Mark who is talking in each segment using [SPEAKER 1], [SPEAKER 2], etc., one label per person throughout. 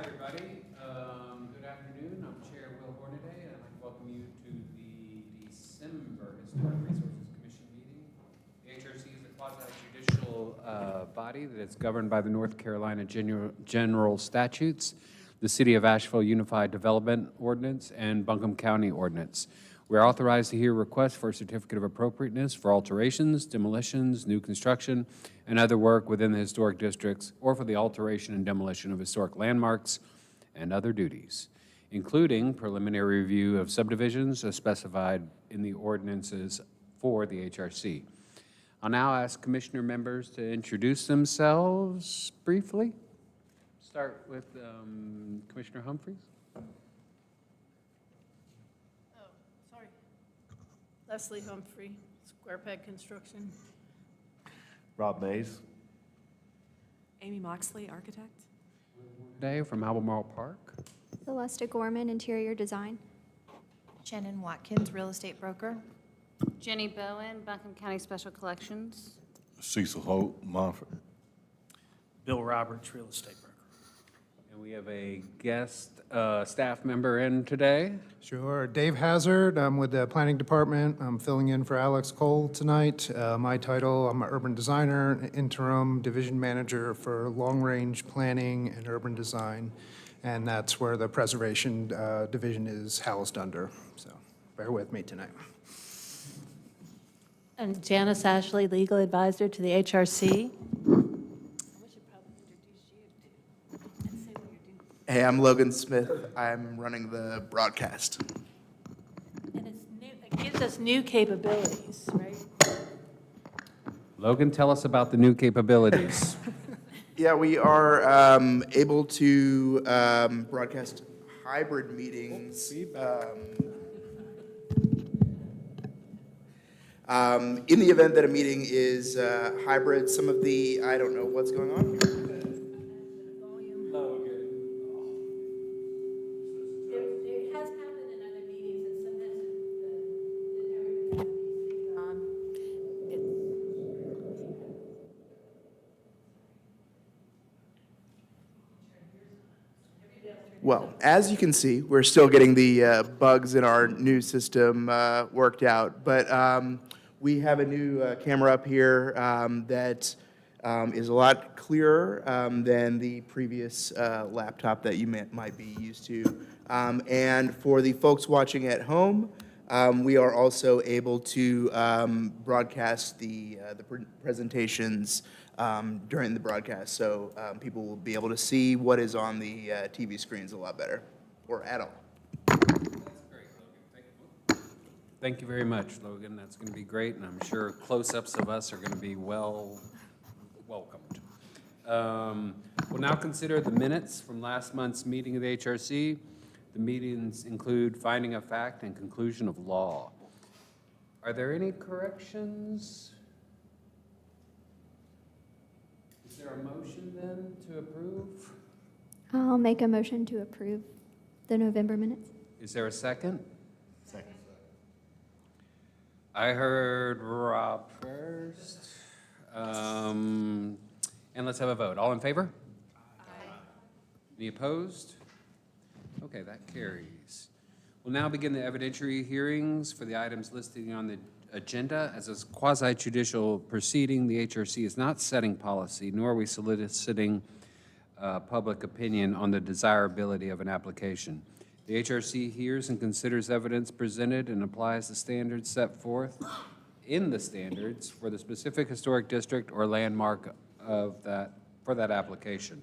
[SPEAKER 1] everybody. Good afternoon. I'm Chair Will Hornaday, and I'd like to welcome you to the December Historic Resources Commission meeting. The HRC is a quasi-judicial body that is governed by the North Carolina General Statutes, the City of Asheville Unified Development Ordinance, and Buncombe County Ordinance. We are authorized to hear requests for a certificate of appropriateness for alterations, demolitions, new construction, and other work within the historic districts, or for the alteration and demolition of historic landmarks and other duties, including preliminary review of subdivisions as specified in the ordinances for the HRC. I'll now ask commissioner members to introduce themselves briefly. Start with Commissioner Humphreys.
[SPEAKER 2] Leslie Humphrey, Square Peg Construction.
[SPEAKER 3] Rob Mays.
[SPEAKER 4] Amy Moxley, architect.
[SPEAKER 1] Today from Albemarle Park.
[SPEAKER 5] Celesta Gorman, Interior Design.
[SPEAKER 6] Shannon Watkins, real estate broker.
[SPEAKER 7] Jenny Bowen, Buncombe County Special Collections.
[SPEAKER 3] Cecil Holt, Montfort.
[SPEAKER 8] Bill Roberts, real estate broker.
[SPEAKER 1] And we have a guest staff member in today.
[SPEAKER 9] Sure. Dave Hazard, I'm with the Planning Department. I'm filling in for Alex Cole tonight. My title, I'm an urban designer, interim division manager for long-range planning and urban design, and that's where the preservation division is housed under. So bear with me tonight.
[SPEAKER 2] And Janice Ashley, legal advisor to the HRC.
[SPEAKER 10] Hey, I'm Logan Smith. I'm running the broadcast.
[SPEAKER 2] And it's new, it gives us new capabilities, right?
[SPEAKER 1] Logan, tell us about the new capabilities.
[SPEAKER 10] Yeah, we are able to broadcast hybrid meetings. In the event that a meeting is hybrid, some of the, I don't know what's going on here. Well, as you can see, we're still getting the bugs in our new system worked out, but we have a new camera up here that is a lot clearer than the previous laptop that you might be used to. And for the folks watching at home, we are also able to broadcast the presentations during the broadcast, so people will be able to see what is on the TV screens a lot better, or at all.
[SPEAKER 1] That's great, Logan. Thank you very much, Logan. That's going to be great, and I'm sure close-ups of us are going to be well welcomed. We'll now consider the minutes from last month's meeting of the HRC. The meetings include finding of fact and conclusion of law. Are there any corrections? Is there a motion then to approve?
[SPEAKER 5] I'll make a motion to approve the November minutes.
[SPEAKER 1] Is there a second?
[SPEAKER 3] Second.
[SPEAKER 1] I heard Rob first. And let's have a vote. All in favor? Aye. Any opposed? Okay, that carries. We'll now begin the evidentiary hearings for the items listed on the agenda. As a quasi-judicial proceeding, the HRC is not setting policy, nor are we soliciting public opinion on the desirability of an application. The HRC hears and considers evidence presented and applies the standards set forth in the standards for the specific historic district or landmark of for that application.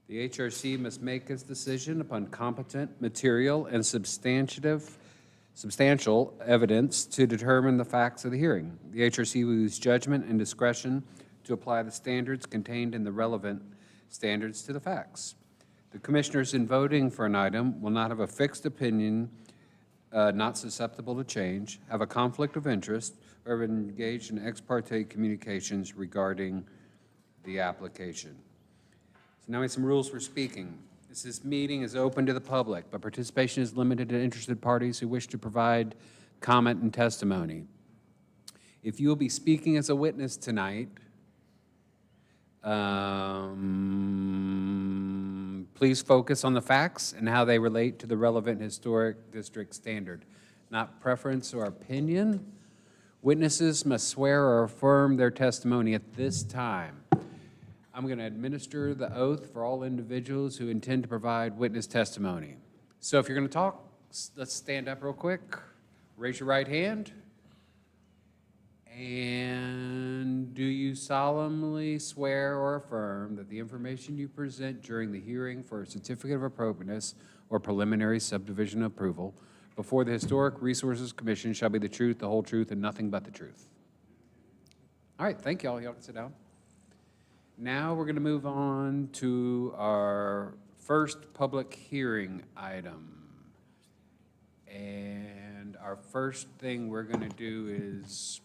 [SPEAKER 1] The HRC must make its decision upon competent, material, and substantial evidence to determine the facts of the hearing. The HRC will use judgment and discretion to apply the standards contained in the relevant standards to the facts. The commissioners in voting for an item will not have a fixed opinion, not susceptible to change, have a conflict of interest, or have engaged in ex parte communications regarding the application. So now we have some rules for speaking. This meeting is open to the public, but participation is limited to interested parties who wish to provide comment and testimony. If you will be speaking as a witness tonight, Please focus on the facts and how they relate to the relevant historic district standard, not preference or opinion. Witnesses must swear or affirm their testimony at this time. I'm going to administer the oath for all individuals who intend to provide witness testimony. So if you're going to talk, let's stand up real quick. Raise your right hand. And do you solemnly swear or affirm that the information you present during the hearing for a certificate of appropriateness or preliminary subdivision approval before the Historic Resources Commission shall be the truth, the whole truth, and nothing but the truth? All right, thank y'all. Y'all can sit down. Now we're going to move on to our first public hearing item. And our first thing we're going to do is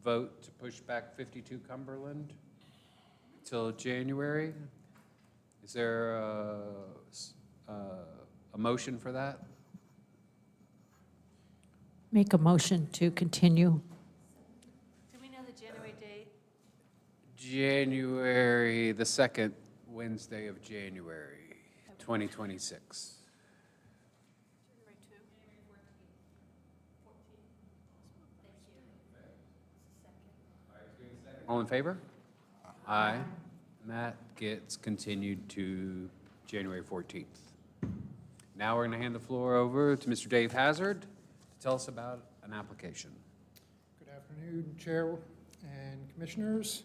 [SPEAKER 1] vote to push back 52 Cumberland till January. Is there a motion for that?
[SPEAKER 2] Make a motion to continue. Do we know the January date?
[SPEAKER 1] January, the second Wednesday of January, 2026. All in favor? Aye. And that gets continued to January 14th. Now we're going to hand the floor over to Mr. Dave Hazard to tell us about an application.
[SPEAKER 9] Good afternoon, Chair and Commissioners.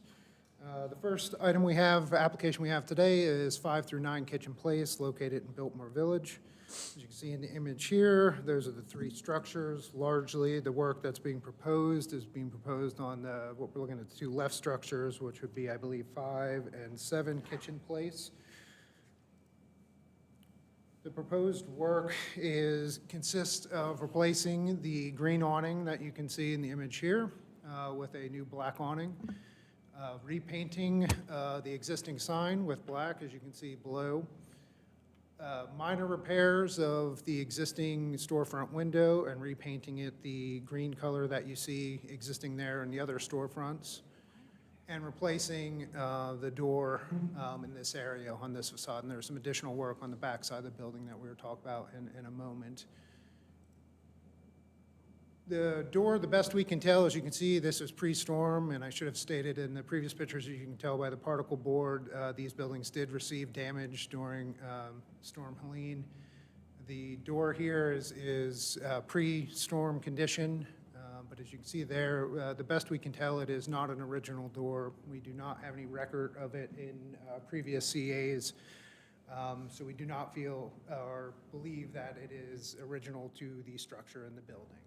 [SPEAKER 9] The first application we have today is 5 through 9 Kitchen Place, located in Biltmore Village. As you can see in the image here, those are the 3 structures. Largely, the work that's being proposed is being proposed on what we're looking at, the 2 left structures, which would be, I believe, 5 and 7 Kitchen Place. The proposed work consists of replacing the green awning that you can see in the image here with a new black awning, repainting the existing sign with black, as you can see below, minor repairs of the existing storefront window and repainting it the green color that you see existing there in the other storefronts, and replacing the door in this area on this facade. And there's some additional work on the back side of the building that we will talk about in a moment. The door, the best we can tell, as you can see, this is pre-storm, and I should have stated in the previous pictures, as you can tell by the particle board, these buildings did receive damage during Storm Helene. The door here is pre-storm condition, but as you can see there, the best we can tell, it is not an original door. We do not have any record of it in previous CAs, so we do not feel or believe that it is original to the structure in the building.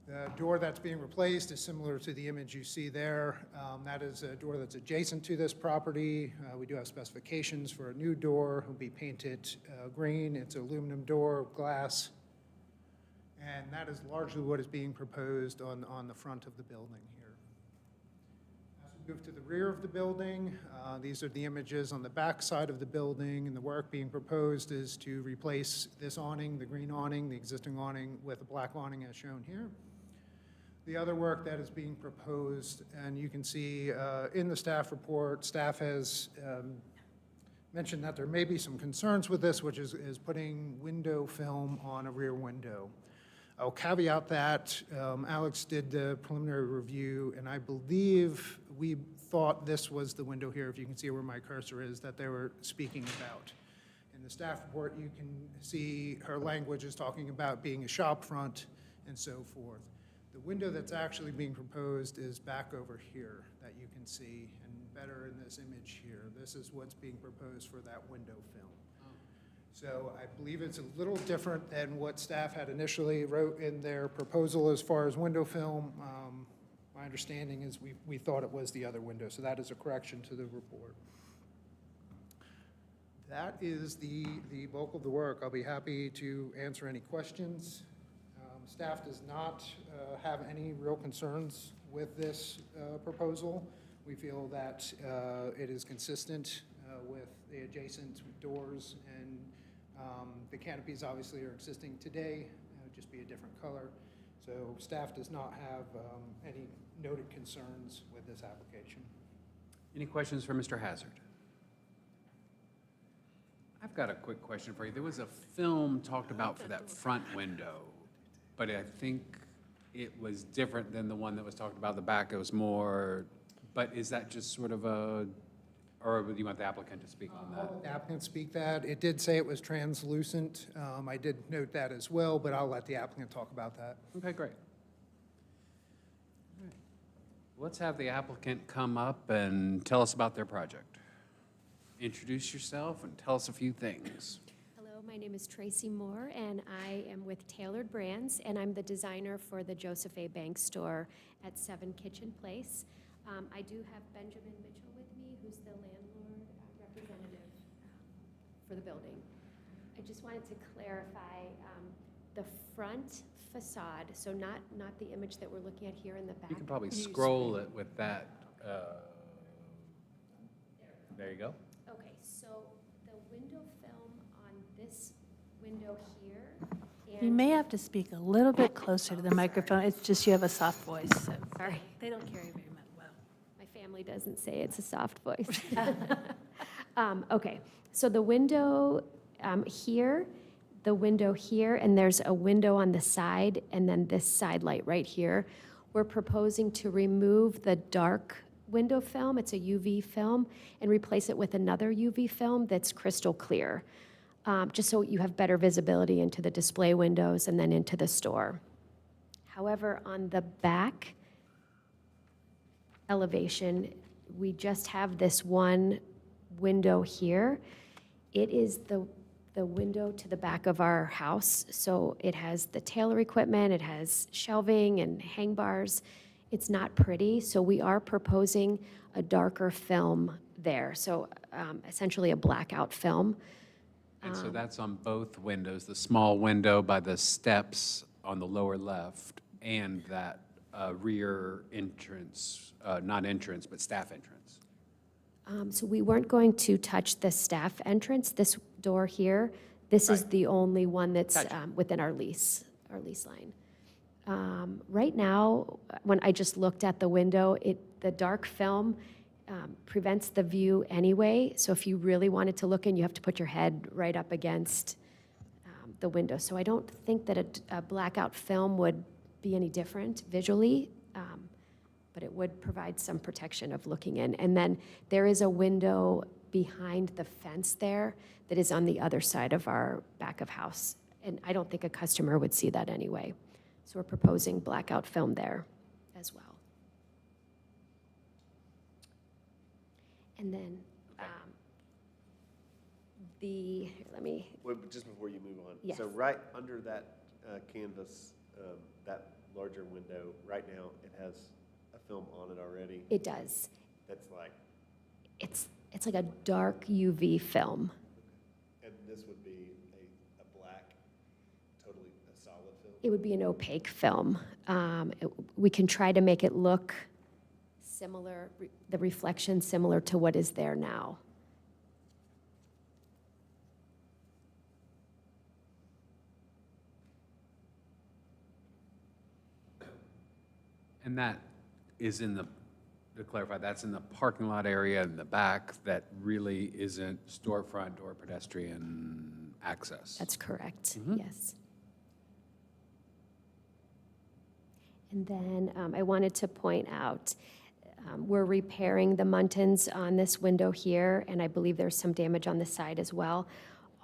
[SPEAKER 9] The door that's being replaced is similar to the image you see there. That is a door that's adjacent to this property. We do have specifications for a new door. It will be painted green. It's an aluminum door, glass. And that is largely what is being proposed on the front of the building here. As we move to the rear of the building, these are the images on the back side of the building, and the work being proposed is to replace this awning, the green awning, the existing awning, with a black awning as shown here. The other work that is being proposed, and you can see in the staff report, staff has mentioned that there may be some concerns with this, which is putting window film on a rear window. I'll caveat that Alex did the preliminary review, and I believe we thought this was the window here, if you can see where my cursor is, that they were speaking about. In the staff report, you can see her language is talking about being a shop front and so forth. The window that's actually being proposed is back over here that you can see, and better in this image here. This is what's being proposed for that window film. So I believe it's a little different than what staff had initially wrote in their proposal as far as window film. My understanding is we thought it was the other window, so that is a correction to the report. That is the bulk of the work. I'll be happy to answer any questions. Staff does not have any real concerns with this proposal. We feel that it is consistent with the adjacent doors, and the canopies obviously are existing today. It would just be a different color. So staff does not have any noted concerns with this application.
[SPEAKER 1] Any questions for Mr. Hazard? I've got a quick question for you. There was a film talked about for that front window, but I think it was different than the one that was talked about the back. It was more, but is that just sort of a, or do you want the applicant to speak on that?
[SPEAKER 9] I'll let the applicant speak that. It did say it was translucent. I did note that as well, but I'll let the applicant talk about that.
[SPEAKER 1] Okay, great. All right. Let's have the applicant come up and tell us about their project. Introduce yourself and tell us a few things.
[SPEAKER 11] Hello, my name is Tracy Moore, and I am with Tailored Brands, and I'm the designer for the Joseph A. Banks store at 7 Kitchen Place. I do have Benjamin Mitchell with me, who's the landlord representative for the building. I just wanted to clarify the front facade, so not the image that we're looking at here in the back.
[SPEAKER 1] You can probably scroll it with that. There you go.
[SPEAKER 11] Okay, so the window film on this window here.
[SPEAKER 2] You may have to speak a little bit closer to the microphone. It's just you have a soft voice, so.
[SPEAKER 11] Sorry.
[SPEAKER 2] They don't carry very much well.
[SPEAKER 11] My family doesn't say it's a soft voice. Okay, so the window here, the window here, and there's a window on the side, and then this side light right here. We're proposing to remove the dark window film, it's a UV film, and replace it with another UV film that's crystal clear, just so you have better visibility into the display windows and then into the store. However, on the back elevation, we just have this one window here. It is the window to the back of our house, so it has the tailor equipment, it has shelving and hang bars. It's not pretty, so we are proposing a darker film there, so essentially a blackout film.
[SPEAKER 1] And so that's on both windows, the small window by the steps on the lower left and that rear entrance, not entrance, but staff entrance.
[SPEAKER 11] So we weren't going to touch the staff entrance, this door here. This is
[SPEAKER 1] Right.
[SPEAKER 11] the only one that's
[SPEAKER 1] Gotcha.
[SPEAKER 11] within our lease line. Right now, when I just looked at the window, the dark film prevents the view anyway. So if you really wanted to look in, you have to put your head right up against the window. So I don't think that a blackout film would be any different visually, but it would provide some protection of looking in. And then there is a window behind the fence there that is on the other side of our back of house. And I don't think a customer would see that anyway. So we're proposing blackout film there as well. And then here, let me,
[SPEAKER 12] Wait, but just before you move on.
[SPEAKER 11] Yes.
[SPEAKER 12] So right under that canvas, that larger window, right now, it has a film on it already.
[SPEAKER 11] it does.
[SPEAKER 12] That's like,
[SPEAKER 11] It's like a dark UV film.
[SPEAKER 12] and this would be a black, totally a solid film?
[SPEAKER 11] It would be an opaque film. We can try to make it look similar, the reflection similar to what is there now.
[SPEAKER 1] And that is in the, to clarify, that's in the parking lot area in the back that really isn't storefront or pedestrian access.
[SPEAKER 11] That's correct,
[SPEAKER 1] Mhm.
[SPEAKER 11] yes. And then I wanted to point out, we're repairing the muntins on this window here, and I believe there's some damage on the side as well.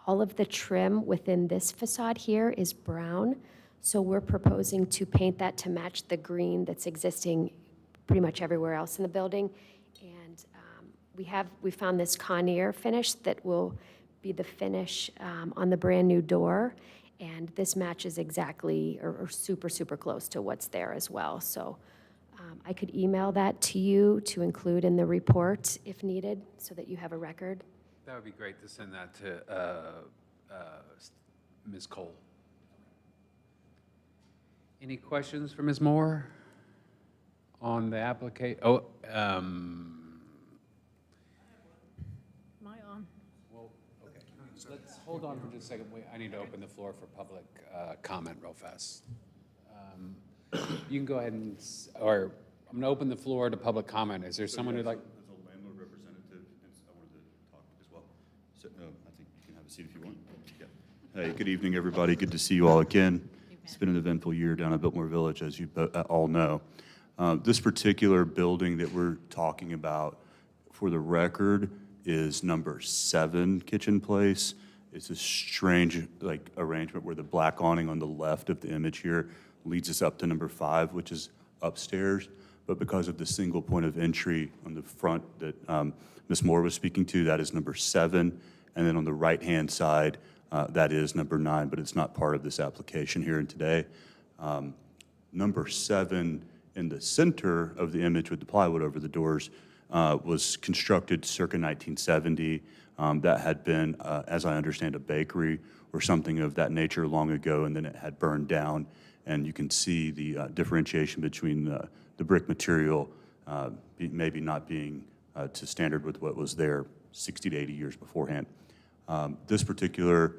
[SPEAKER 11] All of the trim within this facade here is brown, so we're proposing to paint that to match the green that's existing pretty much everywhere else in the building. And we found this Conair finish that will be the finish on the brand-new door. And this matches exactly, or super, super close to what's there as well. So I could email that to you to include in the report if needed, so that you have a record.
[SPEAKER 1] That would be great to send that to Ms. Cole. Any questions for Ms. Moore on the application? Oh,
[SPEAKER 2] Am I on?
[SPEAKER 1] well, okay. Let's hold on for just a second. Wait, I need to open the floor for public comment real fast. You can go ahead and, or I'm going to open the floor to public comment. Is there someone who'd like?
[SPEAKER 13] As a landlord representative, I wanted to talk as well. So, I think you can have a seat if you want. Yeah. Hey, good evening, everybody. Good to see you all again. It's been an eventful year down at Biltmore Village, as you all know. This particular building that we're talking about, for the record, is number 7 Kitchen Place. It's a strange arrangement where the black awning on the left of the image here leads us up to number 5, which is upstairs. But because of the single point of entry on the front that Ms. Moore was speaking to, that is number 7. And then on the right-hand side, that is number 9, but it's not part of this application here and today. Number 7 in the center of the image with the plywood over the doors was constructed circa 1970. That had been, as I understand, a bakery or something of that nature long ago, and then it had burned down. And you can see the differentiation between the brick material maybe not being to standard with what was there 60 to 80 years beforehand. This particular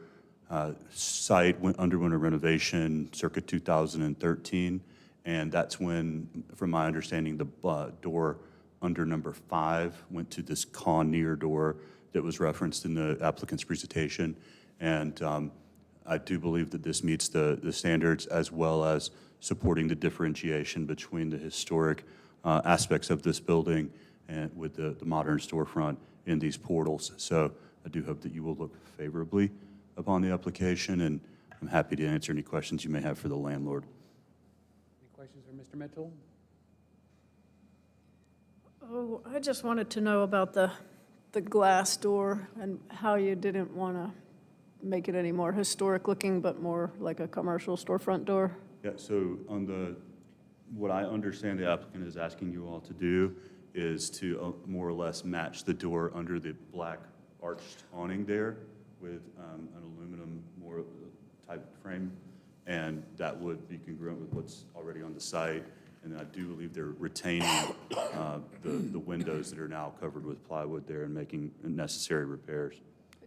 [SPEAKER 13] site underwent a renovation circa 2013, and that's when, from my understanding, the door under number 5 went to this Conneer door that was referenced in the applicant's presentation. And I do believe that this meets the standards, as well as supporting the differentiation between the historic aspects of this building and with the modern storefront in these portals. So I do hope that you will look favorably upon the application, and I'm happy to answer any questions you may have for the landlord.
[SPEAKER 1] Any questions for Mr. Mitchell?
[SPEAKER 14] Oh, I just wanted to know about the glass door and how you didn't want to make it any more historic looking, but more like a commercial storefront door.
[SPEAKER 13] Yeah, so on what I understand the applicant is asking you all to do is to more or less match the door under the black arched awning there with an aluminum more type frame, and that would be congruent with what's already on the site. And I do believe they're retaining the windows that are now covered with plywood there and making necessary repairs.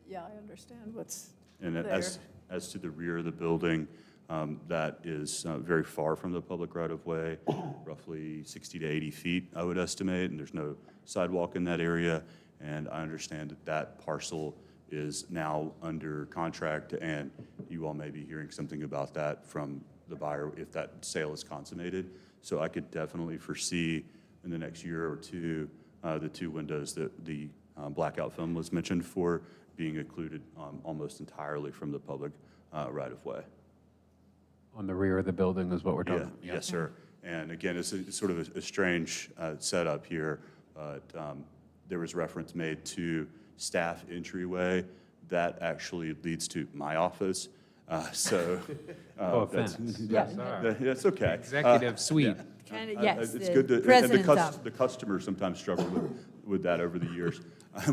[SPEAKER 14] Yeah, I understand what's
[SPEAKER 13] And
[SPEAKER 14] there.
[SPEAKER 13] as to the rear of the building, that is very far from the public right-of-way, roughly 60 to 80 feet, I would estimate, and there's no sidewalk in that area. And I understand that that parcel is now under contract, and you all may be hearing something about that from the buyer if that sale is consummated. So I could definitely foresee in the next year or two, the 2 windows that the blackout film was mentioned for being occluded almost entirely from the public right-of-way.
[SPEAKER 1] On the rear of the building is what we're talking about?
[SPEAKER 13] Yes, sir. And again, it's sort of a strange setup here, but there was reference made to staff entryway. That actually leads to my office. So
[SPEAKER 1] No offense.
[SPEAKER 13] That's okay.
[SPEAKER 1] Executive suite.
[SPEAKER 2] Yes,
[SPEAKER 13] It's
[SPEAKER 2] the
[SPEAKER 13] good to, and
[SPEAKER 2] president's
[SPEAKER 13] the customers sometimes struggle with that over the years.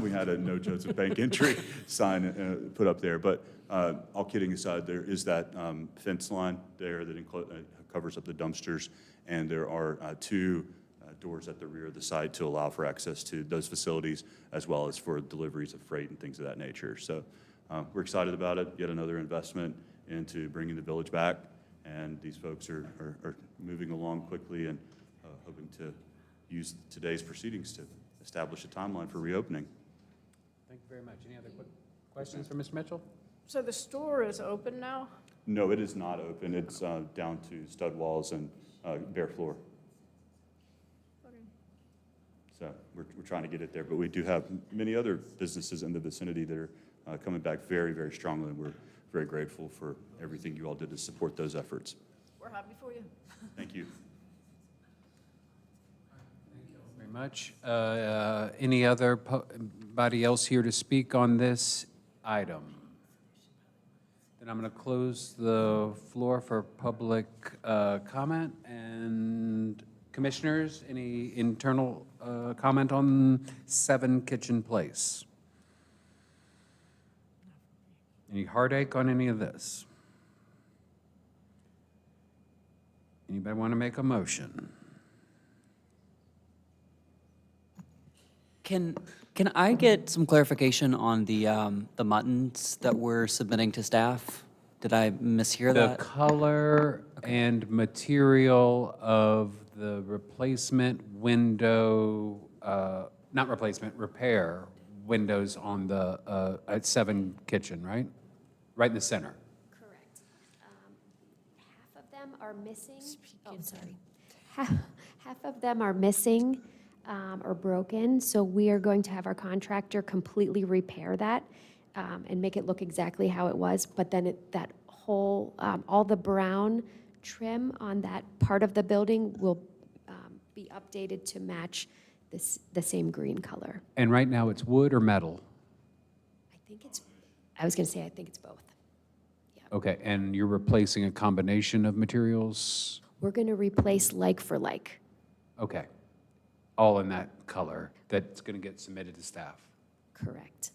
[SPEAKER 13] We had a no Joseph Bank entry sign put up there, but all kidding aside, there is that fence line there that covers up the dumpsters, and there are 2 doors at the rear of the site to allow for access to those facilities, as well as for deliveries of freight and things of that nature. So we're excited about it, yet another investment into bringing the village back, and these folks are moving along quickly and hoping to use today's proceedings to establish a timeline for reopening.
[SPEAKER 1] Thank you very much. Any other quick questions for Mr. Mitchell?
[SPEAKER 14] So the store is open now?
[SPEAKER 13] No, it is not open. It's down to stud walls and bare floor. So we're trying to get it there, but we do have many other businesses in the vicinity that are coming back very, very strongly, and we're very grateful for everything you all did to support those efforts.
[SPEAKER 14] We're happy for you.
[SPEAKER 13] Thank you.
[SPEAKER 1] Very much. Any body else here to speak on this item? Then I'm going to close the floor for public comment. And commissioners, any internal comment on 7 Kitchen Place? Any heartache on any of this? Anybody want to make a motion?
[SPEAKER 15] Can I get some clarification on the muttons that we're submitting to staff? Did I mishear
[SPEAKER 1] The
[SPEAKER 15] that?
[SPEAKER 1] color and material of the replacement window, not replacement, repair windows on the, at 7 Kitchen, right? Right in the center.
[SPEAKER 11] Correct. Half of them are missing. Oh, sorry. Half of them are missing or broken, so we are going to have our contractor completely repair that and make it look exactly how it was, but then that whole, all the brown trim on that part of the building will be updated to match the same green color.
[SPEAKER 1] And right now, it's wood or metal?
[SPEAKER 11] I was going to say, I think it's both.
[SPEAKER 1] Okay, and you're replacing a combination of materials?
[SPEAKER 11] We're going to replace like for like.
[SPEAKER 1] Okay. All in that color that's going to get submitted to staff?
[SPEAKER 11] Correct.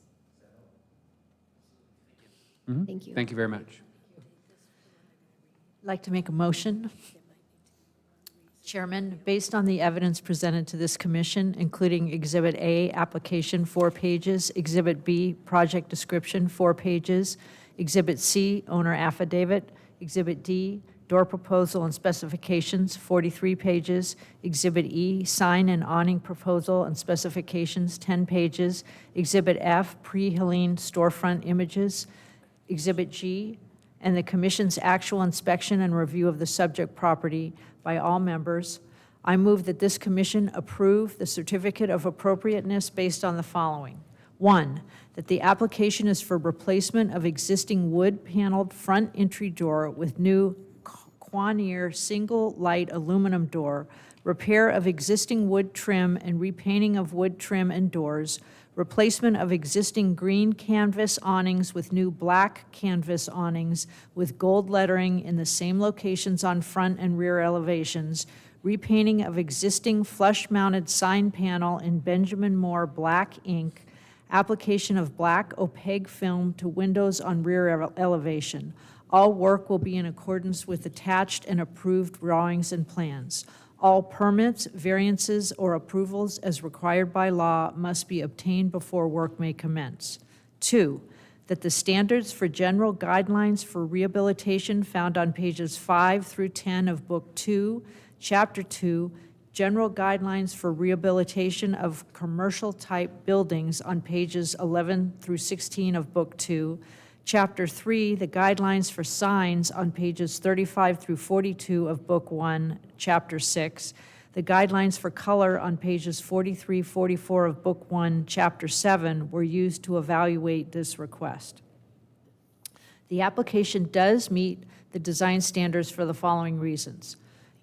[SPEAKER 1] Mhm.
[SPEAKER 11] Thank you.
[SPEAKER 1] Thank you very much.
[SPEAKER 14] I'd like to make a motion. Chairman, based on the evidence presented to this commission, including Exhibit A, application, 4 pages, Exhibit B, project description, 4 pages, Exhibit C, owner affidavit, Exhibit D, door proposal and specifications, 43 pages, Exhibit E, sign and awning proposal and specifications, 10 pages, Exhibit F, pre-Helene storefront images, Exhibit G, and the commission's actual inspection and review of the subject property by all members, I move that this commission approve the certificate of appropriateness based on the following. 1, that the application is for replacement of existing wood-paneled front entry door with new Quanier single-light aluminum door, repair of existing wood trim and repainting of wood trim and doors, replacement of existing green canvas awnings with new black canvas awnings with gold lettering in the same locations on front and rear elevations, repainting of existing flush-mounted sign panel in Benjamin Moore black ink, application of black opaque film to windows on rear elevation. All work will be in accordance with attached and approved drawings and plans. All permits, variances, or approvals as required by law must be obtained before work may commence. 2, that the standards for general guidelines for rehabilitation found on pages 5 through 10 of Book 2, Chapter 2, General Guidelines for Rehabilitation of Commercial-Type Buildings on pages 11 through 16 of Book 2, Chapter 3, the guidelines for signs on pages 35 through 42 of Book 1, Chapter 6, the guidelines for color on pages 43, 44 of Book 1, Chapter 7 were used to evaluate this request. The application does meet the design standards for the following reasons.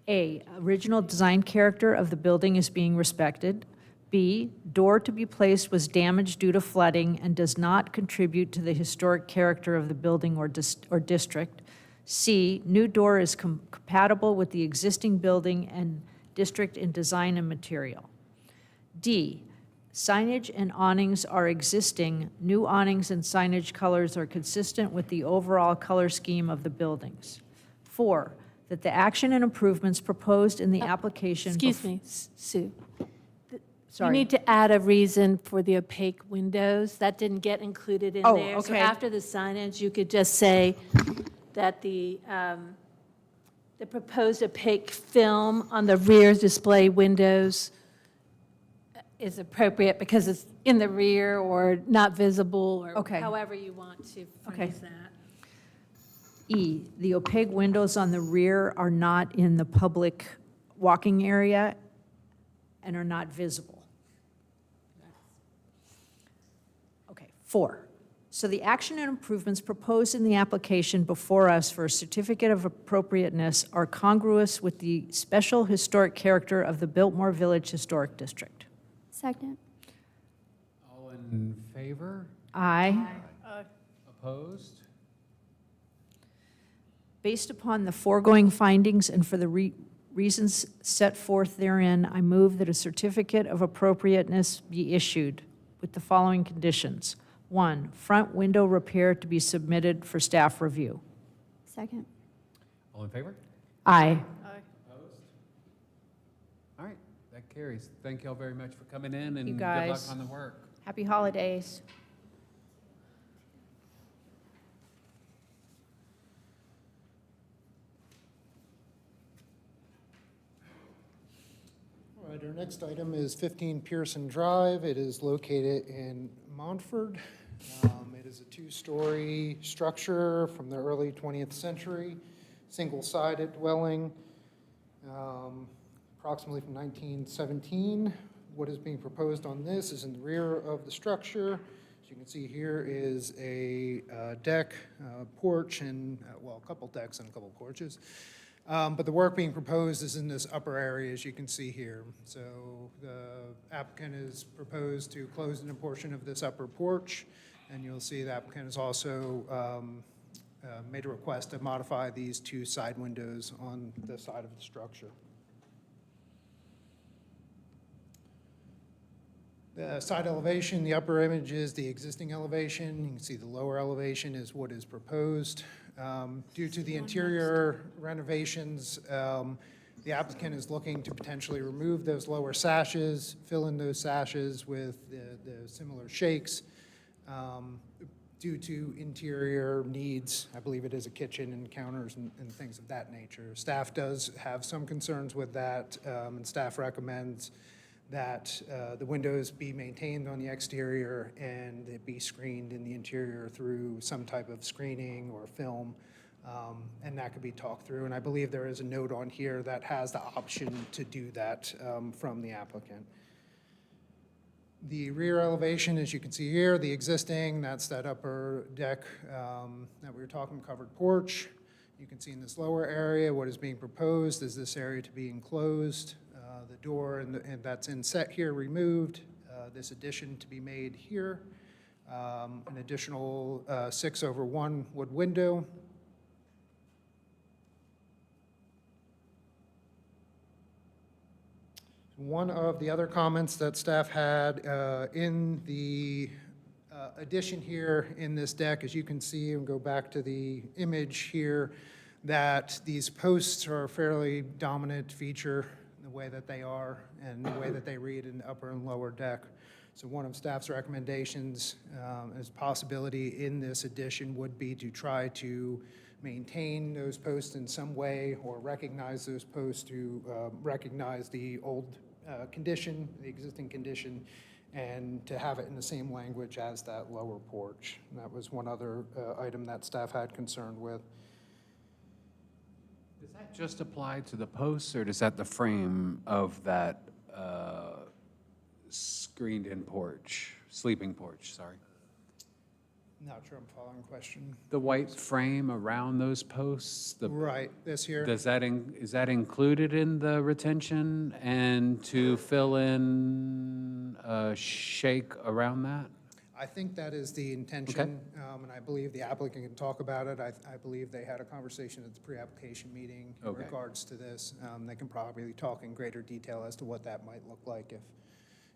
[SPEAKER 14] A, original design character of the building is being respected. B, door to be placed was damaged due to flooding and does not contribute to the historic character of the building or district. C, new door is compatible with the existing building and district in design and material. D, signage and awnings are existing. New awnings and signage colors are consistent with the overall color scheme of the buildings. 4, that the action and improvements proposed in the application.
[SPEAKER 2] Excuse me, Sue.
[SPEAKER 14] Sorry.
[SPEAKER 2] You need to add a reason for the opaque windows. That didn't get included in
[SPEAKER 14] Oh,
[SPEAKER 2] there. So
[SPEAKER 14] okay.
[SPEAKER 2] after the signage, you could just say that the proposed opaque film on the rear display windows is appropriate because it's in the rear or not visible or
[SPEAKER 14] Okay.
[SPEAKER 2] however you want to phrase that.
[SPEAKER 14] E, the opaque windows on the rear are not in the public walking area and are not visible. Okay, 4, so the action and improvements proposed in the application before us for a certificate of appropriateness are congruous with the special historic character of the Biltmore Village Historic District.
[SPEAKER 5] Second.
[SPEAKER 1] All in favor?
[SPEAKER 14] Aye.
[SPEAKER 1] Opposed?
[SPEAKER 14] Based upon the foregoing findings and for the reasons set forth therein, I move that a certificate of appropriateness be issued with the following conditions. 1, front window repair to be submitted for staff review.
[SPEAKER 5] Second.
[SPEAKER 1] All in favor?
[SPEAKER 14] Aye.
[SPEAKER 1] Opposed? All right, that carries. Thank you all very much for coming in and
[SPEAKER 14] You
[SPEAKER 1] good luck
[SPEAKER 14] guys.
[SPEAKER 1] on the work.
[SPEAKER 14] Happy holidays.
[SPEAKER 9] All right, our next item is 15 Pearson Drive. It is located in Montford. It is a two-story structure from the early 20th century, single-sided dwelling, approximately from 1917. What is being proposed on this is in the rear of the structure. As you can see here is a deck, porch, and, well, a couple decks and a couple porches. But the work being proposed is in this upper area, as you can see here. So the applicant is proposed to close in a portion of this upper porch, and you'll see the applicant has also made a request to modify these two side windows on the side of the structure. The side elevation, the upper image is the existing elevation. You can see the lower elevation is what is proposed. Due to the interior renovations, the applicant is looking to potentially remove those lower sashes, fill in those sashes with the similar shakes. Due to interior needs, I believe it is a kitchen and counters and things of that nature. Staff does have some concerns with that, and staff recommends that the windows be maintained on the exterior and it be screened in the interior through some type of screening or film, and that could be talked through. And I believe there is a note on here that has the option to do that from the applicant. The rear elevation, as you can see here, the existing, that's that upper deck that we were talking, covered porch. You can see in this lower area, what is being proposed is this area to be enclosed, the door and that's inset here removed, this addition to be made here, an additional 6/1 wood window. One of the other comments that staff had in the addition here in this deck, as you can see, and go back to the image here, that these posts are a fairly dominant feature in the way that they are and the way that they read in the upper and lower deck. So one of staff's recommendations as possibility in this addition would be to try to maintain those posts in some way or recognize those posts to recognize the old condition, the existing condition, and to have it in the same language as that lower porch. And that was one other item that staff had concern with.
[SPEAKER 1] Does that just apply to the posts, or does that the frame of that screened-in porch, sleeping porch, sorry?
[SPEAKER 9] Not sure I'm following the question.
[SPEAKER 1] The white frame around those posts?
[SPEAKER 9] Right, this here.
[SPEAKER 1] Does that, is that included in the retention and to fill in a shake around that?
[SPEAKER 9] I think that is the intention, and I believe the applicant can talk about it. I believe they had a conversation at the pre-application meeting in regards to this. They can probably talk in greater detail as to what that might look like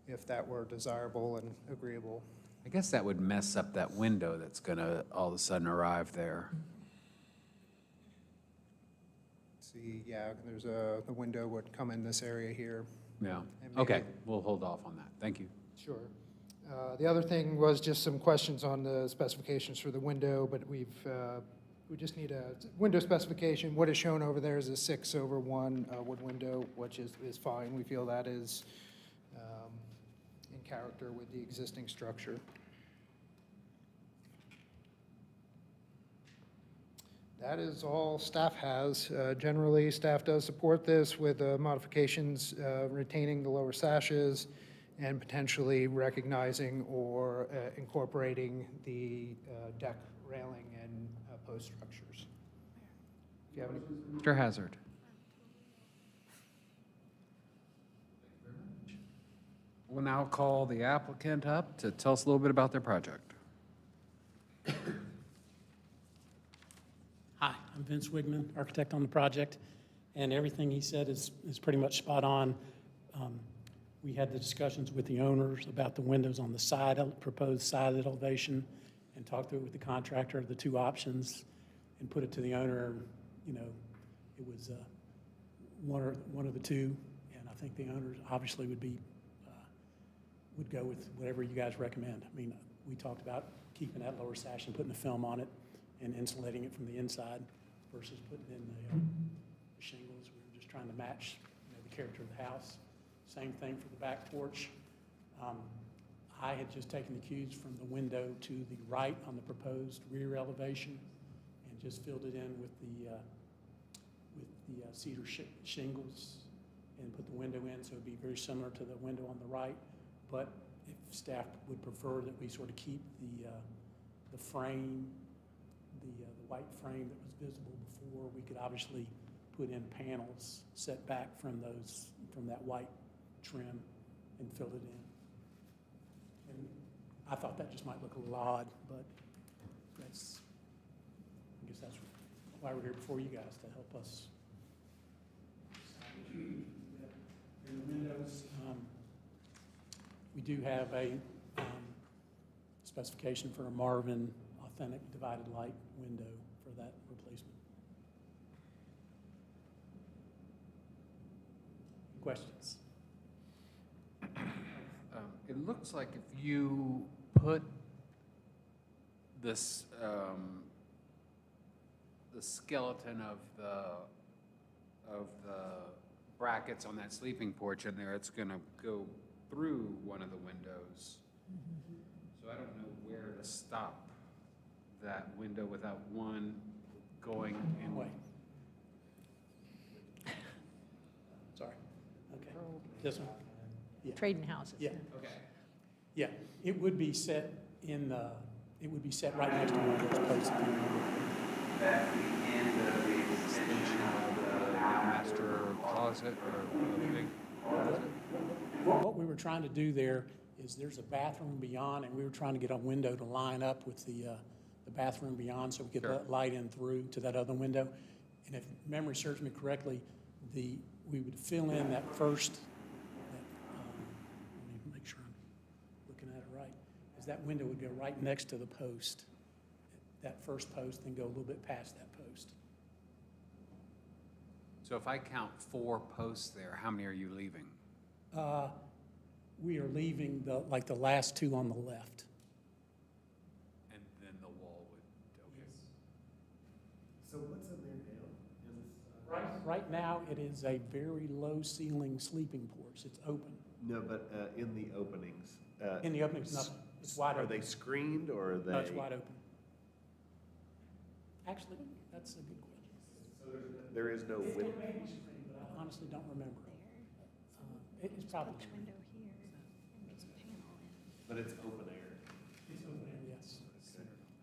[SPEAKER 9] if that were desirable and agreeable.
[SPEAKER 1] I guess that would mess up that window that's going to all of a sudden arrive there.
[SPEAKER 9] See, yeah, there's the window would come in this area here.
[SPEAKER 1] Yeah,
[SPEAKER 9] And
[SPEAKER 1] okay,
[SPEAKER 9] maybe-
[SPEAKER 1] we'll hold off on that. Thank you.
[SPEAKER 9] Sure. The other thing was just some questions on the specifications for the window, but we just need a window specification. What is shown over there is a 6/1 wood window, which is fine. We feel that is in character with the existing structure. That is all staff has. Generally, staff does support this with modifications retaining the lower sashes and potentially recognizing or incorporating the deck railing and post structures. If you have any.
[SPEAKER 1] Mr. Hazard. We'll now call the applicant up to tell us a little bit about their project.
[SPEAKER 16] Hi, I'm Vince Wigman, architect on the project, and everything he said is pretty much spot on. We had the discussions with the owners about the windows on the side, proposed side elevation, and talked through it with the contractor, the two options, and put it to the owner. You know, it was one of the two, and I think the owners obviously would go with whatever you guys recommend. I mean, we talked about keeping that lower sash and putting the film on it and insulating it from the inside versus putting in the shingles. We were just trying to match, the character of the house. Same thing for the back porch. I had just taken the cues from the window to the right on the proposed rear elevation and just filled it in with the cedar shingles and put the window in, so it'd be very similar to the window on the right. But if staff would prefer that we sort of keep the frame, the white frame that was visible before, we could obviously put in panels set back from that white trim and fill it in. And I thought that just might look a little odd, but I guess that's why we're here before you guys, to help us. In the windows, we do have a specification for a Marvin authentic divided light window for that replacement. Questions?
[SPEAKER 1] It looks like if you put this, the skeleton of the brackets on that sleeping porch in there, it's gonna go through one of the windows. So I don't know where to stop that window without one going in.
[SPEAKER 16] Way. Sorry. Okay. This one? Yeah.
[SPEAKER 14] Trading houses.
[SPEAKER 16] Yeah.
[SPEAKER 1] Okay.
[SPEAKER 16] Yeah, it would be set in the, it would be set right next to one of those posts. If you remember.
[SPEAKER 1] That the end of the extension of the master closet or the big closet?
[SPEAKER 16] What we were trying to do there is there's a bathroom beyond, and we were trying to get a window to line up with the bathroom beyond so we could let light in through to that other window. And if memory serves me correctly, we would fill in that first, let me make sure I'm looking at it right, is that window would go right next to the post, that first post, then go a little bit past that post.
[SPEAKER 1] So if I count 4 posts there, how many are you leaving?
[SPEAKER 16] We are leaving the last 2 on the left.
[SPEAKER 1] And then the wall would, okay.
[SPEAKER 12] So what's in there now?
[SPEAKER 16] Right now, it is a very low ceiling sleeping porch. It's open.
[SPEAKER 12] No, but in the openings.
[SPEAKER 16] In the openings, nothing. It's wide
[SPEAKER 12] Are
[SPEAKER 16] open.
[SPEAKER 12] they screened or are they?
[SPEAKER 16] No, it's wide open. Actually, that's a good question.
[SPEAKER 12] There is no window.
[SPEAKER 16] It may be screened, but I honestly don't remember. It's probably screened.
[SPEAKER 12] But it's open air.
[SPEAKER 16] It's open air, yes.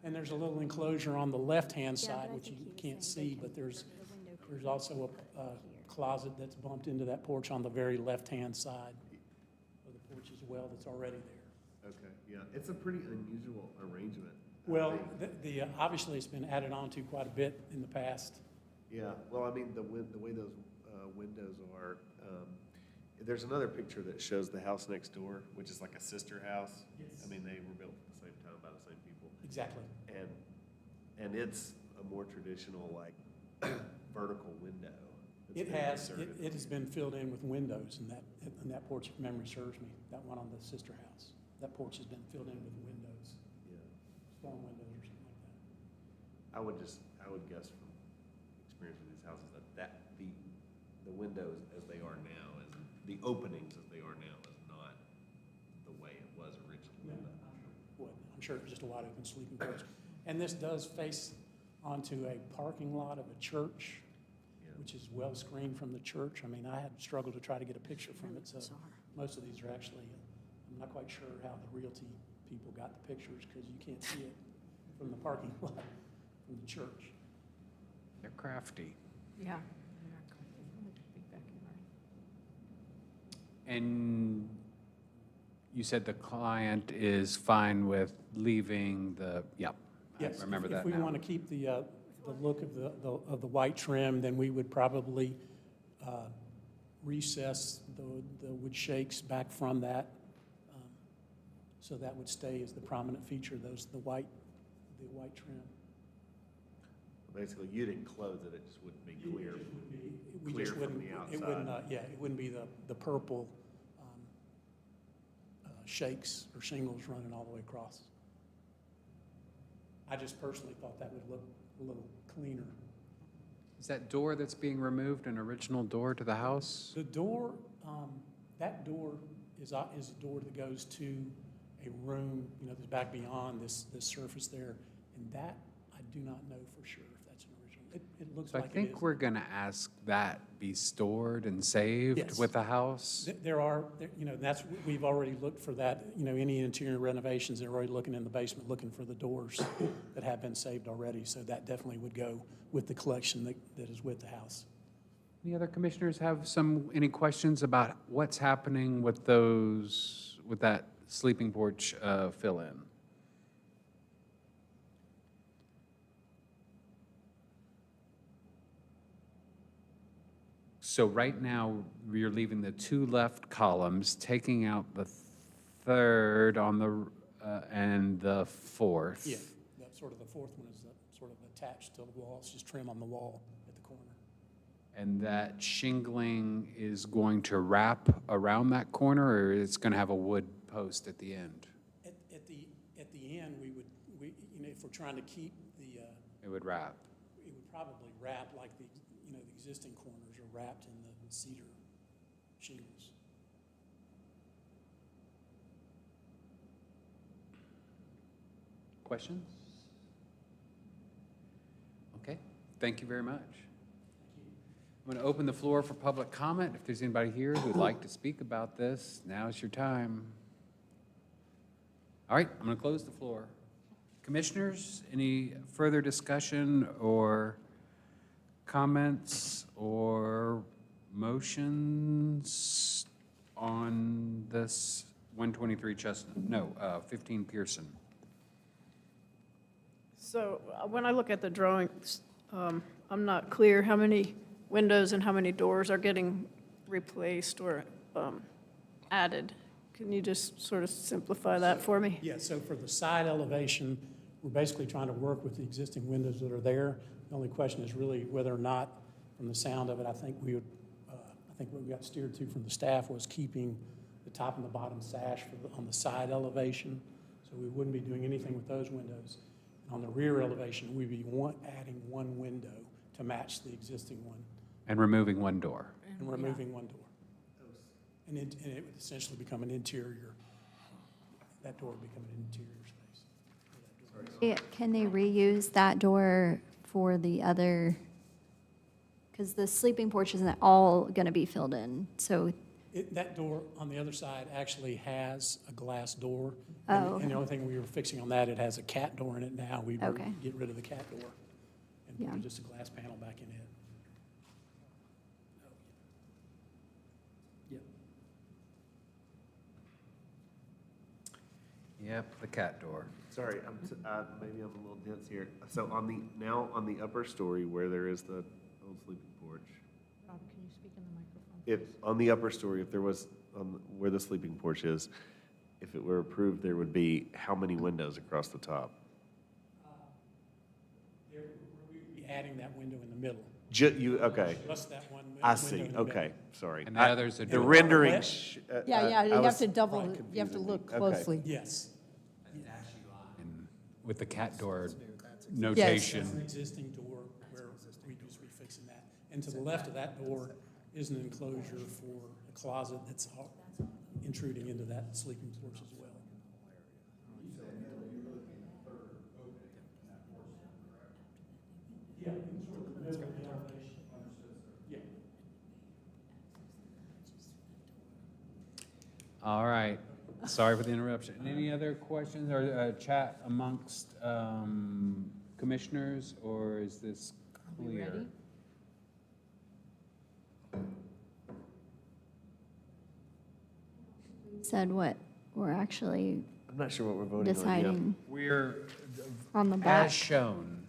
[SPEAKER 16] And there's a little enclosure on the left-hand side, which you can't see, but there's also a closet that's bumped into that porch on the very left-hand side of the porch as well that's already there.
[SPEAKER 12] Okay, yeah, it's a pretty unusual arrangement. I
[SPEAKER 16] Well,
[SPEAKER 12] think.
[SPEAKER 16] obviously, it's been added on to quite a bit in the past.
[SPEAKER 12] Yeah, well, I mean, the way those windows are, there's another picture that shows the house next door, which is like a sister house.
[SPEAKER 16] Yes.
[SPEAKER 12] I mean, they were built at the same time by the same people.
[SPEAKER 16] Exactly.
[SPEAKER 12] And it's a more traditional, like, vertical window.
[SPEAKER 16] It has been filled in with windows in that porch, if memory serves me, that one on the sister house. That porch has been filled in with windows,
[SPEAKER 12] Yeah,
[SPEAKER 16] storm windows or something like that.
[SPEAKER 12] I would guess from experience with these houses that the windows as they are now, the openings as they are now is not the way it was originally.
[SPEAKER 16] I'm sure it was just a wide open sleeping porch. And this does face onto a parking lot of a church, which is well screened from the church. I mean, I had struggled to try to get a picture from it, so most of these are actually, I'm not quite sure how the realty people got the pictures because you can't see it from the parking lot from the church.
[SPEAKER 1] They're crafty.
[SPEAKER 14] Yeah.
[SPEAKER 1] And you said the client is fine with leaving the, yep,
[SPEAKER 16] Yes,
[SPEAKER 1] I remember that
[SPEAKER 16] if we
[SPEAKER 1] now.
[SPEAKER 16] want to keep the look of the white trim, then we would probably recess the wood shakes back from that. So that would stay as the prominent feature, the white trim.
[SPEAKER 12] Basically, you'd enclose it, it just wouldn't be clear.
[SPEAKER 16] We
[SPEAKER 12] Clear
[SPEAKER 16] just
[SPEAKER 12] from
[SPEAKER 16] wouldn't,
[SPEAKER 12] the
[SPEAKER 16] it wouldn't,
[SPEAKER 12] outside.
[SPEAKER 16] it wouldn't be the purple shakes or shingles running all the way across. I just personally thought that would look a little cleaner.
[SPEAKER 1] Is that door that's being removed an original door to the house?
[SPEAKER 16] The door, that door is a door that goes to a room, that's back beyond this surface there. And that, I do not know for sure if that's an original. It looks
[SPEAKER 1] So I
[SPEAKER 16] like it
[SPEAKER 1] think
[SPEAKER 16] is.
[SPEAKER 1] we're going to ask that be stored and saved
[SPEAKER 16] Yes.
[SPEAKER 1] with the house.
[SPEAKER 16] That's, we've already looked for that, any interior renovations, they're already looking in the basement, looking for the doors that have been saved already. So that definitely would go with the collection that is with the house.
[SPEAKER 1] Any other commissioners have any questions about what's happening with that sleeping porch fill-in? So right now, you're leaving the two left columns, taking out the third on the, and the fourth.
[SPEAKER 16] Yeah, that sort of the fourth one is sort of attached to the wall. It's just trim on the wall at the corner.
[SPEAKER 1] And that shingling is going to wrap around that corner, or it's going to have a wood post at the end?
[SPEAKER 16] At the end, if we're trying to keep the,
[SPEAKER 1] It would wrap.
[SPEAKER 16] it would probably wrap like the existing corners are wrapped in the cedar shingles.
[SPEAKER 1] Questions? Okay, thank you very much. I'm going to open the floor for public comment. If there's anybody here who'd like to speak about this, now's your time. All right, I'm going to close the floor. Commissioners, any further discussion or comments or motions on this 123 Chestnut? No, 15 Pearson.
[SPEAKER 17] So when I look at the drawings, I'm not clear how many windows and how many doors are getting replaced or added. Can you just sort of simplify that for me?
[SPEAKER 16] Yeah, so for the side elevation, we're basically trying to work with the existing windows that are there. The only question is really whether or not, from the sound of it, I think what we got steered to from the staff was keeping the top and the bottom sash on the side elevation. So we wouldn't be doing anything with those windows. On the rear elevation, we'd be adding one window to match the existing one.
[SPEAKER 1] And removing one door.
[SPEAKER 16] And removing one door. And it would essentially become an interior, that door would become an interior space.
[SPEAKER 5] Can they reuse that door for the other, because the sleeping porch isn't all going to be filled in, so.
[SPEAKER 16] That door on the other side actually has a glass door.
[SPEAKER 5] Oh,
[SPEAKER 16] And the only thing we were fixing on that, it has a cat door in it now. We would
[SPEAKER 5] Okay.
[SPEAKER 16] get rid of the cat door and
[SPEAKER 5] Yeah.
[SPEAKER 16] put just a glass panel back in it. Yep.
[SPEAKER 1] Yep, the cat door.
[SPEAKER 12] Sorry, maybe I'm a little dense here. So on the upper story where there is the old sleeping porch,
[SPEAKER 14] Rob, can you speak in the microphone?
[SPEAKER 12] if, on the upper story, if there was, where the sleeping porch is, if it were approved, there would be how many windows across the top?
[SPEAKER 16] We'd be adding that window in the middle.
[SPEAKER 12] Okay.
[SPEAKER 16] Just that one window.
[SPEAKER 12] I see,
[SPEAKER 16] in the middle.
[SPEAKER 12] okay, sorry.
[SPEAKER 1] And the others are
[SPEAKER 12] The
[SPEAKER 1] door.
[SPEAKER 12] rendering.
[SPEAKER 14] Yeah, you have to double,
[SPEAKER 12] right,
[SPEAKER 14] you have to
[SPEAKER 12] confusing
[SPEAKER 14] look
[SPEAKER 12] me. Okay.
[SPEAKER 14] closely.
[SPEAKER 16] Yes.
[SPEAKER 1] And with the cat door
[SPEAKER 16] That's
[SPEAKER 1] notation.
[SPEAKER 16] an existing door where we'd just be fixing that. And to the left of that door is an enclosure for a closet that's intruding into that sleeping porch as well. Yeah. Yeah.
[SPEAKER 1] All right, sorry for the interruption. Any other questions or chat amongst commissioners, or is this clear?
[SPEAKER 14] ready?
[SPEAKER 5] said what we're actually
[SPEAKER 12] I'm not sure what we're voting on.
[SPEAKER 5] deciding
[SPEAKER 1] We're,
[SPEAKER 5] on the back.
[SPEAKER 1] as shown,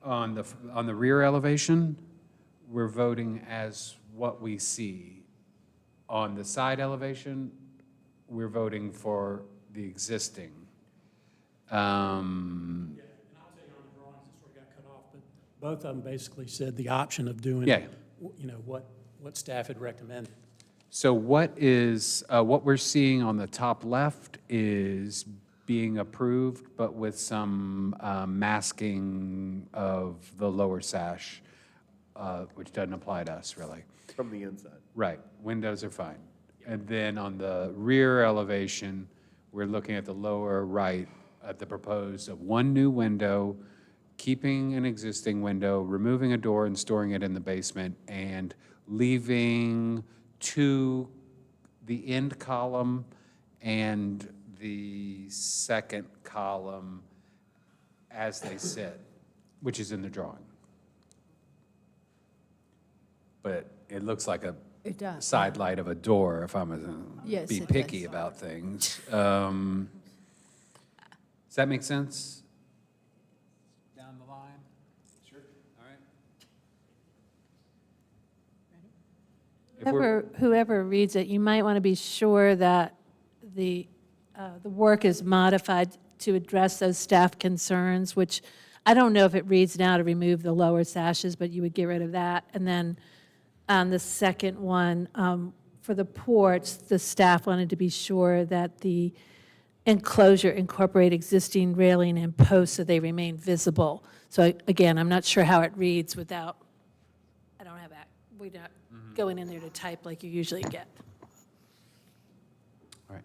[SPEAKER 1] on the rear elevation, we're voting as what we see. On the side elevation, we're voting for the existing.
[SPEAKER 16] Yeah, and I'll tell you on the drawings, it sort of got cut off, but both of them basically said the option of doing,
[SPEAKER 1] Yeah.
[SPEAKER 16] what staff had recommended.
[SPEAKER 1] So what we're seeing on the top left is being approved, but with some masking of the lower sash, which doesn't apply to us, really.
[SPEAKER 12] From the inside.
[SPEAKER 1] Right, windows are fine. And then on the rear elevation, we're looking at the lower right at the proposed of one new window, keeping an existing window, removing a door and storing it in the basement, and leaving the end column and the second column as they sit, which is in the drawing. But it looks like a
[SPEAKER 14] It does.
[SPEAKER 1] side light of a door, if I'm
[SPEAKER 14] Yes,
[SPEAKER 1] be
[SPEAKER 14] it
[SPEAKER 1] picky
[SPEAKER 14] does.
[SPEAKER 1] about things. Does that make sense? Down the line? Sure. All right.
[SPEAKER 2] Whoever reads it, you might want to be sure that the work is modified to address those staff concerns, which I don't know if it reads now to remove the lower sashes, but you would get rid of that. And then on the second one, for the porch, the staff wanted to be sure that the enclosure incorporate existing railing and posts so they remain visible. So again, I'm not sure how it reads without, I don't have that, we're not going in there to type like you usually get.
[SPEAKER 1] All right.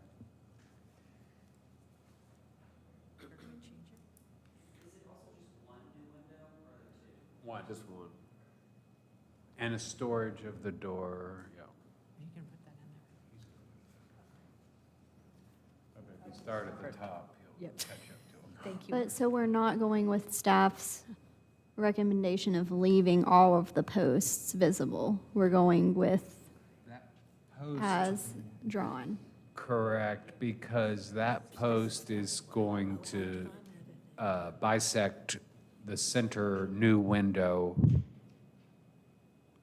[SPEAKER 1] One. Just one. And a storage of the door, yeah.
[SPEAKER 14] You can put that in there.
[SPEAKER 1] If you start at the top, he'll
[SPEAKER 14] Yep.
[SPEAKER 1] catch up to him.
[SPEAKER 14] Thank you.
[SPEAKER 5] But so we're not going with staff's recommendation of leaving all of the posts visible. We're going with
[SPEAKER 1] That post.
[SPEAKER 5] as drawn.
[SPEAKER 1] Correct, because that post is going to bisect the center new window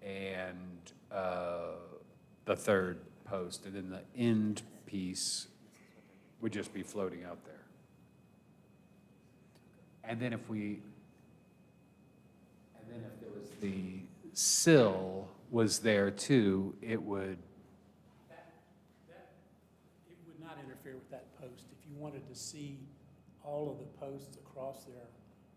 [SPEAKER 1] and the third post, and then the end piece would just be floating out there. And then if there was the sill was there too, it would,
[SPEAKER 16] It would not interfere with that post. If you wanted to see all of the posts across there,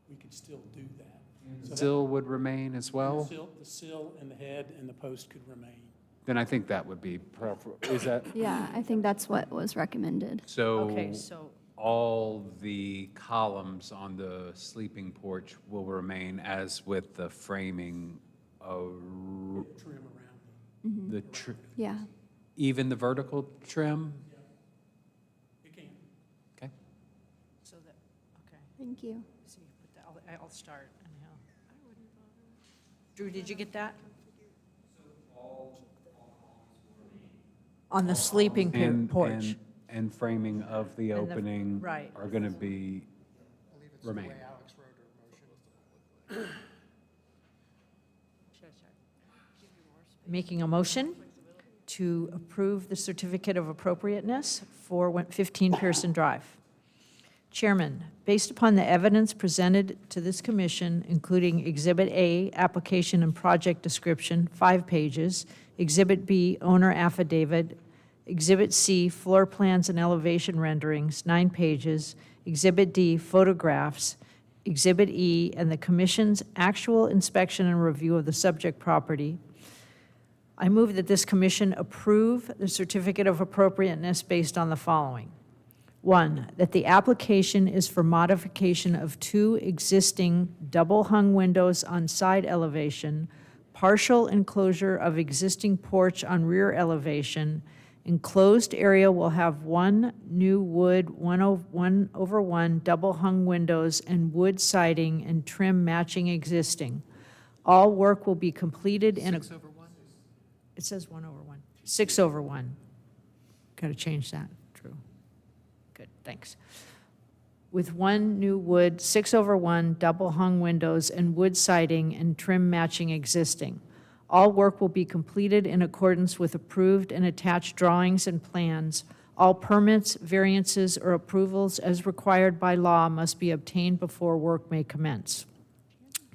[SPEAKER 16] we could still do that. So that-
[SPEAKER 1] sill would remain as well?
[SPEAKER 16] The sill and the head and the post could remain.
[SPEAKER 1] Then I think that would be prefer, is that?
[SPEAKER 5] Yeah, I think that's what was recommended.
[SPEAKER 14] Okay,
[SPEAKER 1] So
[SPEAKER 14] so,
[SPEAKER 1] all the columns on the sleeping porch will remain as with the framing of
[SPEAKER 16] Trim around
[SPEAKER 1] the,
[SPEAKER 5] Yeah.
[SPEAKER 1] even the vertical trim?
[SPEAKER 16] it. It can.
[SPEAKER 1] Okay.
[SPEAKER 14] so that, okay.
[SPEAKER 5] Thank you.
[SPEAKER 14] So you put that, I'll start anyhow. Drew, did you get that? On the sleeping porch.
[SPEAKER 1] And framing of the
[SPEAKER 14] And the-
[SPEAKER 1] opening
[SPEAKER 14] right.
[SPEAKER 1] are going to be, remain.
[SPEAKER 14] Making a motion to approve the certificate of appropriateness for 15 Pearson Drive. Chairman, based upon the evidence presented to this commission, including Exhibit A, application and project description, 5 pages, Exhibit B, owner affidavit, Exhibit C, floor plans and elevation renderings, 9 pages, Exhibit D, photographs, Exhibit E, and the commission's actual inspection and review of the subject property, I move that this commission approve the certificate of appropriateness based on the following. 1, that the application is for modification of 2 existing double-hung windows on side elevation, partial enclosure of existing porch on rear elevation. Enclosed area will have 1 new wood 1/1 double-hung windows and wood siding and trim matching existing. All work will be completed in a...
[SPEAKER 1] 6/1?
[SPEAKER 14] It says 1/1. 6/1. Got to change that, Drew. Good, thanks. With 1 new wood 6/1 double-hung windows and wood siding and trim matching existing. All work will be completed in accordance with approved and attached drawings and plans. All permits, variances, or approvals as required by law must be obtained before work may commence.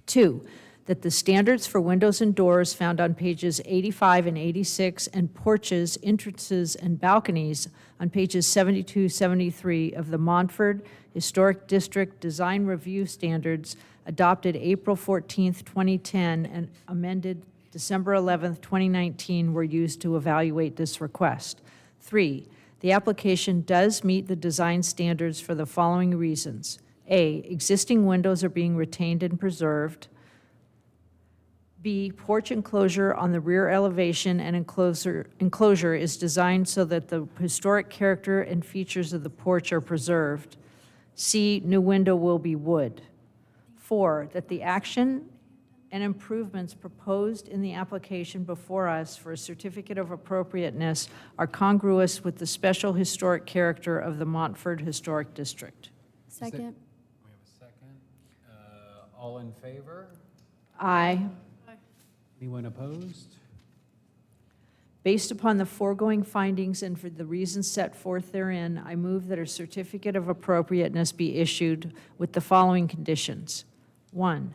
[SPEAKER 14] 2, that the standards for windows and doors found on pages 85 and 86 and porches, entrances, and balconies on pages 72, 73 of the Montford Historic District Design Review Standards adopted April 14th, 2010, and amended December 11th, 2019, were used to evaluate this request. 3, The application does meet the design standards for the following reasons. A, existing windows are being retained and preserved. B, porch enclosure on the rear elevation and enclosure is designed so that the historic character and features of the porch are preserved. C, new window will be wood. 4, that the action and improvements proposed in the application before us for a certificate of appropriateness are congruous with the special historic character of the Montford Historic District.
[SPEAKER 5] Second.
[SPEAKER 1] We have a second. All in favor?
[SPEAKER 14] Aye.
[SPEAKER 1] Anyone opposed?
[SPEAKER 14] Based upon the foregoing findings and for the reasons set forth therein, I move that a certificate of appropriateness be issued with the following conditions. 1,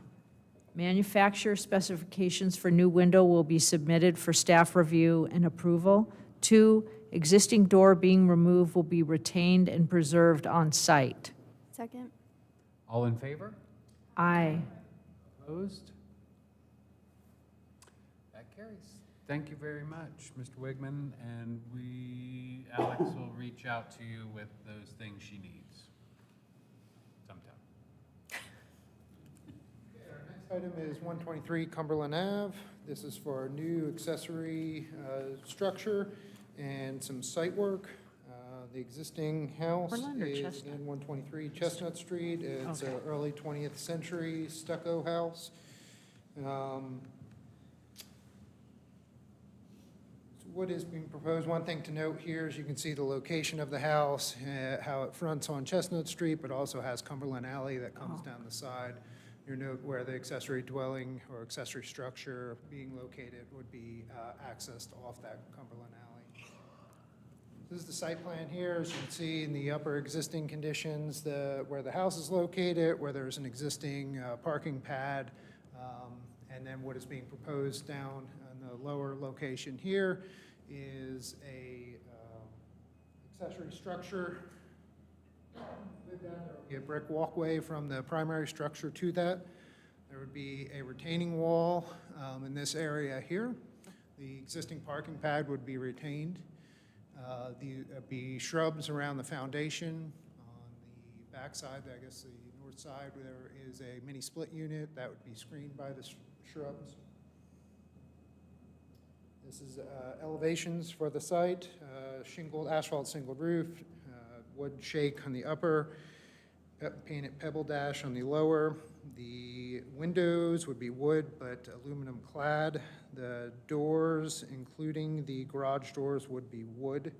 [SPEAKER 14] manufacturer specifications for new window will be submitted for staff review and approval. 2, existing door being removed will be retained and preserved on site.
[SPEAKER 5] Second.
[SPEAKER 1] All in favor?
[SPEAKER 14] Aye.
[SPEAKER 1] Opposed? That carries. Thank you very much, Mr. Wigman, and Alex will reach out to you with those things she needs sometime.
[SPEAKER 9] Our next item is 123 Cumberland Ave. This is for a new accessory structure and some site work. The existing house
[SPEAKER 14] Portland or
[SPEAKER 9] is
[SPEAKER 14] Chestnut?
[SPEAKER 9] in 123 Chestnut Street. It's
[SPEAKER 14] Okay.
[SPEAKER 9] an early 20th century stucco house. So what is being proposed, one thing to note here is you can see the location of the house, how it fronts on Chestnut Street, but also has Cumberland Alley that comes down the side. Your note where the accessory dwelling or accessory structure being located would be accessed off that Cumberland Alley. This is the site plan here. As you can see in the upper existing conditions, where the house is located, where there's an existing parking pad, and then what is being proposed down in the lower location here is a accessory structure. There would be a brick walkway from the primary structure to that. There would be a retaining wall in this area here. The existing parking pad would be retained. There'd be shrubs around the foundation. On the back side, I guess the north side, there is a mini split unit that would be screened by the shrubs. This is elevations for the site, asphalt shingled roof, wood shake on the upper, painted pebble dash on the lower. The windows would be wood but aluminum clad. The doors, including the garage doors, would be wood.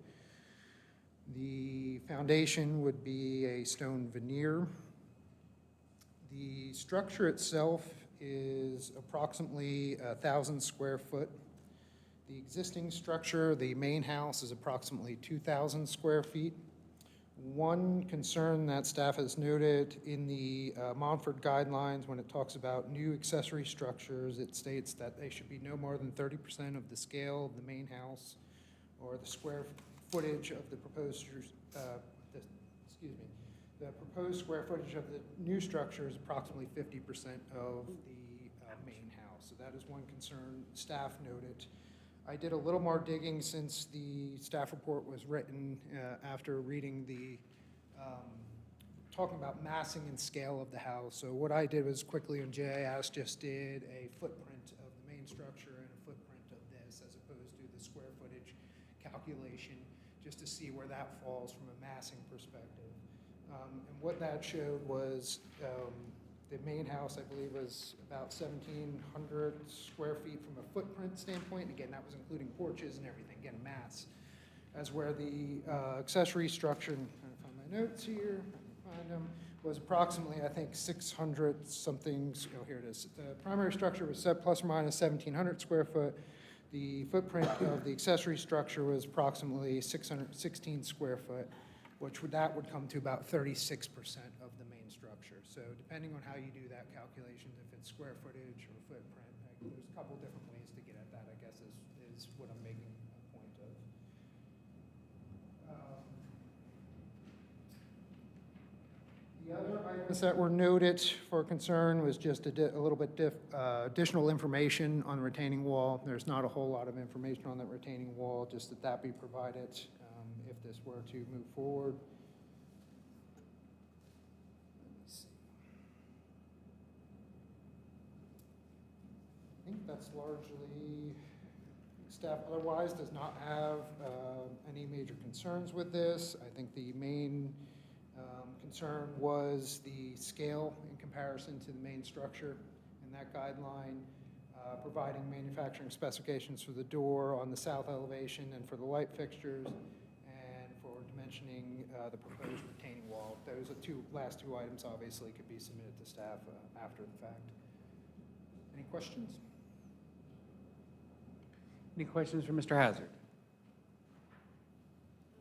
[SPEAKER 9] The foundation would be a stone veneer. The structure itself is approximately 1,000 square foot. The existing structure, the main house, is approximately 2,000 square feet. One concern that staff has noted in the Montford guidelines, when it talks about new accessory structures, it states that they should be no more than 30% of the scale of the main house or the square footage of the proposed, the proposed square footage of the new structure is approximately 50% of the main house. So that is one concern staff noted. I did a little more digging since the staff report was written after reading the, talking about massing and scale of the house. So what I did was quickly on JIS just did a footprint of the main structure and a footprint of this as opposed to the square footage calculation, just to see where that falls from a massing perspective. And what that showed was the main house, I believe, was about 1,700 square feet from a footprint standpoint. And again, that was including porches and everything, again, mass. As where the accessory structure, I'm trying to find my notes here, I can find them, was approximately, I think, 600 something, oh, here it is. The primary structure was set plus or minus 1,700 square foot. The footprint of the accessory structure was approximately 616 square foot, which that would come to about 36% of the main structure. So depending on how you do that calculation, if it's square footage or footprint, there's a couple different ways to get at that, I guess, is what I'm making a point of. The other items that were noted for concern was just a little bit additional information on the retaining wall. There's not a whole lot of information on that retaining wall, just that be provided. if this were to move forward. Let me see. I think that's largely, staff otherwise does not have any major concerns with this. I think the main concern was the scale in comparison to the main structure in that guideline, providing manufacturing specifications for the door on the south elevation and for the light fixtures, and for dimensioning the proposed retaining wall. Those are last two items obviously could be submitted to staff after the fact. Any questions?
[SPEAKER 1] Any questions for Mr. Hazard?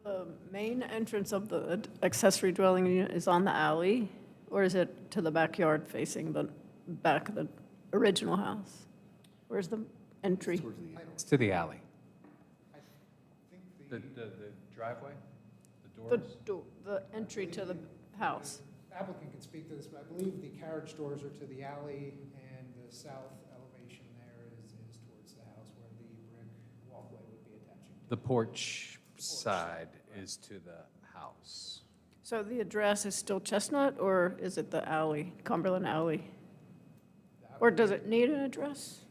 [SPEAKER 17] The main entrance of the accessory dwelling unit is on the alley, or is it to the backyard facing the back of the original house? Where's the entry?
[SPEAKER 1] It's to the alley. The driveway? The doors?
[SPEAKER 17] The entry to the house.
[SPEAKER 9] The applicant can speak to this, but I believe the carriage doors are to the alley, and the south elevation there is towards the house where the brick walkway would be attaching to.
[SPEAKER 1] The porch side is to the house.
[SPEAKER 17] So the address is still Chestnut, or is it the alley, Cumberland Alley? Or does it need an address?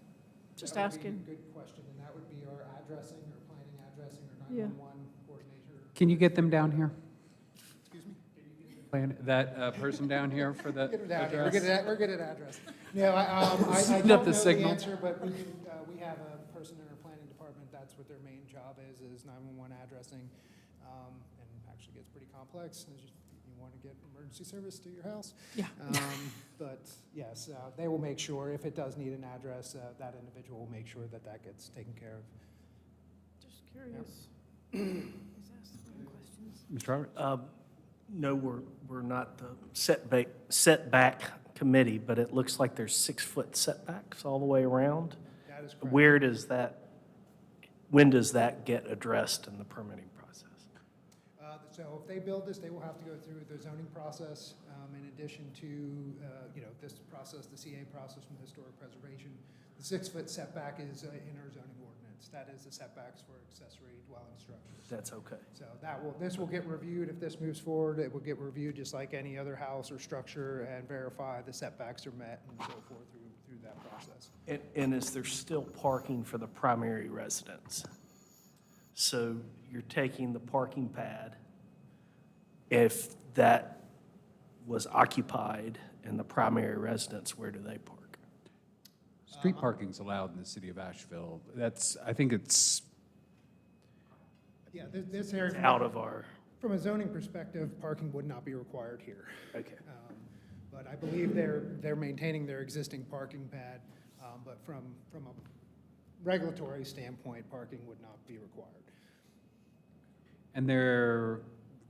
[SPEAKER 17] Just
[SPEAKER 9] That would be
[SPEAKER 17] asking.
[SPEAKER 9] a good question, and that would be our addressing or planning addressing or
[SPEAKER 17] Yeah.
[SPEAKER 9] 911 coordinator.
[SPEAKER 1] Can you get them down here?
[SPEAKER 9] Excuse me?
[SPEAKER 1] That person down here for the
[SPEAKER 9] Get it down here.
[SPEAKER 1] address?
[SPEAKER 9] We're good at address. No, I
[SPEAKER 1] Not
[SPEAKER 9] don't
[SPEAKER 1] the
[SPEAKER 9] know the
[SPEAKER 1] signal.
[SPEAKER 9] answer, but we have a person in our planning department, that's what their main job is 911 addressing. And actually gets pretty complex, as you want to get emergency service to your house.
[SPEAKER 17] Yeah.
[SPEAKER 9] But yes, they will make sure, if it does need an address, that individual will make sure that that gets taken care of.
[SPEAKER 17] Just curious.
[SPEAKER 1] Mr. Roberts?
[SPEAKER 8] No, we're not the setback committee, but it looks like there's 6-foot setbacks all the way around.
[SPEAKER 9] That is correct.
[SPEAKER 8] When does that get addressed in the permitting process?
[SPEAKER 9] So if they build this, they will have to go through the zoning process, in addition to, this process, the CA process from historic preservation. The 6-foot setback is in our zoning ordinance. That is the setbacks for accessory dwelling structures.
[SPEAKER 8] That's okay.
[SPEAKER 9] So this will get reviewed. If this moves forward, it will get reviewed just like any other house or structure and verify the setbacks are met and so forth through that process.
[SPEAKER 8] And is there still parking for the primary residence? So you're taking the parking pad, if that was occupied in the primary residence, where do they park?
[SPEAKER 1] Street parking's allowed in the city of Asheville. I think it's,
[SPEAKER 9] Yeah, this area.
[SPEAKER 8] Out of our,
[SPEAKER 9] From a zoning perspective, parking would not be required here.
[SPEAKER 8] okay.
[SPEAKER 9] But I believe they're maintaining their existing parking pad, but from a regulatory standpoint, parking would not be required.
[SPEAKER 1] and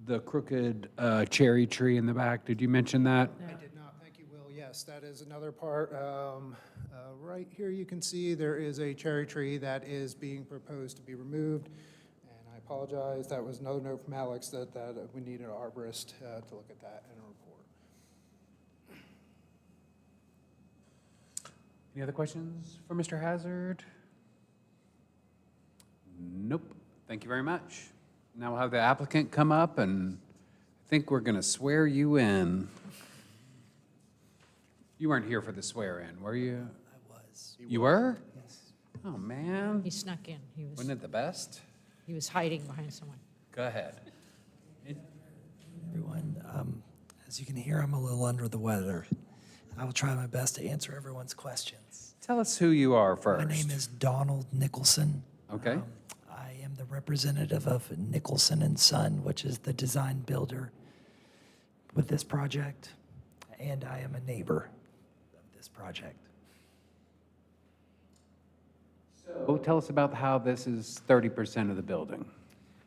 [SPEAKER 1] the crooked cherry tree in the back, did you mention that?
[SPEAKER 9] I did not, thank you, Will. Yes, that is another part. Right here, you can see there is a cherry tree that is being proposed to be removed. And I apologize, that was another note from Alex that we need an arborist to look at that in a report.
[SPEAKER 1] Any other questions for Mr. Hazard? Nope. Thank you very much. Now we'll have the applicant come up, and I think we're going to swear you in. You weren't here for the swear-in, were you?
[SPEAKER 18] I was.
[SPEAKER 1] You were?
[SPEAKER 18] Yes.
[SPEAKER 1] Oh, man.
[SPEAKER 14] He snuck in.
[SPEAKER 1] Wasn't it the best?
[SPEAKER 14] He was hiding behind someone.
[SPEAKER 1] Go ahead.
[SPEAKER 18] Everyone, as you can hear, I'm a little under the weather. I will try my best to answer everyone's questions.
[SPEAKER 1] Tell us who you are first.
[SPEAKER 18] My name is Donald Nicholson.
[SPEAKER 1] Okay.
[SPEAKER 18] I am the representative of Nicholson and Son, which is the design builder with this project, and I am a neighbor of this project.
[SPEAKER 1] So tell us about how this is 30% of the building.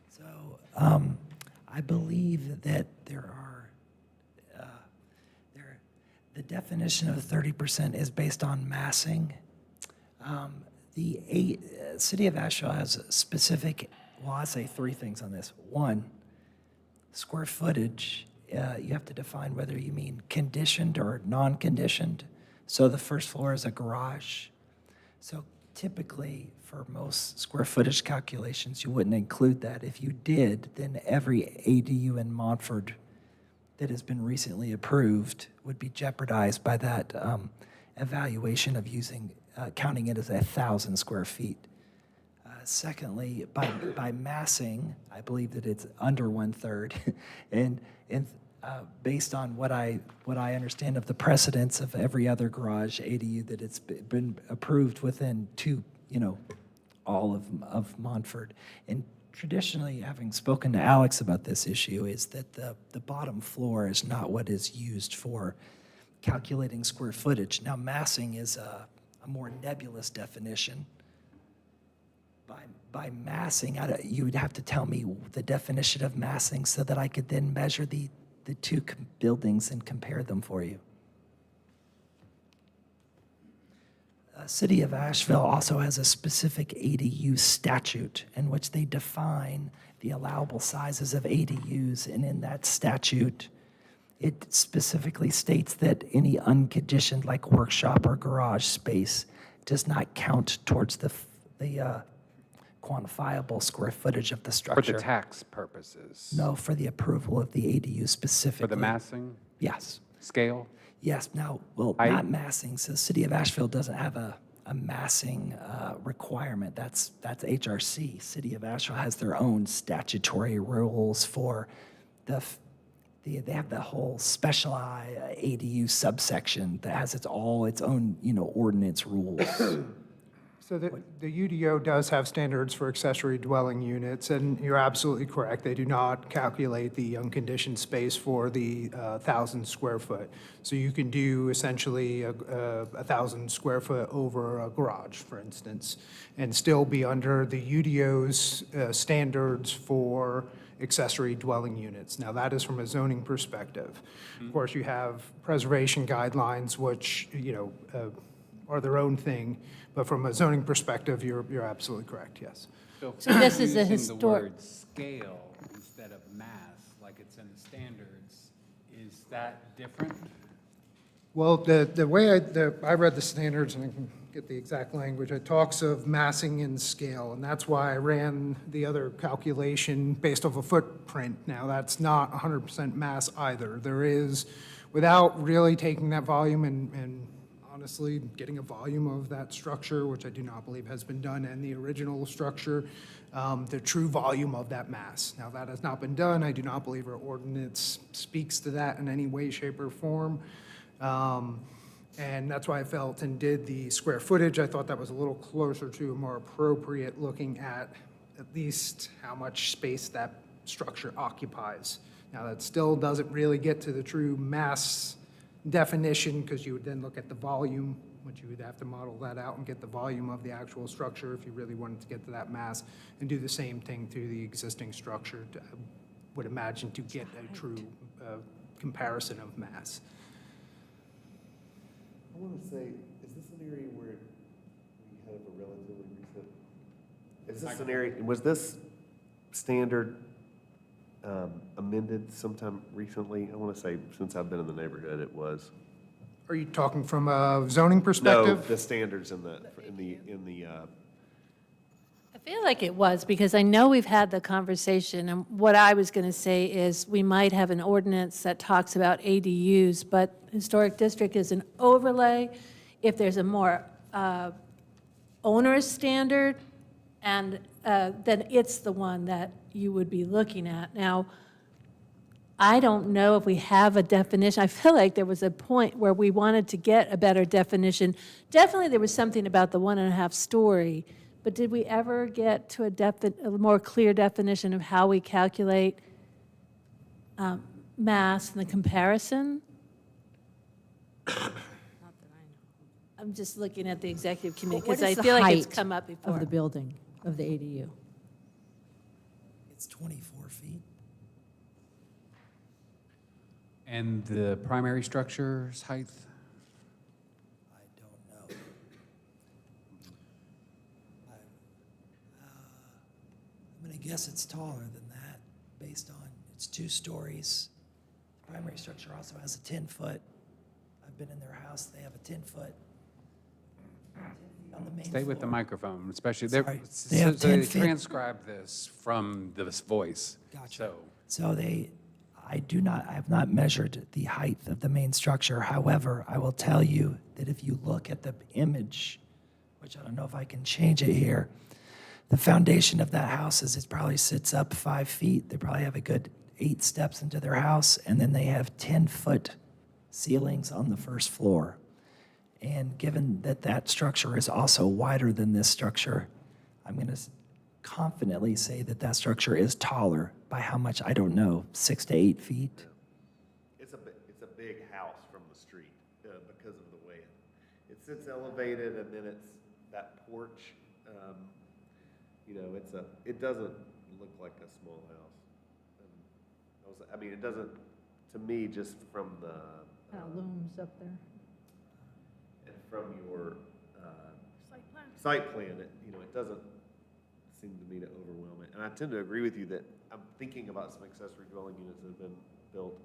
[SPEAKER 18] So I believe that there are, the definition of 30% is based on massing. The city of Asheville has a specific, well, I say three things on this. One, square footage, you have to define whether you mean conditioned or non-conditioned. So the first floor is a garage. So typically, for most square footage calculations, you wouldn't include that. If you did, then every ADU in Montford that has been recently approved would be jeopardized by that evaluation of counting it as 1,000 square feet. Secondly, by massing, I believe that it's under 1/3, and based on what I understand of the precedence of every other garage ADU that it's been approved within all of Montford. And traditionally, having spoken to Alex about this issue, is that the bottom floor is not what is used for calculating square footage. Now, massing is a more nebulous definition. By massing, you would have to tell me the definition of massing so that I could then measure the two buildings and compare them for you. City of Asheville also has a specific ADU statute in which they define the allowable sizes of ADUs, and in that statute, it specifically states that any unconditioned, like workshop or garage space, does not count towards the quantifiable square footage of the structure.
[SPEAKER 1] For the tax purposes?
[SPEAKER 18] No, for the approval of the ADU specifically.
[SPEAKER 1] For the massing?
[SPEAKER 18] Yes.
[SPEAKER 1] Scale?
[SPEAKER 18] Yes. Now, well, not massing. So City of Asheville doesn't have a massing requirement. That's HRC. City of Asheville has their own statutory rules for they have the whole specialized ADU subsection that has its own ordinance rules.
[SPEAKER 9] So the UDO does have standards for accessory dwelling units, and you're absolutely correct. They do not calculate the unconditioned space for the 1,000 square foot. So you can do essentially a 1,000 square foot over a garage, for instance, and still be under the UDO's standards for accessory dwelling units. Now, that is from a zoning perspective. Of course, you have preservation guidelines, which, are their own thing. But from a zoning perspective, you're absolutely correct, yes.
[SPEAKER 1] So
[SPEAKER 2] this is a
[SPEAKER 1] using the
[SPEAKER 2] histor-
[SPEAKER 1] word scale instead of mass, like it's in the standards, is that different?
[SPEAKER 9] Well, the way I read the standards, and I can get the exact language, it talks of massing and scale, and that's why I ran the other calculation based off a footprint. Now, that's not 100% mass either. There is, without really taking that volume and honestly getting a volume of that structure, which I do not believe has been done in the original structure, the true volume of that mass. Now, that has not been done. I do not believe our ordinance speaks to that in any way, shape, or form. And that's why I felt and did the square footage. I thought that was a little closer to a more appropriate looking at least how much space that structure occupies. Now, that still doesn't really get to the true mass definition, because you would then look at the volume, which you would have to model that out and get the volume of the actual structure if you really wanted to get to that mass, and do the same thing to the existing structure, I would imagine, to get a true comparison of mass.
[SPEAKER 12] I want to say, is this an area where we have a relatively recent, is this an area, was this standard amended sometime recently? I want to say, since I've been in the neighborhood, it was.
[SPEAKER 9] Are you talking from a zoning perspective?
[SPEAKER 12] No, the standards in the
[SPEAKER 2] I feel like it was, because I know we've had the conversation, and what I was going to say is we might have an ordinance that talks about ADUs, but historic district is an overlay. If there's a more onerous standard, and then it's the one that you would be looking at. Now, I don't know if we have a definition. I feel like there was a point where we wanted to get a better definition. Definitely there was something about the 1.5 story, but did we ever get to a more clear definition of how we calculate mass and the comparison? I'm just looking at the executive committee, because I feel like it's come up before.
[SPEAKER 14] Of the building, of the ADU?
[SPEAKER 18] It's 24 feet.
[SPEAKER 1] And the primary structure's height?
[SPEAKER 18] I don't know. I'm going to guess it's taller than that, based on it's 2 stories. The primary structure also has a 10-foot. I've been in their house, they have a 10-foot. 10 feet
[SPEAKER 1] Stay with the microphone, especially,
[SPEAKER 18] Sorry. They have
[SPEAKER 1] so
[SPEAKER 18] 10
[SPEAKER 1] they
[SPEAKER 18] feet.
[SPEAKER 1] transcribe this from this voice.
[SPEAKER 18] Gotcha.
[SPEAKER 1] So,
[SPEAKER 18] I have not measured the height of the main structure. However, I will tell you that if you look at the image, which I don't know if I can change it here, the foundation of that house it probably sits up 5 feet. They probably have a good 8 steps into their house, and then they have 10-foot ceilings on the first floor. And given that that structure is also wider than this structure, I'm going to confidently say that that structure is taller by how much, I don't know, 6 to 8 feet.
[SPEAKER 12] It's a big house from the street because of the way it sits elevated, and then it's that porch. It doesn't look like a small house. I mean, it doesn't, to me, just from the
[SPEAKER 14] Looms up there.
[SPEAKER 12] and from your site plan, it doesn't seem to me to overwhelm it. And I tend to agree with you that I'm thinking about some accessory dwelling units that have been built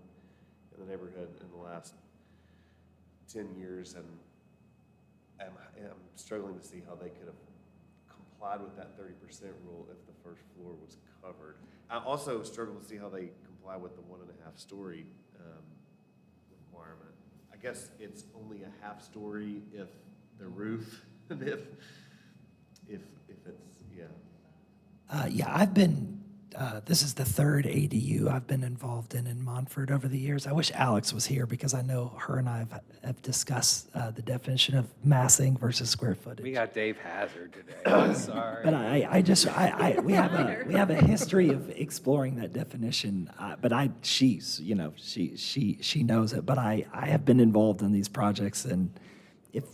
[SPEAKER 12] in the neighborhood in the last 10 years, and I'm struggling to see how they could have complied with that 30% rule if the first floor was covered. I also struggle to see how they comply with the 1.5-story requirement. I guess it's only a half story if the roof, and if it's,
[SPEAKER 18] Yeah, I've been, this is the third ADU I've been involved in Montford over the years. I wish Alex was here because I know her and I have discussed the definition of massing versus square footage.
[SPEAKER 1] we got Dave Hazard today. I'm sorry.
[SPEAKER 18] But we have a history of exploring that definition. But she knows it. But I have been involved in these projects, and if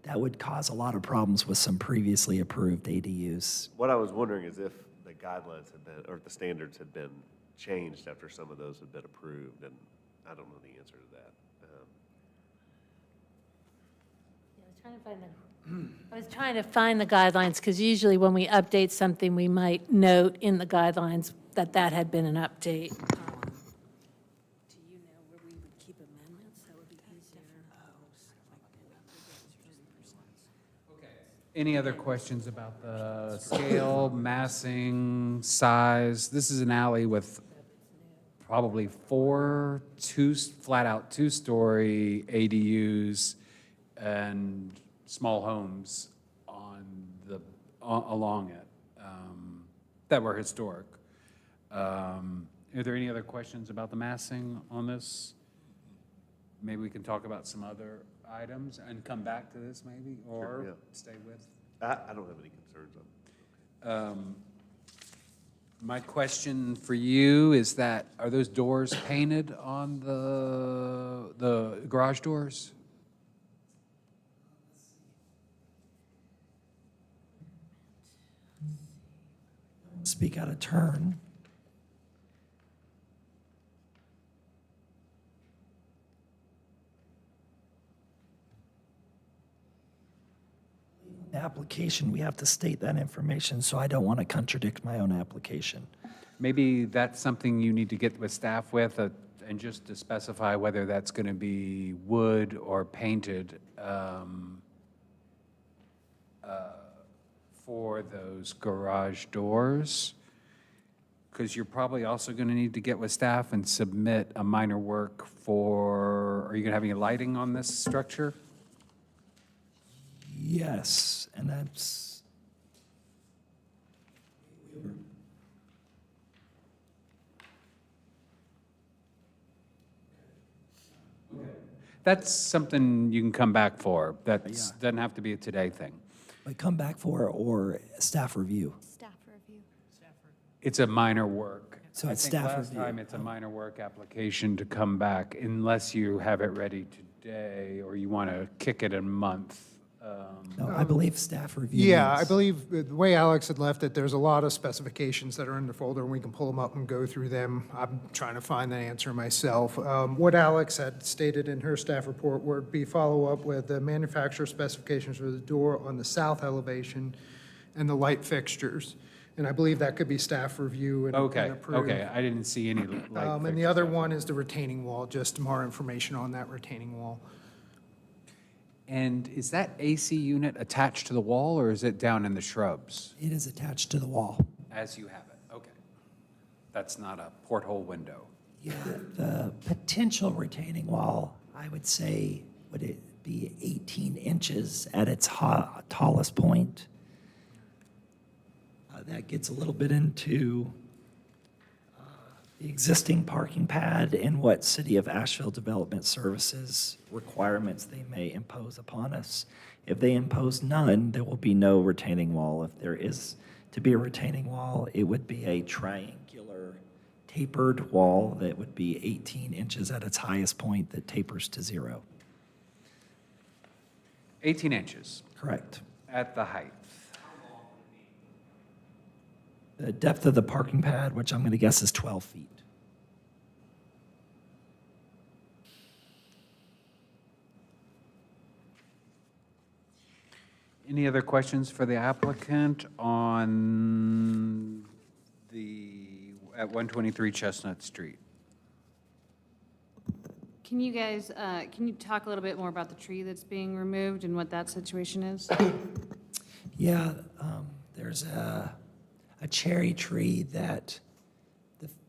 [SPEAKER 18] that would cause a lot of problems with some previously approved ADUs.
[SPEAKER 12] What I was wondering is if the guidelines had been, or the standards had been changed after some of those had been approved, and I don't know the answer to that.
[SPEAKER 2] I was trying to find the guidelines, because usually when we update something, we might note in the guidelines that had been an update. Do you know where we would keep amendments? That would be easier.
[SPEAKER 1] Any other questions about the scale, massing, size? This is an alley with probably 4 flat-out 2-story ADUs and small homes along it that were historic. Are there any other questions about the massing on this? Maybe we can talk about some other items and come back to this maybe, or
[SPEAKER 12] Sure, yeah.
[SPEAKER 1] stay with?
[SPEAKER 12] I don't have any concerns on it.
[SPEAKER 1] My question for you is that, are those doors painted on the garage doors?
[SPEAKER 18] Speak out of turn. The application, we have to state that information, so I don't want to contradict my own application.
[SPEAKER 1] Maybe that's something you need to get with staff with, and just to specify whether that's going to be wood or painted for those garage doors. Because you're probably also going to need to get with staff and submit a minor work for, are you going to have any lighting on this structure?
[SPEAKER 18] Yes, and that's,
[SPEAKER 1] That's something you can come back for. That doesn't have to be a today thing.
[SPEAKER 18] like come back for or staff review.
[SPEAKER 5] Staff review.
[SPEAKER 1] It's a minor work.
[SPEAKER 18] So it's
[SPEAKER 1] I
[SPEAKER 18] staff
[SPEAKER 1] think last
[SPEAKER 18] review.
[SPEAKER 1] time it's a minor work application to come back unless you have it ready today or you want to kick it a month.
[SPEAKER 18] No, I believe staff review.
[SPEAKER 9] Yeah, I
[SPEAKER 18] means-
[SPEAKER 9] believe the way Alex had left it, there's a lot of specifications that are in the folder, and we can pull them up and go through them. I'm trying to find the answer myself. What Alex had stated in her staff report would be follow-up with the manufacturer specifications for the door on the south elevation and the light fixtures. And I believe that could be staff review and
[SPEAKER 1] Okay,
[SPEAKER 9] approved.
[SPEAKER 1] okay, I didn't see any light
[SPEAKER 9] And the other one is the retaining wall, just more information on that retaining wall.
[SPEAKER 1] And is that AC unit attached to the wall, or is it down in the shrubs?
[SPEAKER 18] It is attached to the wall.
[SPEAKER 1] As you have it, okay. That's not a porthole window.
[SPEAKER 18] Yeah, the potential retaining wall, I would say, would it be 18 inches at its tallest point? That gets a little bit into the existing parking pad and what City of Asheville Development Services requirements they may impose upon us. If they impose none, there will be no retaining wall. If there is to be a retaining wall, it would be a triangular tapered wall that would be 18 inches at its highest point that tapers to 0.
[SPEAKER 1] 18 inches
[SPEAKER 18] Correct.
[SPEAKER 1] at the height.
[SPEAKER 18] The depth of the parking pad, which I'm going to guess is 12 feet.
[SPEAKER 1] Any other questions for the applicant on at 123 Chestnut Street?
[SPEAKER 7] Can you guys, can you talk a little bit more about the tree that's being removed and what that situation is?
[SPEAKER 18] Yeah, there's a cherry tree that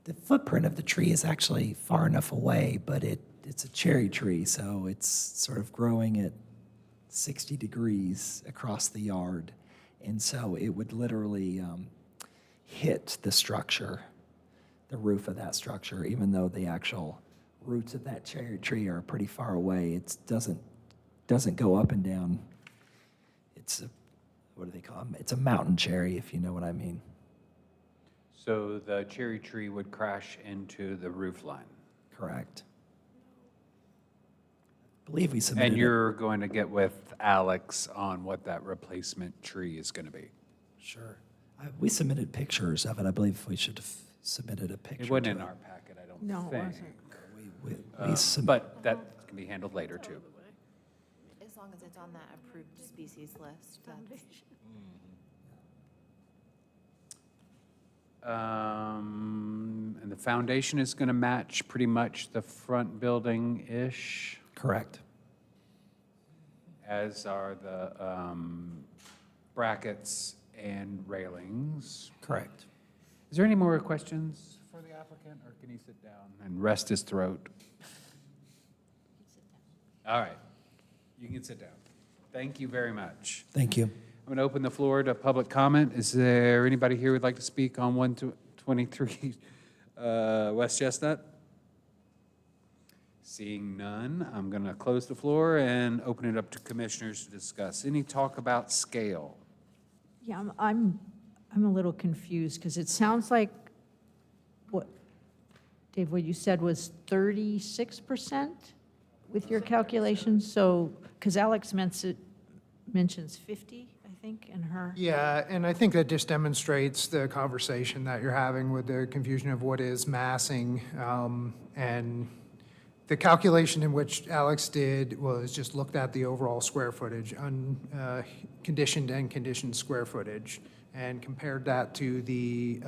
[SPEAKER 18] the footprint of the tree is actually far enough away, but it's a cherry tree, so it's sort of growing at 60 degrees across the yard. And so it would literally hit the structure, the roof of that structure, even though the actual roots of that cherry tree are pretty far away. It doesn't go up and down. It's a, what do they call them? It's a mountain cherry, if you know what I mean.
[SPEAKER 1] So the cherry tree would crash into the roof line?
[SPEAKER 18] Correct. I believe we submitted
[SPEAKER 1] And
[SPEAKER 18] it.
[SPEAKER 1] you're going to get with Alex on what that replacement tree is going to be?
[SPEAKER 18] Sure. We submitted pictures of it. I believe we should have submitted a picture.
[SPEAKER 1] It wasn't
[SPEAKER 18] to
[SPEAKER 1] in
[SPEAKER 18] it.
[SPEAKER 1] our packet, I don't
[SPEAKER 14] No, it
[SPEAKER 1] think.
[SPEAKER 14] wasn't.
[SPEAKER 1] But that can be handled later, too.
[SPEAKER 6] As long as it's on that approved species list.
[SPEAKER 1] And the foundation is going to match pretty much the front building-ish,
[SPEAKER 18] Correct.
[SPEAKER 1] as are the brackets and railings.
[SPEAKER 18] Correct.
[SPEAKER 1] Is there any more questions for the applicant, or can he sit down and rest his throat? All right, you can sit down. Thank you very much.
[SPEAKER 18] Thank you.
[SPEAKER 1] I'm going to open the floor to public comment. Is there anybody here who'd like to speak on 123 West Chestnut? Seeing none, I'm going to close the floor and open it up to commissioners to discuss. Any talk about scale?
[SPEAKER 14] Yeah, I'm a little confused because it sounds like what, Dave, what you said was 36% with your calculations? So, because Alex mentions 50, I think, in her.
[SPEAKER 9] Yeah, and I think that just demonstrates the conversation that you're having with the confusion of what is massing. And the calculation in which Alex did was just looked at the overall square footage, unconditioned and conditioned square footage, and compared that to the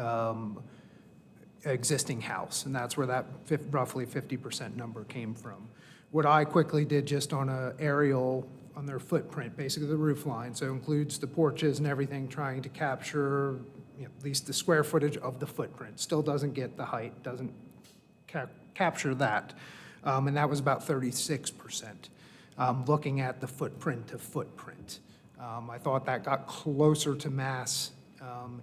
[SPEAKER 9] existing house. And that's where that roughly 50% number came from. What I quickly did just on an aerial on their footprint, basically the roof line, so includes the porches and everything, trying to capture at least the square footage of the footprint. Still doesn't get the height, doesn't capture that. And that was about 36%, looking at the footprint to footprint. I thought that got closer to mass.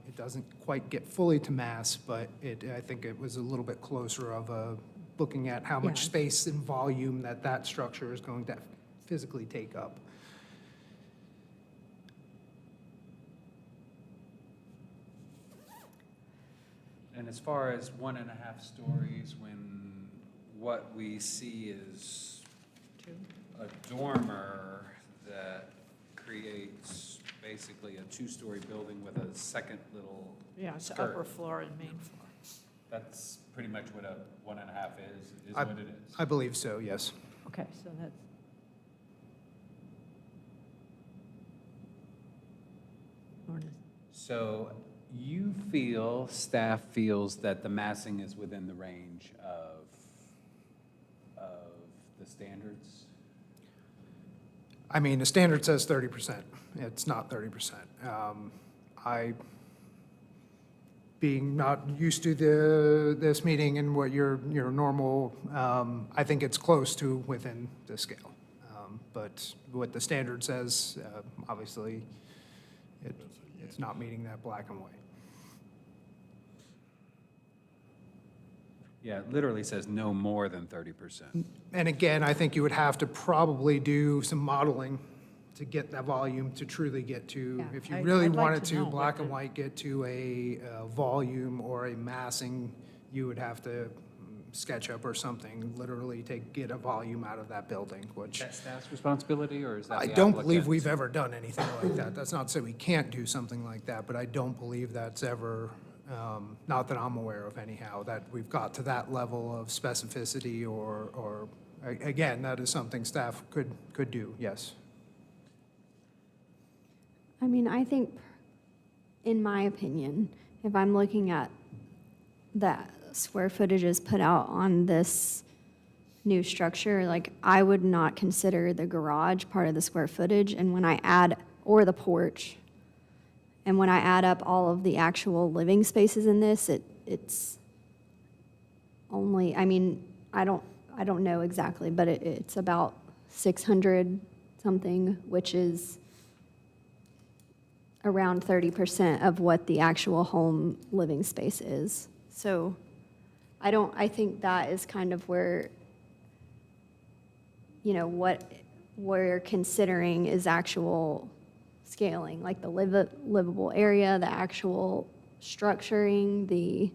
[SPEAKER 9] It doesn't quite get fully to mass, but I think it was a little bit closer of a looking at how much space and volume that structure is going to physically take up.
[SPEAKER 1] And as far as 1.5 stories, when what we see is a dormer that creates basically a 2-story building with a second little
[SPEAKER 14] Yeah, it's
[SPEAKER 1] skirt.
[SPEAKER 14] upper floor and main floor.
[SPEAKER 1] That's pretty much what a 1.5 is what it is.
[SPEAKER 9] I believe so, yes.
[SPEAKER 14] Okay, so that's.
[SPEAKER 1] So you feel, staff feels that the massing is within the range of the standards?
[SPEAKER 9] I mean, the standard says 30%. It's not 30%. Being not used to this meeting and what your normal, I think it's close to within the scale. But what the standard says, obviously, it's not meeting that black and white.
[SPEAKER 1] Yeah, it literally says no more than 30%.
[SPEAKER 9] And again, I think you would have to probably do some modeling to get that volume to truly get to,
[SPEAKER 14] Yeah,
[SPEAKER 9] if you
[SPEAKER 14] I'd
[SPEAKER 9] really
[SPEAKER 14] like
[SPEAKER 9] wanted
[SPEAKER 14] to know
[SPEAKER 9] to,
[SPEAKER 14] what
[SPEAKER 9] black and
[SPEAKER 14] the-
[SPEAKER 9] white, get to a volume or a massing, you would have to SketchUp or something, literally get a volume out of that building, which
[SPEAKER 1] Is that staff's responsibility, or is that
[SPEAKER 9] I
[SPEAKER 1] the
[SPEAKER 9] don't believe
[SPEAKER 1] applicant's?
[SPEAKER 9] we've ever done anything like that. That's not to say we can't do something like that, but I don't believe that's ever, not that I'm aware of anyhow, that we've got to that level of specificity or again, that is something staff could do, yes.
[SPEAKER 5] I mean, I think, in my opinion, if I'm looking at that square footages put out on this new structure, like, I would not consider the garage part of the square footage, and when I add, or the porch, and when I add up all of the actual living spaces in this, it's only, I mean, I don't know exactly, but it's about 600 something, which is around 30% of what the actual home living space is. So I think that is kind of where, you know, what we're considering is actual scaling, like the livable area, the actual structuring,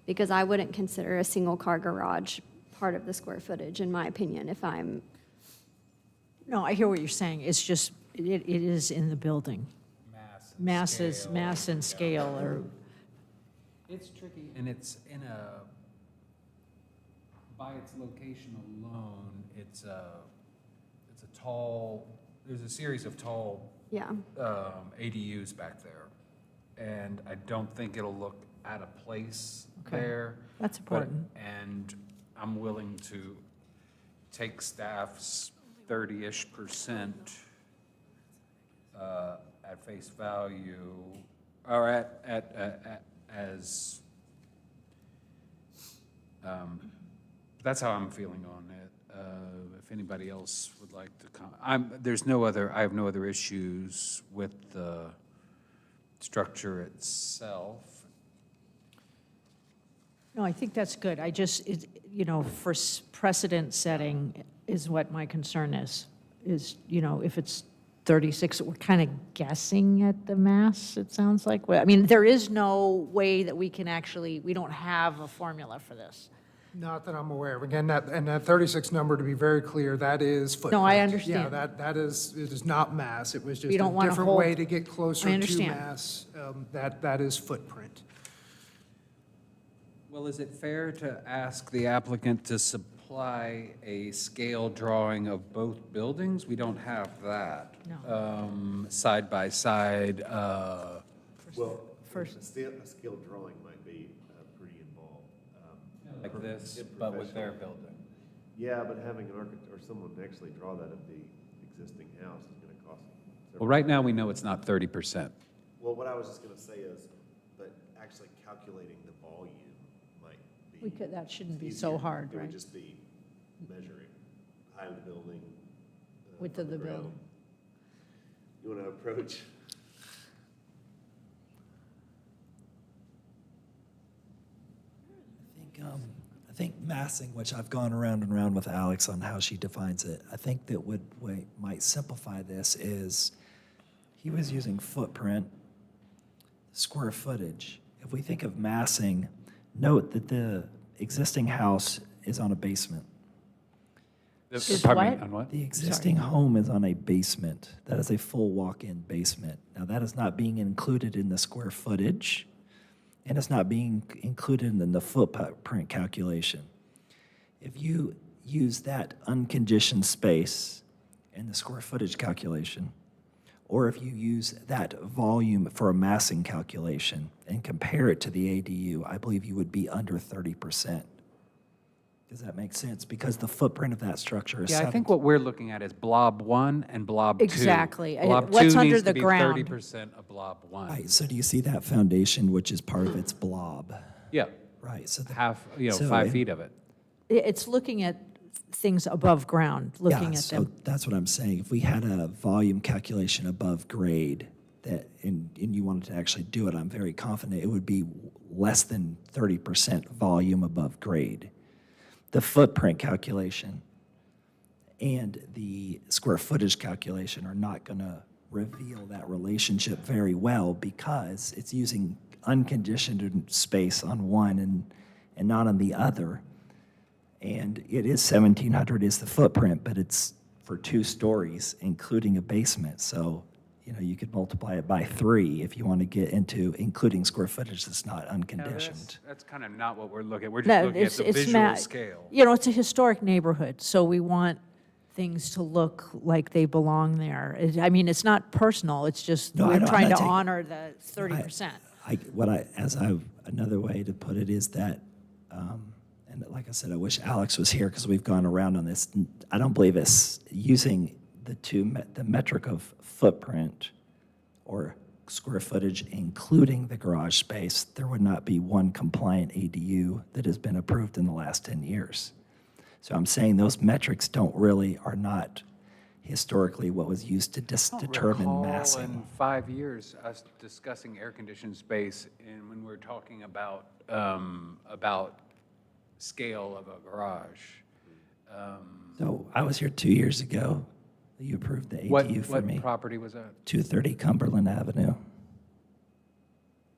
[SPEAKER 5] because I wouldn't consider a single car garage part of the square footage, in my opinion, if I'm.
[SPEAKER 14] No, I hear what you're saying. It's just, it is in the building. Mass and scale are,
[SPEAKER 1] It's tricky, and it's by its location alone, it's a tall, there's a series of tall
[SPEAKER 5] Yeah.
[SPEAKER 1] ADUs back there. And I don't think it'll look out of place
[SPEAKER 14] Okay.
[SPEAKER 1] there.
[SPEAKER 14] That's
[SPEAKER 1] but-
[SPEAKER 14] important.
[SPEAKER 1] And I'm willing to take staff's 30-ish% at face value, or as, that's how I'm feeling on it. If anybody else would like to I have no other issues with the structure itself.
[SPEAKER 14] no, I think that's good. I just, for precedent setting is what my concern is, if it's 36, we're kind of guessing at the mass, it sounds like. Well, I mean, there is no way that we can actually, we don't have a formula for this.
[SPEAKER 9] Not that I'm aware of. Again, that 36 number, to be very clear, that is footprint.
[SPEAKER 14] No, I understand.
[SPEAKER 9] Yeah, it is not mass. It was just
[SPEAKER 14] We don't
[SPEAKER 9] a
[SPEAKER 14] wanna
[SPEAKER 9] different
[SPEAKER 14] hold-
[SPEAKER 9] way to get closer
[SPEAKER 14] I
[SPEAKER 9] to
[SPEAKER 14] understand.
[SPEAKER 9] mass. That is footprint.
[SPEAKER 1] Well, is it fair to ask the applicant to supply a scale drawing of both buildings? We don't have that.
[SPEAKER 14] No.
[SPEAKER 1] Side by side.
[SPEAKER 12] Well,
[SPEAKER 14] First-
[SPEAKER 12] a scale drawing might be pretty involved.
[SPEAKER 1] Like this,
[SPEAKER 12] in
[SPEAKER 1] but with their
[SPEAKER 12] professional-
[SPEAKER 1] building.
[SPEAKER 12] Yeah, but having an architect or someone to actually draw that of the existing house is gonna cost.
[SPEAKER 1] Well, right now, we know it's not 30%.
[SPEAKER 12] Well, what I was just gonna say is, but actually calculating the volume might be.
[SPEAKER 14] That shouldn't be so
[SPEAKER 12] easier.
[SPEAKER 14] hard,
[SPEAKER 12] It
[SPEAKER 14] right?
[SPEAKER 12] would just be measuring height of the building.
[SPEAKER 14] Width
[SPEAKER 12] from
[SPEAKER 14] of the
[SPEAKER 12] ground.
[SPEAKER 14] building.
[SPEAKER 12] You wanna approach?
[SPEAKER 18] I think massing, which I've gone around and around with Alex on how she defines it, I think that what might simplify this is he was using footprint, square footage. If we think of massing, note that the existing house is on a basement.
[SPEAKER 1] Pardon me,
[SPEAKER 14] what?
[SPEAKER 1] on what?
[SPEAKER 18] The existing home is on a basement. That is a full walk-in basement. Now, that is not being included in the square footage, and it's not being included in the footprint calculation. If you use that unconditioned space in the square footage calculation, or if you use that volume for a massing calculation and compare it to the ADU, I believe you would be under 30%. Does that make sense? Because the footprint of that structure is
[SPEAKER 1] Yeah, I think what we're looking at is blob 1 and blob 2.
[SPEAKER 14] Exactly.
[SPEAKER 1] Blob
[SPEAKER 14] What's
[SPEAKER 1] 2
[SPEAKER 14] under
[SPEAKER 1] needs
[SPEAKER 14] the
[SPEAKER 1] to be
[SPEAKER 14] ground.
[SPEAKER 1] 30% of blob 1.
[SPEAKER 18] Right, so do you see that foundation, which is part of its blob?
[SPEAKER 1] Yeah,
[SPEAKER 18] Right, so.
[SPEAKER 1] half,
[SPEAKER 18] so
[SPEAKER 1] 5
[SPEAKER 18] if-
[SPEAKER 1] feet of it.
[SPEAKER 14] It's looking at things above ground, looking
[SPEAKER 18] Yeah,
[SPEAKER 14] at
[SPEAKER 18] so
[SPEAKER 14] them.
[SPEAKER 18] that's what I'm saying. If we had a volume calculation above grade that, and you wanted to actually do it, I'm very confident it would be less than 30% volume above grade. The footprint calculation and the square footage calculation are not going to reveal that relationship very well because it's using unconditioned space on one and not on the other. And it is 1,700 is the footprint, but it's for 2 stories, including a basement. So, you could multiply it by 3 if you want to get into including square footage that's not unconditioned.
[SPEAKER 1] That's kind of not what we're looking at. We're just
[SPEAKER 14] No,
[SPEAKER 1] looking at the visual scale.
[SPEAKER 14] It's a historic neighborhood, so we want things to look like they belong there. It's not personal, it's just
[SPEAKER 18] No, I
[SPEAKER 14] we're
[SPEAKER 18] know, I'm
[SPEAKER 14] trying
[SPEAKER 18] not
[SPEAKER 14] to
[SPEAKER 18] taking-
[SPEAKER 14] honor the 30%.
[SPEAKER 18] Another way to put it is that, and like I said, I wish Alex was here because we've gone around on this. I don't believe it's using the metric of footprint or square footage, including the garage space. There would not be one compliant ADU that has been approved in the last 10 years. So I'm saying those metrics are not historically what was used to determine massing.
[SPEAKER 1] In 5 years, us discussing air-conditioned space, and when we're talking about scale of a garage.
[SPEAKER 18] So I was here 2 years ago. You approved the ADU for me.
[SPEAKER 1] What property was that?
[SPEAKER 18] 230 Cumberland Avenue.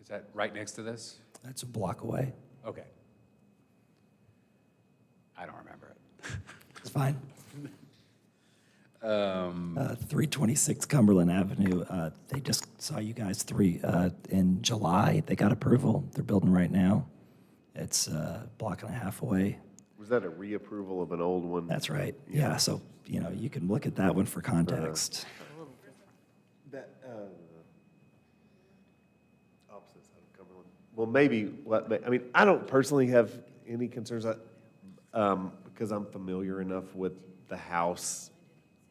[SPEAKER 1] Is that right next to this?
[SPEAKER 18] That's a block away.
[SPEAKER 1] Okay. I don't remember it.
[SPEAKER 18] It's fine. 326 Cumberland Avenue. They just saw you guys in July. They got approval. They're building right now. It's a block and a half away.
[SPEAKER 12] Was that a reapproval of an old one?
[SPEAKER 18] That's right. Yeah, so, you can look at that one for context.
[SPEAKER 12] That, opposite side of Cumberland. Well, maybe, I don't personally have any concerns because I'm familiar enough with the house